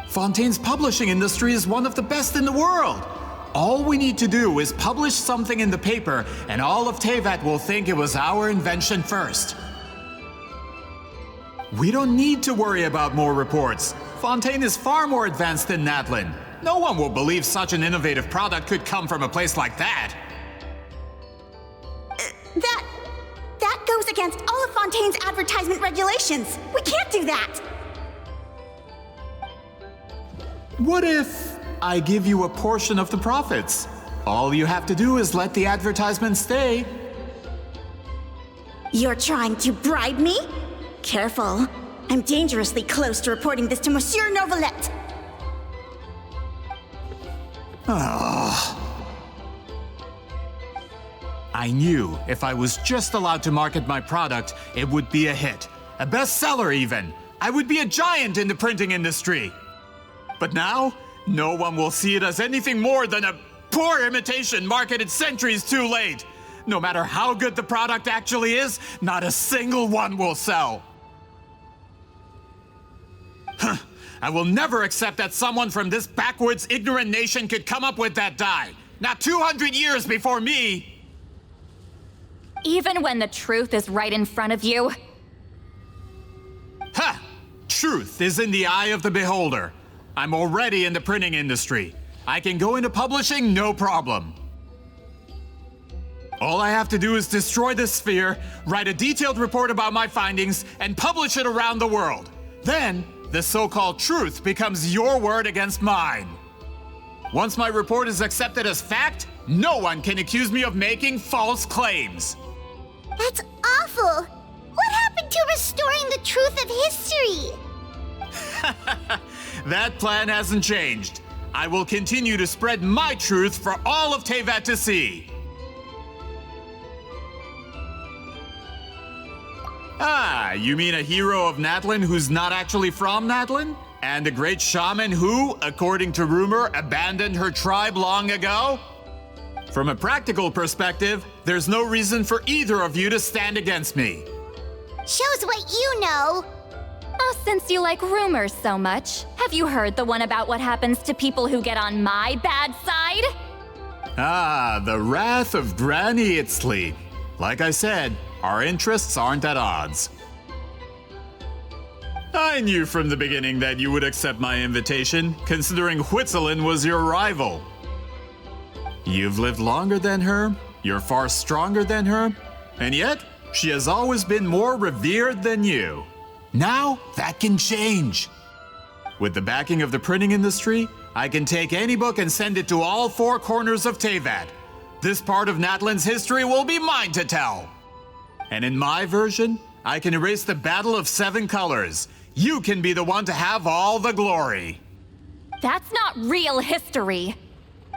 Fontaine's publishing industry is one of the best in the world. All we need to do is publish something in the paper, and all of Teyvat will think it was our invention first. We don't need to worry about more reports. Fontaine is far more advanced than Natlan. No one will believe such an innovative product could come from a place like that. That goes against all of Fontaine's advertisement regulations. We can't do that. What if I give you a portion of the profits? All you have to do is let the advertisement stay. You're trying to bribe me? Careful. I'm dangerously close to reporting this to Monsieur Novelette. I knew if I was just allowed to market my product, it would be a hit. A bestseller even. I would be a giant in the printing industry. But now, no one will see it as anything more than a poor imitation marketed centuries too late. No matter how good the product actually is, not a single one will sell. I will never accept that someone from this backwards, ignorant nation could come up with that dye. Not 200 years before me. Even when the truth is right in front of you? Ha! Truth is in the eye of the beholder. I'm already in the printing industry. I can go into publishing, no problem. All I have to do is destroy this sphere, write a detailed report about my findings, and publish it around the world. Then, the so-called truth becomes your word against mine. Once my report is accepted as fact, no one can accuse me of making false claims. That's awful! What happened to restoring the truth of history? That plan hasn't changed. I will continue to spread my truth for all of Teyvat to see. Ah, you mean a hero of Natlan who's not actually from Natlan? And a great shaman who, according to rumor, abandoned her tribe long ago? From a practical perspective, there's no reason for either of you to stand against me. Shows what you know. Oh, since you like rumors so much, have you heard the one about what happens to people who get on my bad side? Ah, the wrath of Granny Itzli. Like I said, our interests aren't at odds. I knew from the beginning that you would accept my invitation, considering Huitzilin was your rival. You've lived longer than her, you're far stronger than her, and yet, she has always been more revered than you. Now, that can change. With the backing of the printing industry, I can take any book and send it to all four corners of Teyvat. This part of Natlan's history will be mine to tell. And in my version, I can erase the Battle of Seven Colors. You can be the one to have all the glory. That's not real history.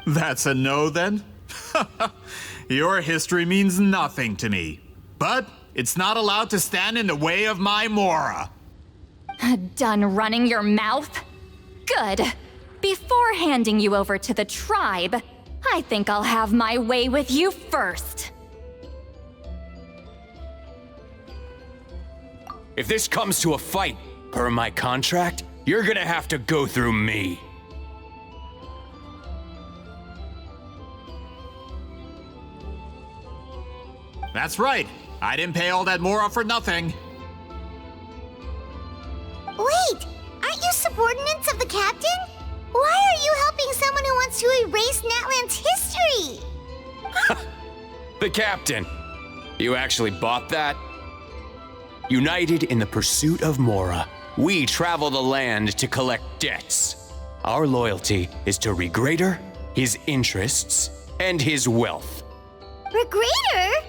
That's a no then? Your history means nothing to me. But it's not allowed to stand in the way of my Mora. Done running your mouth? Good. Before handing you over to the tribe, I think I'll have my way with you first. If this comes to a fight, per my contract, you're gonna have to go through me. That's right. I didn't pay all that Mora for nothing. Wait, aren't you subordinates of the captain? Why are you helping someone who wants to erase Natlan's history? The captain. You actually bought that? United in the pursuit of Mora, we travel the land to collect debts. Our loyalty is to Regrader, his interests, and his wealth. Regrader?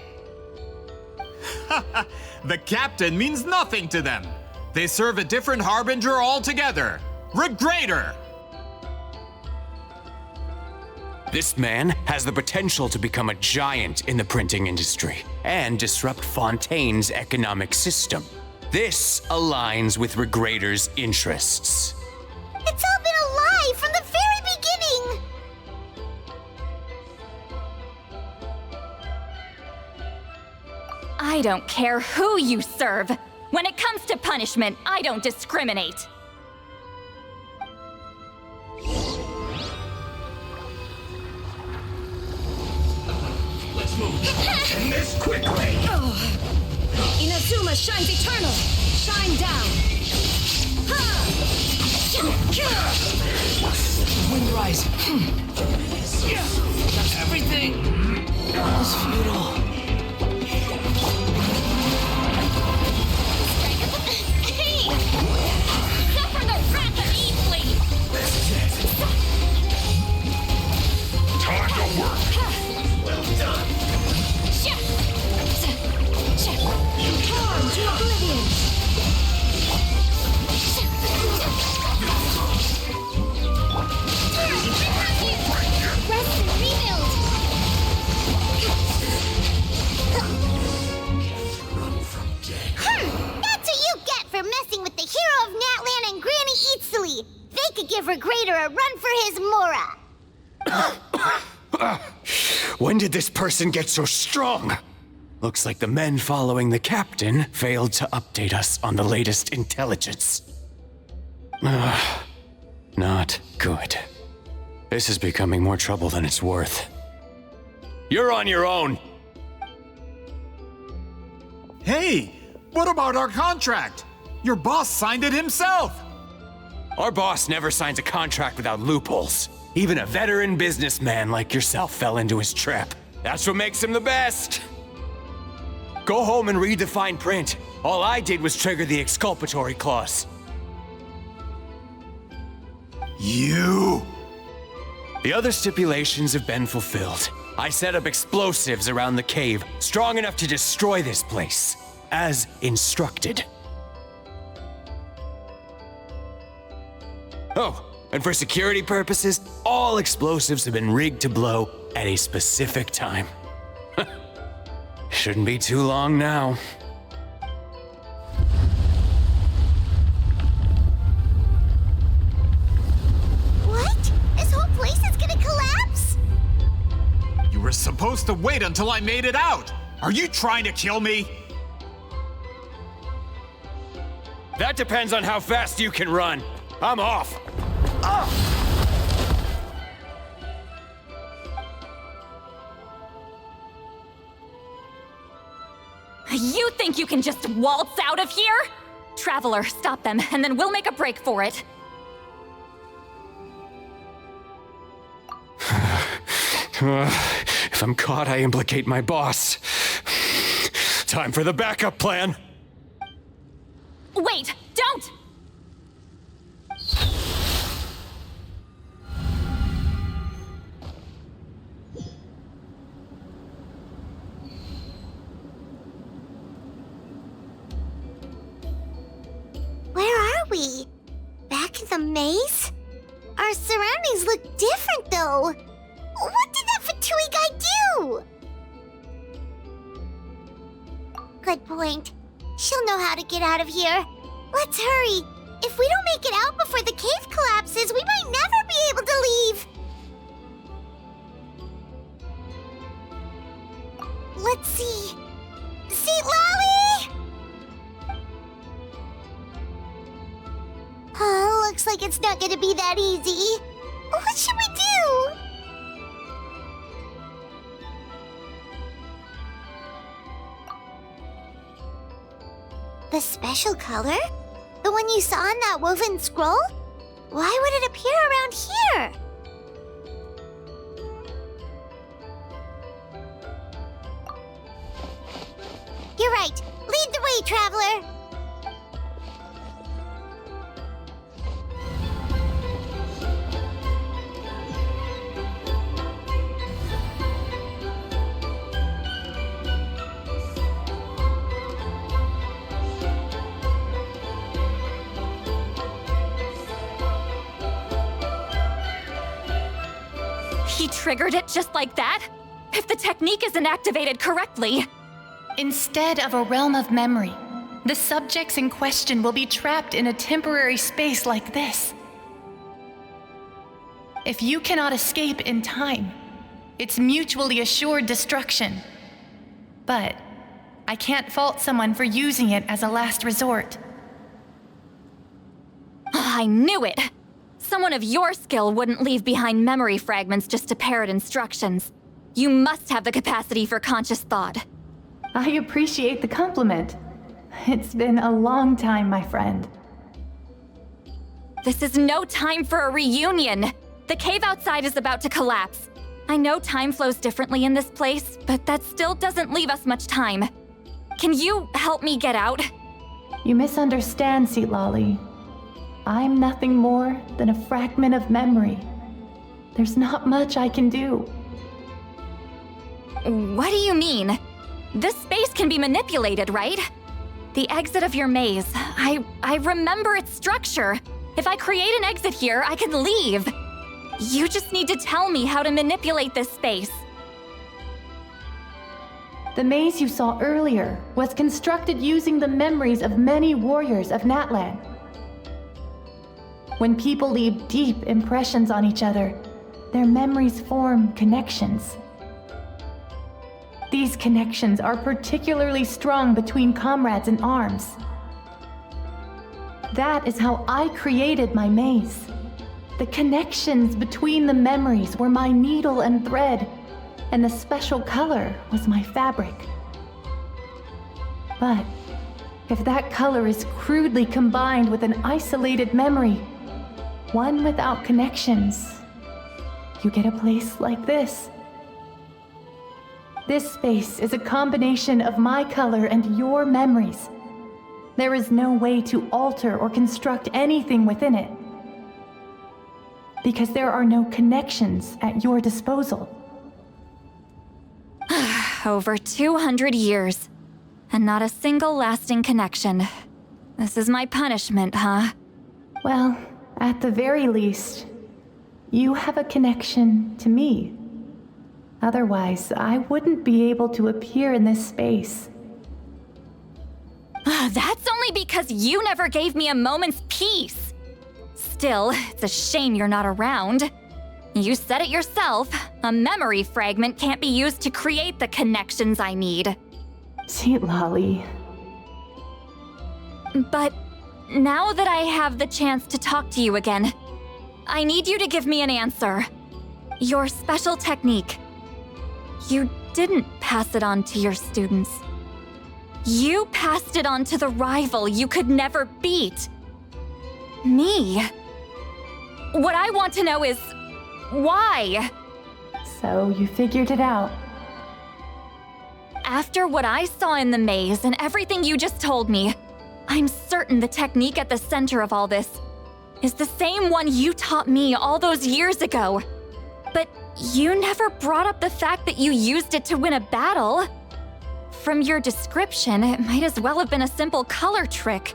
The captain means nothing to them. They serve a different harbinger altogether. Regrader! This man has the potential to become a giant in the printing industry and disrupt Fontaine's economic system. This aligns with Regrader's interests. It's all been a lie from the very beginning! I don't care who you serve. When it comes to punishment, I don't discriminate. Let's move. And this quickly. Inazuma shines eternal. Shine down. Wind rise. Everything is futile. Hey! Suffer the wrath of Easley! Time to work. Well done. Torn to oblivion. Rest and rebuild! That's what you get for messing with the hero of Natlan and Granny Itzli. They could give Regrader a run for his Mora. When did this person get so strong? Looks like the men following the captain failed to update us on the latest intelligence. Not good. This is becoming more trouble than it's worth. You're on your own! Hey, what about our contract? Your boss signed it himself! Our boss never signs a contract without loopholes. Even a veteran businessman like yourself fell into his trap. That's what makes him the best! Go home and read the fine print. All I did was trigger the exculpatory clause. You! The other stipulations have been fulfilled. I set up explosives around the cave, strong enough to destroy this place, as instructed. Oh, and for security purposes, all explosives have been rigged to blow at a specific time. Shouldn't be too long now. What? This whole place is gonna collapse? You were supposed to wait until I made it out! Are you trying to kill me? That depends on how fast you can run. I'm off. You think you can just waltz out of here? Traveler, stop them, and then we'll make a break for it. If I'm caught, I implicate my boss. Time for the backup plan. Wait, don't! Where are we? Back in the maze? Our surroundings look different, though. What did that Fatui guy do? Good point. She'll know how to get out of here. Let's hurry. If we don't make it out before the cave collapses, we might never be able to leave. Let's see. Citali! Looks like it's not gonna be that easy. What should we do? The special color? The one you saw in that woven scroll? Why would it appear around here? You're right. Lead the way, traveler. He triggered it just like that? If the technique isn't activated correctly. Instead of a realm of memory, the subjects in question will be trapped in a temporary space like this. If you cannot escape in time, it's mutually assured destruction. But I can't fault someone for using it as a last resort. I knew it! Someone of your skill wouldn't leave behind memory fragments just to parrot instructions. You must have the capacity for conscious thought. I appreciate the compliment. It's been a long time, my friend. This is no time for a reunion. The cave outside is about to collapse. I know time flows differently in this place, but that still doesn't leave us much time. Can you help me get out? You misunderstand, Citali. I'm nothing more than a fragment of memory. There's not much I can do. What do you mean? This space can be manipulated, right? The exit of your maze. I remember its structure. If I create an exit here, I can leave. You just need to tell me how to manipulate this space. The maze you saw earlier was constructed using the memories of many warriors of Natlan. When people leave deep impressions on each other, their memories form connections. These connections are particularly strong between comrades in arms. That is how I created my maze. The connections between the memories were my needle and thread, and the special color was my fabric. But if that color is crudely combined with an isolated memory, one without connections, you get a place like this. This space is a combination of my color and your memories. There is no way to alter or construct anything within it, because there are no connections at your disposal. Over 200 years, and not a single lasting connection. This is my punishment, huh? Well, At the very least, you have a connection to me. Otherwise, I wouldn't be able to appear in this space. That's only because you never gave me a moment's peace. Still, it's a shame you're not around. You said it yourself. A memory fragment can't be used to create the connections I need. Citali. But now that I have the chance to talk to you again, I need you to give me an answer. Your special technique. You didn't pass it on to your students. You passed it on to the rival you could never beat. Me. What I want to know is, why? So you figured it out. After what I saw in the maze and everything you just told me, I'm certain the technique at the center of all this is the same one you taught me all those years ago. But you never brought up the fact that you used it to win a battle. From your description, it might as well have been a simple color trick.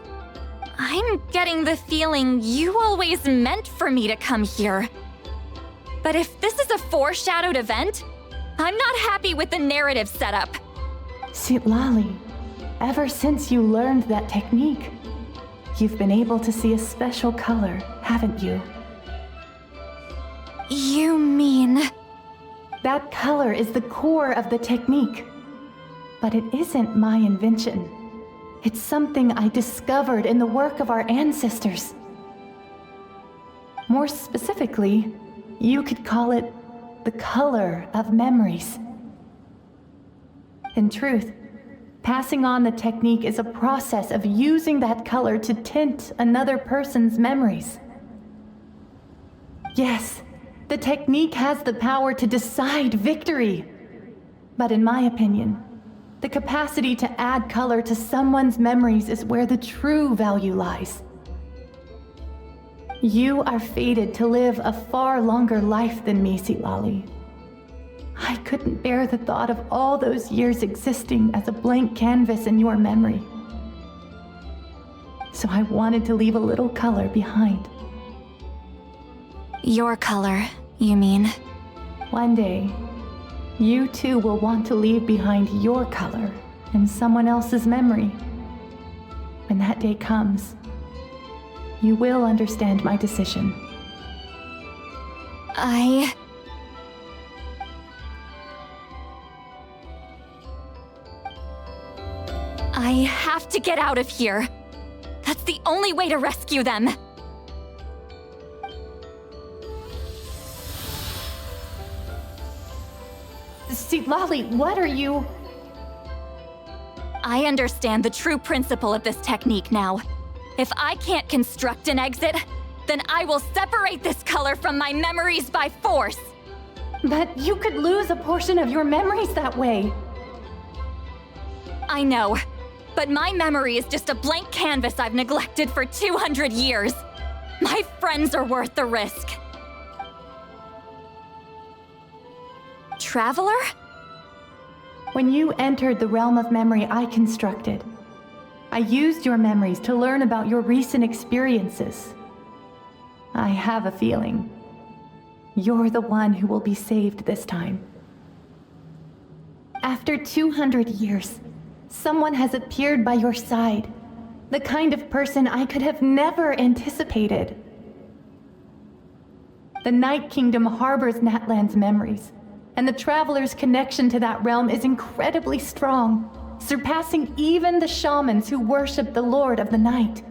I'm getting the feeling you always meant for me to come here. But if this is a foreshadowed event, I'm not happy with the narrative setup. Citali, ever since you learned that technique, you've been able to see a special color, haven't you? You mean... That color is the core of the technique. But it isn't my invention. It's something I discovered in the work of our ancestors. More specifically, you could call it the color of memories. In truth, passing on the technique is a process of using that color to tint another person's memories. Yes, the technique has the power to decide victory. But in my opinion, the capacity to add color to someone's memories is where the true value lies. You are fated to live a far longer life than me, Citali. I couldn't bear the thought of all those years existing as a blank canvas in your memory. So I wanted to leave a little color behind. Your color, you mean? One day, you too will want to leave behind your color in someone else's memory. When that day comes, you will understand my decision. I have to get out of here. That's the only way to rescue them. Citali, what are you... I understand the true principle of this technique now. If I can't construct an exit, then I will separate this color from my memories by force. But you could lose a portion of your memories that way. I know, but my memory is just a blank canvas I've neglected for 200 years. My friends are worth the risk. Traveler? When you entered the realm of memory I constructed, I used your memories to learn about your recent experiences. I have a feeling you're the one who will be saved this time. After 200 years, someone has appeared by your side, the kind of person I could have never anticipated. The Night Kingdom harbors Natlan's memories, and the Traveler's connection to that realm is incredibly strong, surpassing even the shamans who worship the Lord of the Night.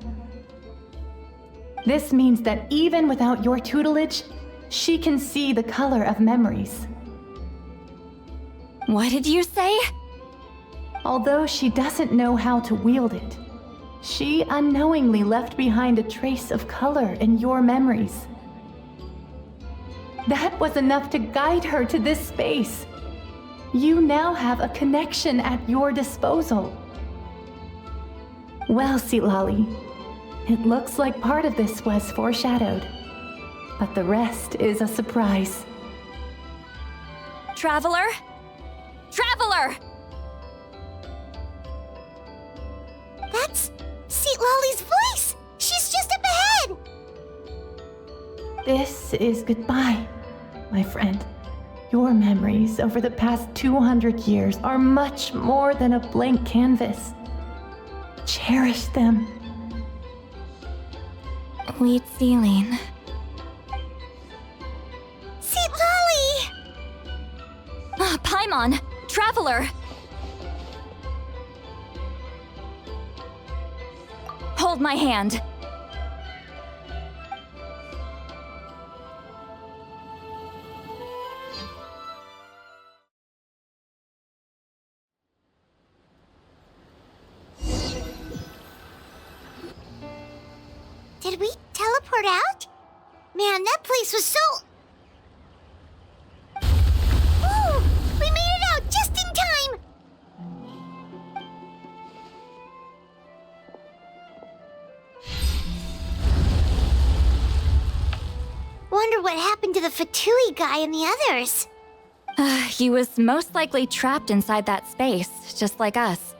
This means that even without your tutelage, she can see the color of memories. What did you say? Although she doesn't know how to wield it, she unknowingly left behind a trace of color in your memories. That was enough to guide her to this space. You now have a connection at your disposal. Well, Citali, it looks like part of this was foreshadowed, but the rest is a surprise. Traveler? Traveler! That's Citlali's voice! She's just up ahead! This is goodbye, my friend. Your memories over the past 200 years are much more than a blank canvas. Cherish them. Wheat ceiling. Citali! Paimon! Traveler! Hold my hand. Did we teleport out? Man, that place was so... Ooh! We made it out just in time! Wonder what happened to the Fatui guy and the others. He was most likely trapped inside that space, just like us.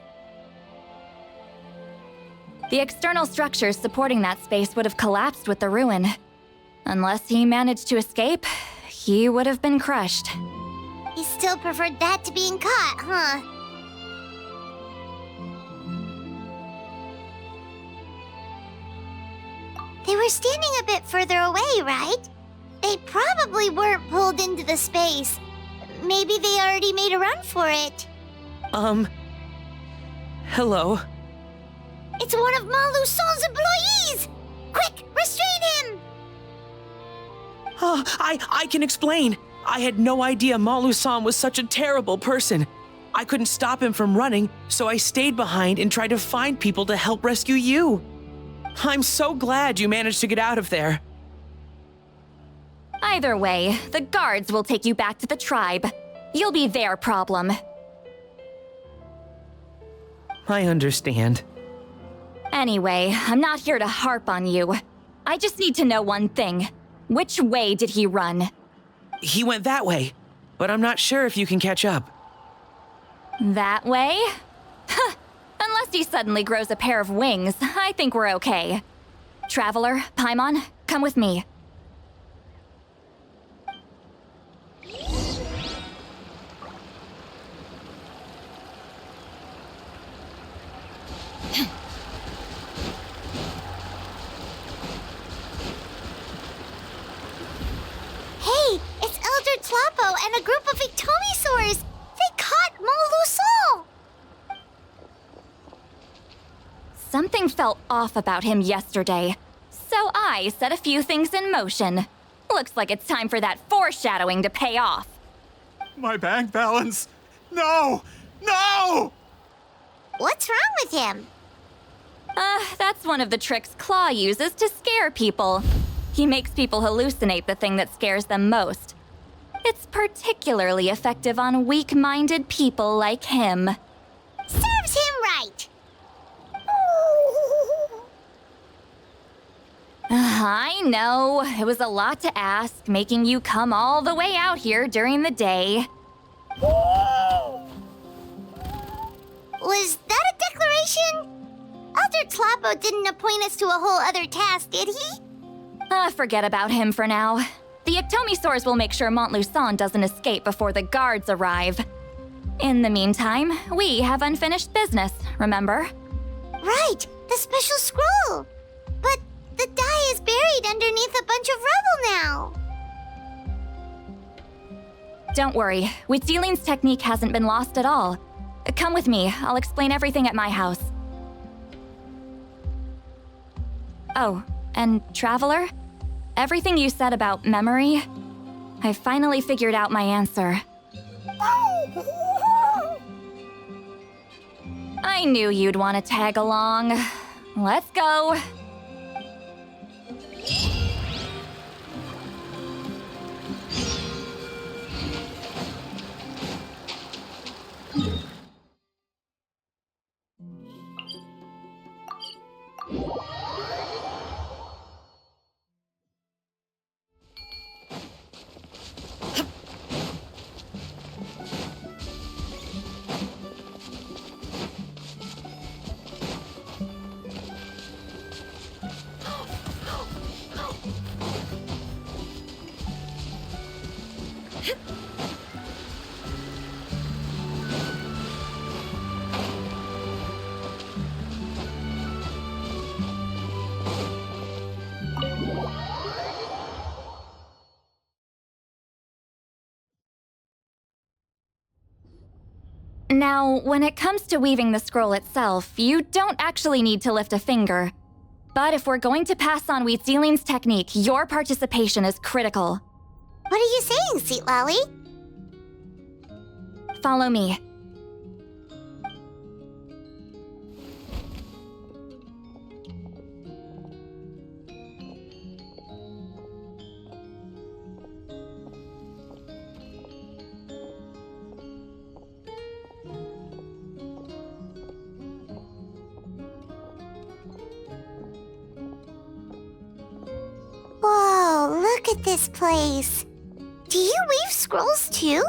The external structures supporting that space would have collapsed with the ruin. Unless he managed to escape, he would have been crushed. He still preferred that to being caught, huh? They were standing a bit further away, right? They probably weren't pulled into the space. Maybe they already made a run for it. Hello? It's one of Maluson's employees! Quick, restrain him! Oh, I can explain. I had no idea Malu-san was such a terrible person. I couldn't stop him from running, so I stayed behind and tried to find people to help rescue you. I'm so glad you managed to get out of there. Either way, the guards will take you back to the tribe. You'll be their problem. I understand. Anyway, I'm not here to harp on you. I just need to know one thing. Which way did he run? He went that way, but I'm not sure if you can catch up. That way? Huh. Unless he suddenly grows a pair of wings, I think we're okay. Traveler, Paimon, come with me. Hey, it's Elder Tlapo and a group of Ictomisaurs! They caught Malusol! Something felt off about him yesterday, so I set a few things in motion. Looks like it's time for that foreshadowing to pay off. My bank balance! No! No! What's wrong with him? That's one of the tricks Claw uses to scare people. He makes people hallucinate the thing that scares them most. It's particularly effective on weak-minded people like him. Serves him right! I know, it was a lot to ask, making you come all the way out here during the day. Was that a declaration? Elder Tlapo didn't appoint us to a whole other task, did he? Forget about him for now. The Ictomisaurs will make sure Montluçon doesn't escape before the guards arrive. In the meantime, we have unfinished business, remember? Right, the special scroll. But the die is buried underneath a bunch of rubble now. Don't worry, Wheatzealing's technique hasn't been lost at all. Come with me, I'll explain everything at my house. Oh, and Traveler? Everything you said about memory, I finally figured out my answer. I knew you'd want to tag along. Let's go. Now, when it comes to weaving the scroll itself, you don't actually need to lift a finger. But if we're going to pass on Wheatziling's technique, your participation is critical. What are you saying, Citali? Follow me. Whoa, look at this place. Do you weave scrolls too?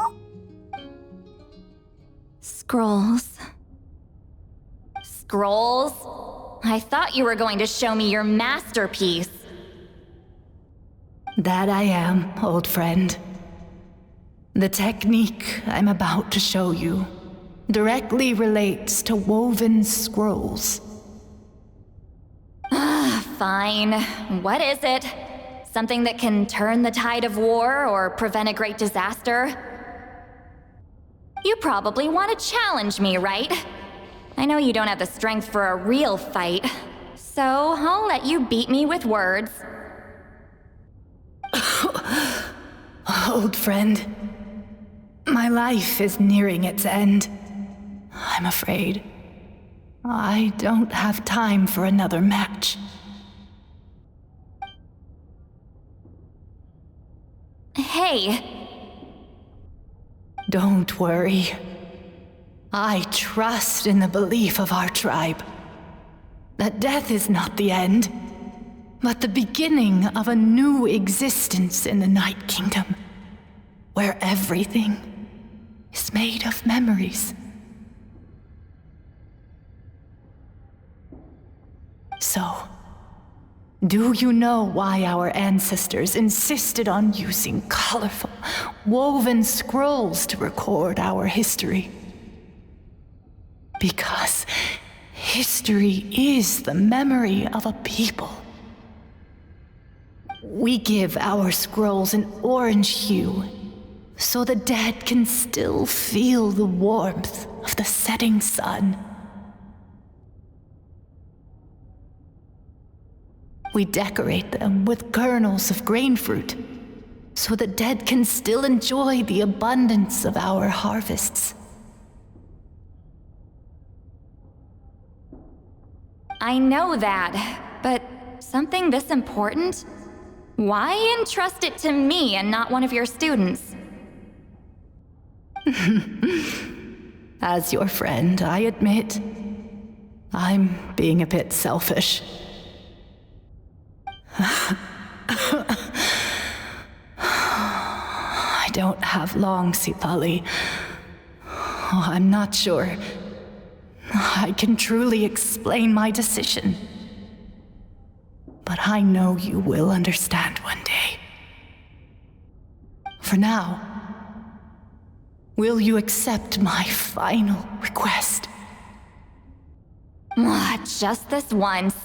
Scrolls. Scrolls? I thought you were going to show me your masterpiece. That I am, old friend. The technique I'm about to show you directly relates to woven scrolls. Fine. What is it? Something that can turn the tide of war or prevent a great disaster? You probably want to challenge me, right? I know you don't have the strength for a real fight, so I'll let you beat me with words. Old friend, my life is nearing its end. I'm afraid I don't have time for another match. Hey! Don't worry. I trust in the belief of our tribe that death is not the end, but the beginning of a new existence in the Night Kingdom, where everything is made of memories. So, do you know why our ancestors insisted on using colorful, woven scrolls to record our history? Because history is the memory of a people. We give our scrolls an orange hue, so the dead can still feel the warmth of the setting sun. We decorate them with kernels of grain fruit, so the dead can still enjoy the abundance of our harvests. I know that, but something this important? Why entrust it to me and not one of your students? As your friend, I admit, I'm being a bit selfish. I don't have long, Citali. I'm not sure I can truly explain my decision. But I know you will understand one day. For now, will you accept my final request? Just this once.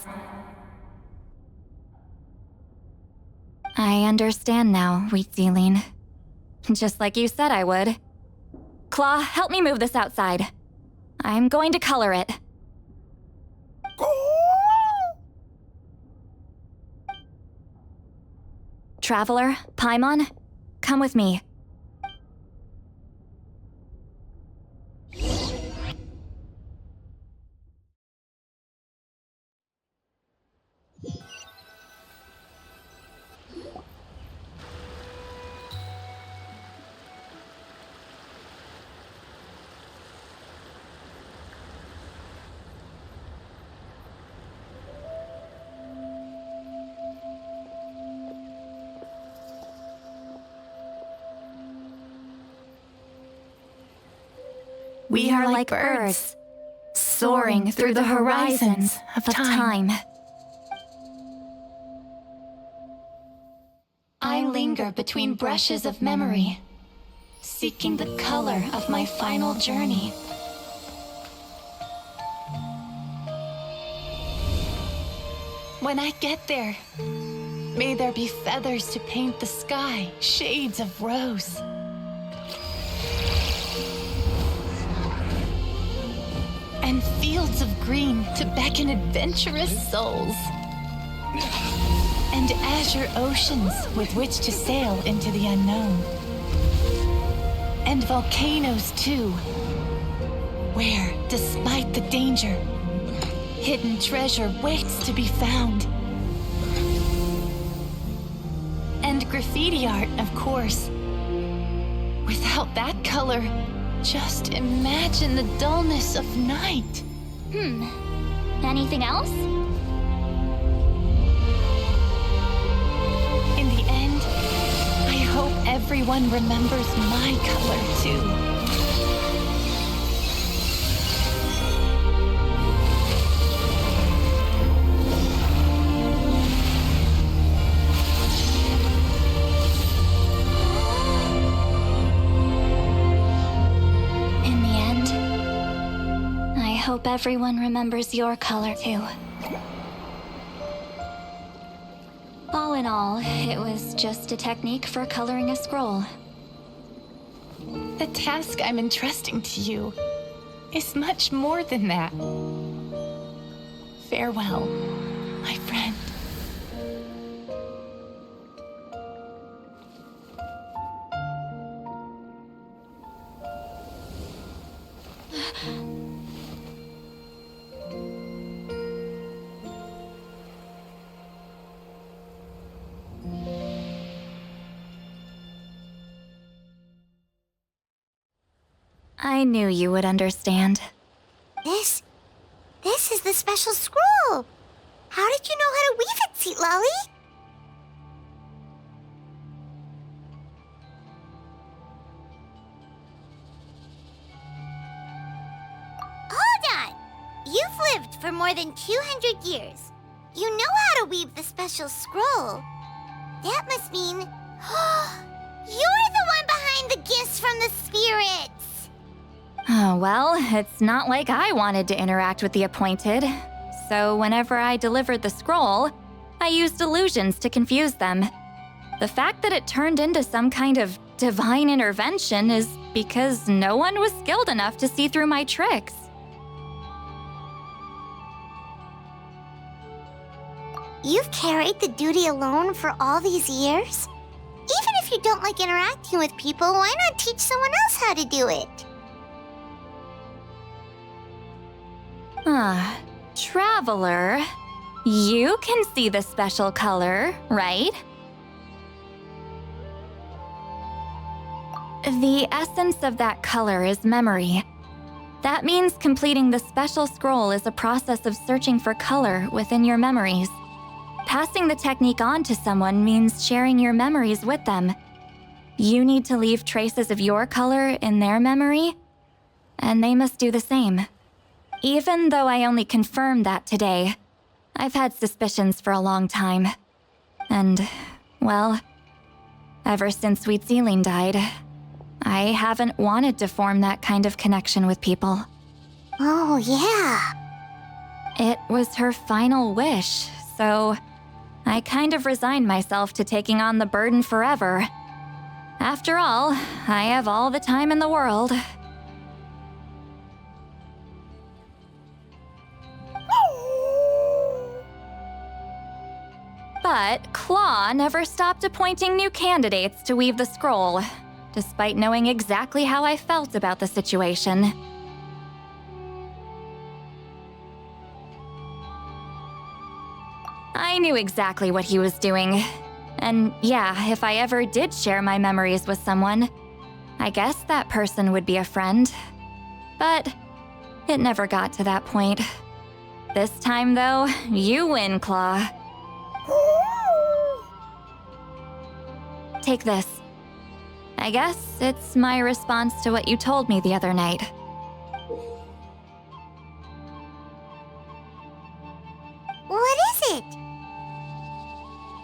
I understand now, Wheatziling. Just like you said I would. Claw, help me move this outside. I'm going to color it. Traveler, Paimon, come with me. We are like birds, soaring through the horizons of time. I linger between brushes of memory, seeking the color of my final journey. When I get there, may there be feathers to paint the sky, shades of rose. And fields of green to beckon adventurous souls. And azure oceans with which to sail into the unknown. And volcanoes too, where, despite the danger, hidden treasure waits to be found. And graffiti art, of course. Without that color, just imagine the dullness of night. Anything else? In the end, I hope everyone remembers my color too. I hope everyone remembers your color too. All in all, it was just a technique for coloring a scroll. The task I'm entrusting to you is much more than that. Farewell, my friend. I knew you would understand. This is the special scroll. How did you know how to weave it, Citali? Hold on. You've lived for more than 200 years. You know how to weave the special scroll. That must mean... you're the one behind the gifts from the spirits. Oh, well, it's not like I wanted to interact with the appointed. So whenever I delivered the scroll, I used illusions to confuse them. The fact that it turned into some kind of divine intervention is because no one was skilled enough to see through my tricks. You've carried the duty alone for all these years? Even if you don't like interacting with people, why not teach someone else how to do it? Traveler, you can see the special color, right? The essence of that color is memory. That means completing the special scroll is a process of searching for color within your memories. Passing the technique on to someone means sharing your memories with them. You need to leave traces of your color in their memory, and they must do the same. Even though I only confirmed that today, I've had suspicions for a long time. And, well, ever since Sweet Ceiling died, I haven't wanted to form that kind of connection with people. Oh, yeah. It was her final wish, so I kind of resigned myself to taking on the burden forever. After all, I have all the time in the world. But Claw never stopped appointing new candidates to weave the scroll, despite knowing exactly how I felt about the situation. I knew exactly what he was doing. And yeah, if I ever did share my memories with someone, I guess that person would be a friend. But it never got to that point. This time, though, you win, Claw. Take this. I guess it's my response to what you told me the other night. What is it?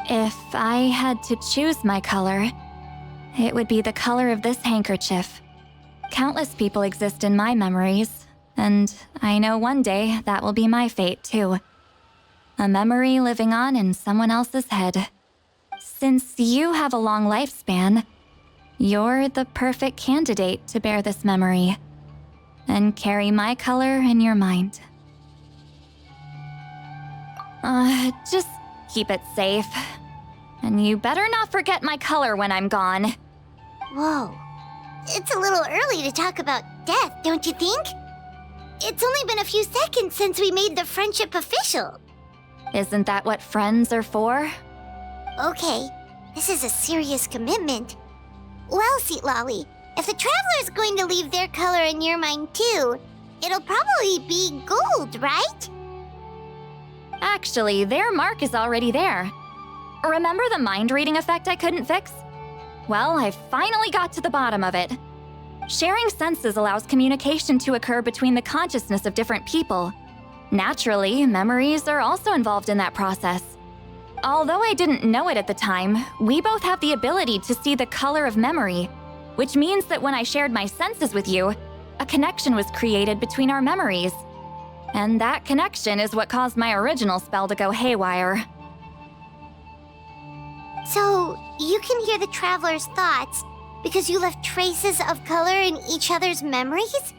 If I had to choose my color, it would be the color of this handkerchief. Countless people exist in my memories, and I know one day that will be my fate too. A memory living on in someone else's head. Since you have a long lifespan, you're the perfect candidate to bear this memory and carry my color in your mind. Just keep it safe. And you better not forget my color when I'm gone. Whoa. It's a little early to talk about death, don't you think? It's only been a few seconds since we made the friendship official. Isn't that what friends are for? Okay, this is a serious commitment. Well, Citali, if the Traveler's going to leave their color in your mind too, it'll probably be gold, right? Actually, their mark is already there. Remember the mind reading effect I couldn't fix? Well, I finally got to the bottom of it. Sharing senses allows communication to occur between the consciousness of different people. Naturally, memories are also involved in that process. Although I didn't know it at the time, we both have the ability to see the color of memory, which means that when I shared my senses with you, a connection was created between our memories. And that connection is what caused my original spell to go haywire. So, you can hear the Traveler's thoughts because you left traces of color in each other's memories?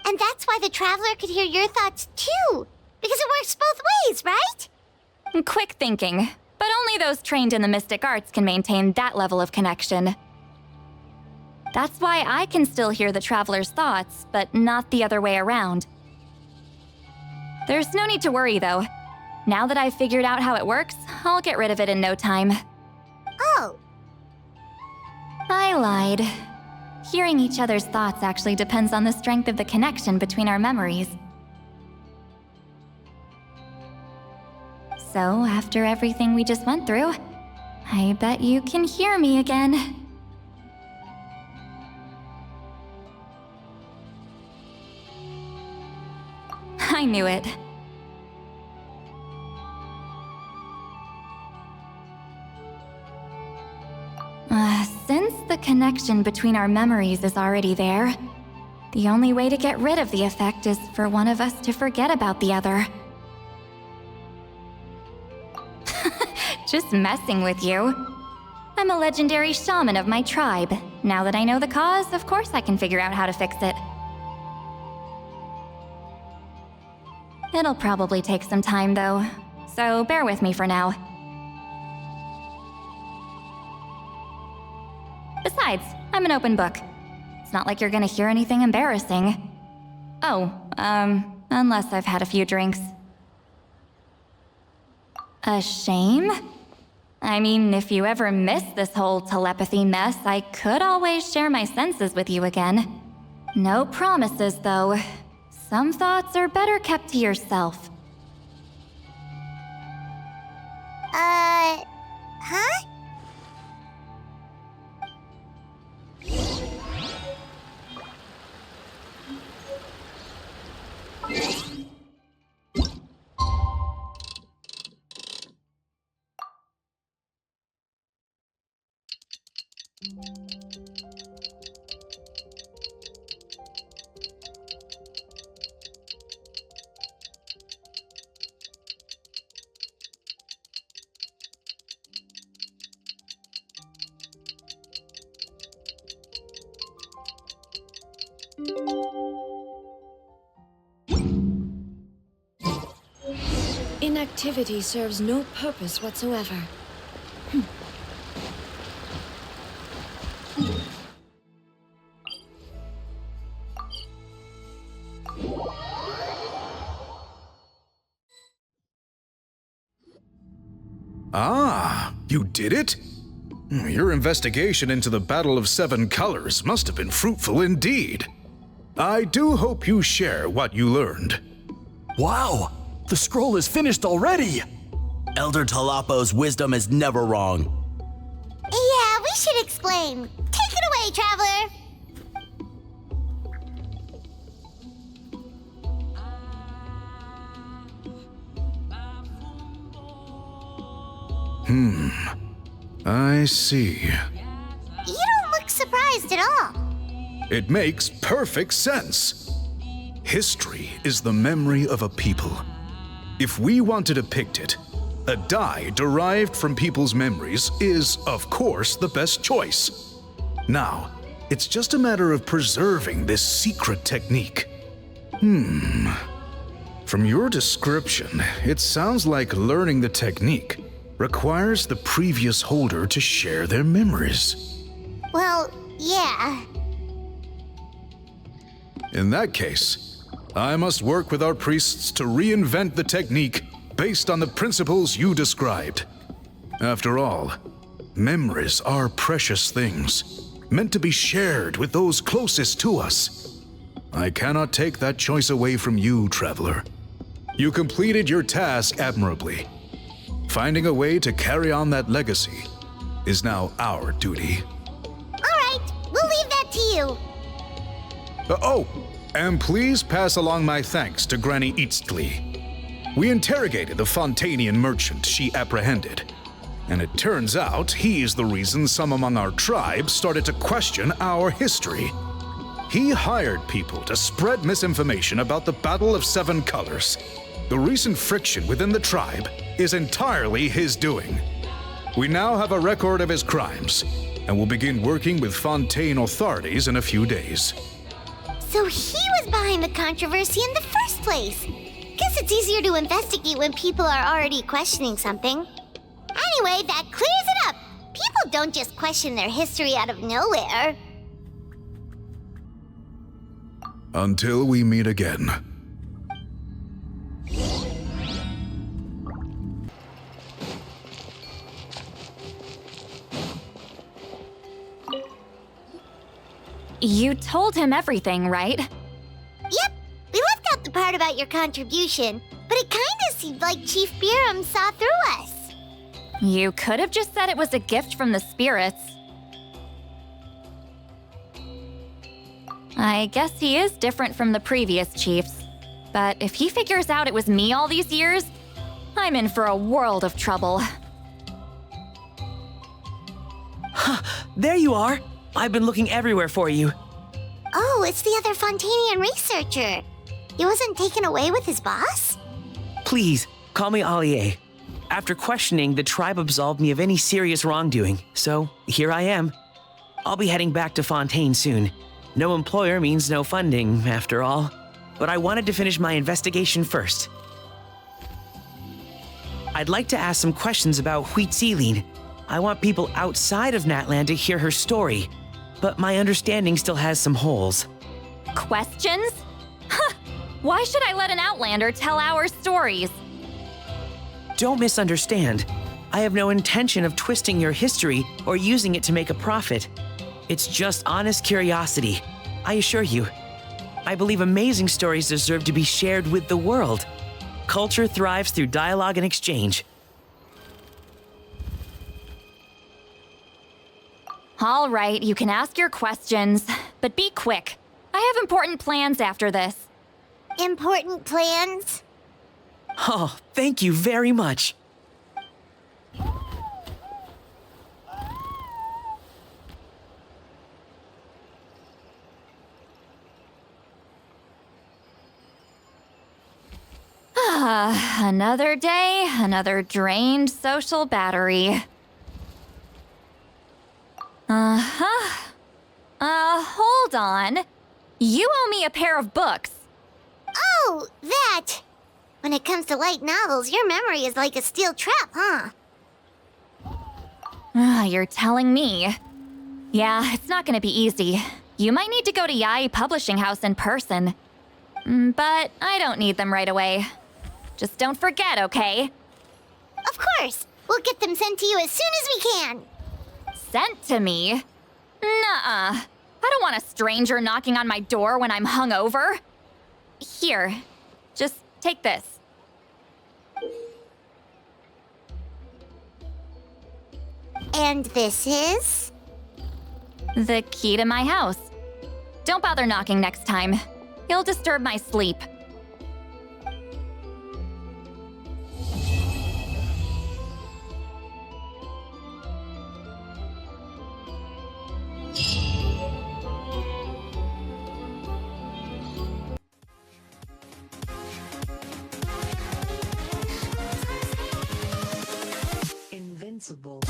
And that's why the Traveler could hear your thoughts too, because it works both ways, right? Quick thinking, but only those trained in the mystic arts can maintain that level of connection. That's why I can still hear the Traveler's thoughts, but not the other way around. There's no need to worry, though. Now that I've figured out how it works, I'll get rid of it in no time. Oh. I lied. Hearing each other's thoughts actually depends on the strength of the connection between our memories. So, after everything we just went through, I bet you can hear me again. I knew it. Since the connection between our memories is already there, the only way to get rid of the effect is for one of us to forget about the other. Just messing with you. I'm a legendary shaman of my tribe. Now that I know the cause, of course I can figure out how to fix it. It'll probably take some time, though, so bear with me for now. Besides, I'm an open book. It's not like you're gonna hear anything embarrassing. Oh, unless I've had a few drinks. A shame? I mean, if you ever miss this whole telepathy mess, I could always share my senses with you again. No promises, though. Some thoughts are better kept to yourself. Huh? Inactivity serves no purpose whatsoever. Ah, you did it? Your investigation into the Battle of Seven Colors must have been fruitful indeed. I do hope you share what you learned. Wow! The scroll is finished already! Elder Talapo's wisdom is never wrong. Yeah, we should explain. Take it away, Traveler! I see. You don't look surprised at all. It makes perfect sense. History is the memory of a people. If we want to depict it, a dye derived from people's memories is, of course, the best choice. Now, it's just a matter of preserving this secret technique. From your description, it sounds like learning the technique requires the previous holder to share their memories. Well, yeah. In that case, I must work with our priests to reinvent the technique based on the principles you described. After all, memories are precious things, meant to be shared with those closest to us. I cannot take that choice away from you, Traveler. You completed your task admirably. Finding a way to carry on that legacy is now our duty. All right, we'll leave that to you. And please pass along my thanks to Granny Eastly. We interrogated the Fontanian merchant she apprehended, and it turns out he's the reason some among our tribe started to question our history. He hired people to spread misinformation about the Battle of Seven Colors. The recent friction within the tribe is entirely his doing. We now have a record of his crimes, and will begin working with Fontaine authorities in a few days. So he was behind the controversy in the first place. Guess it's easier to investigate when people are already questioning something. Anyway, that clears it up. People don't just question their history out of nowhere. Until we meet again. You told him everything, right? Yep, we left out the part about your contribution, but it kinda seemed like Chief Biram saw through us. You could have just said it was a gift from the spirits. I guess he is different from the previous chiefs. But if he figures out it was me all these years, I'm in for a world of trouble. There you are! I've been looking everywhere for you. Oh, it's the other Fontanian researcher. He wasn't taken away with his boss? Please, call me Allier. After questioning, the tribe absolved me of any serious wrongdoing, so here I am. I'll be heading back to Fontaine soon. No employer means no funding, after all. But I wanted to finish my investigation first. I'd like to ask some questions about Huitzilin. I want people outside of Natlan to hear her story, but my understanding still has some holes. Questions? Huh! Why should I let an Outlander tell our stories? Don't misunderstand. I have no intention of twisting your history or using it to make a profit. It's just honest curiosity, I assure you. I believe amazing stories deserve to be shared with the world. Culture thrives through dialogue and exchange. All right, you can ask your questions, but be quick. I have important plans after this. Important plans? Oh, thank you very much. Another day, another drained social battery. Hold on. You owe me a pair of books. Oh, that! When it comes to light novels, your memory is like a steel trap, huh? You're telling me. Yeah, it's not gonna be easy. You might need to go to Yai Publishing House in person. But I don't need them right away. Just don't forget, okay? Of course! We'll get them sent to you as soon as we can! Sent to me? Nuh-uh. I don't want a stranger knocking on my door when I'm hungover. Here, just take this. And this is? The key to my house. Don't bother knocking next time. You'll disturb my sleep. impossible.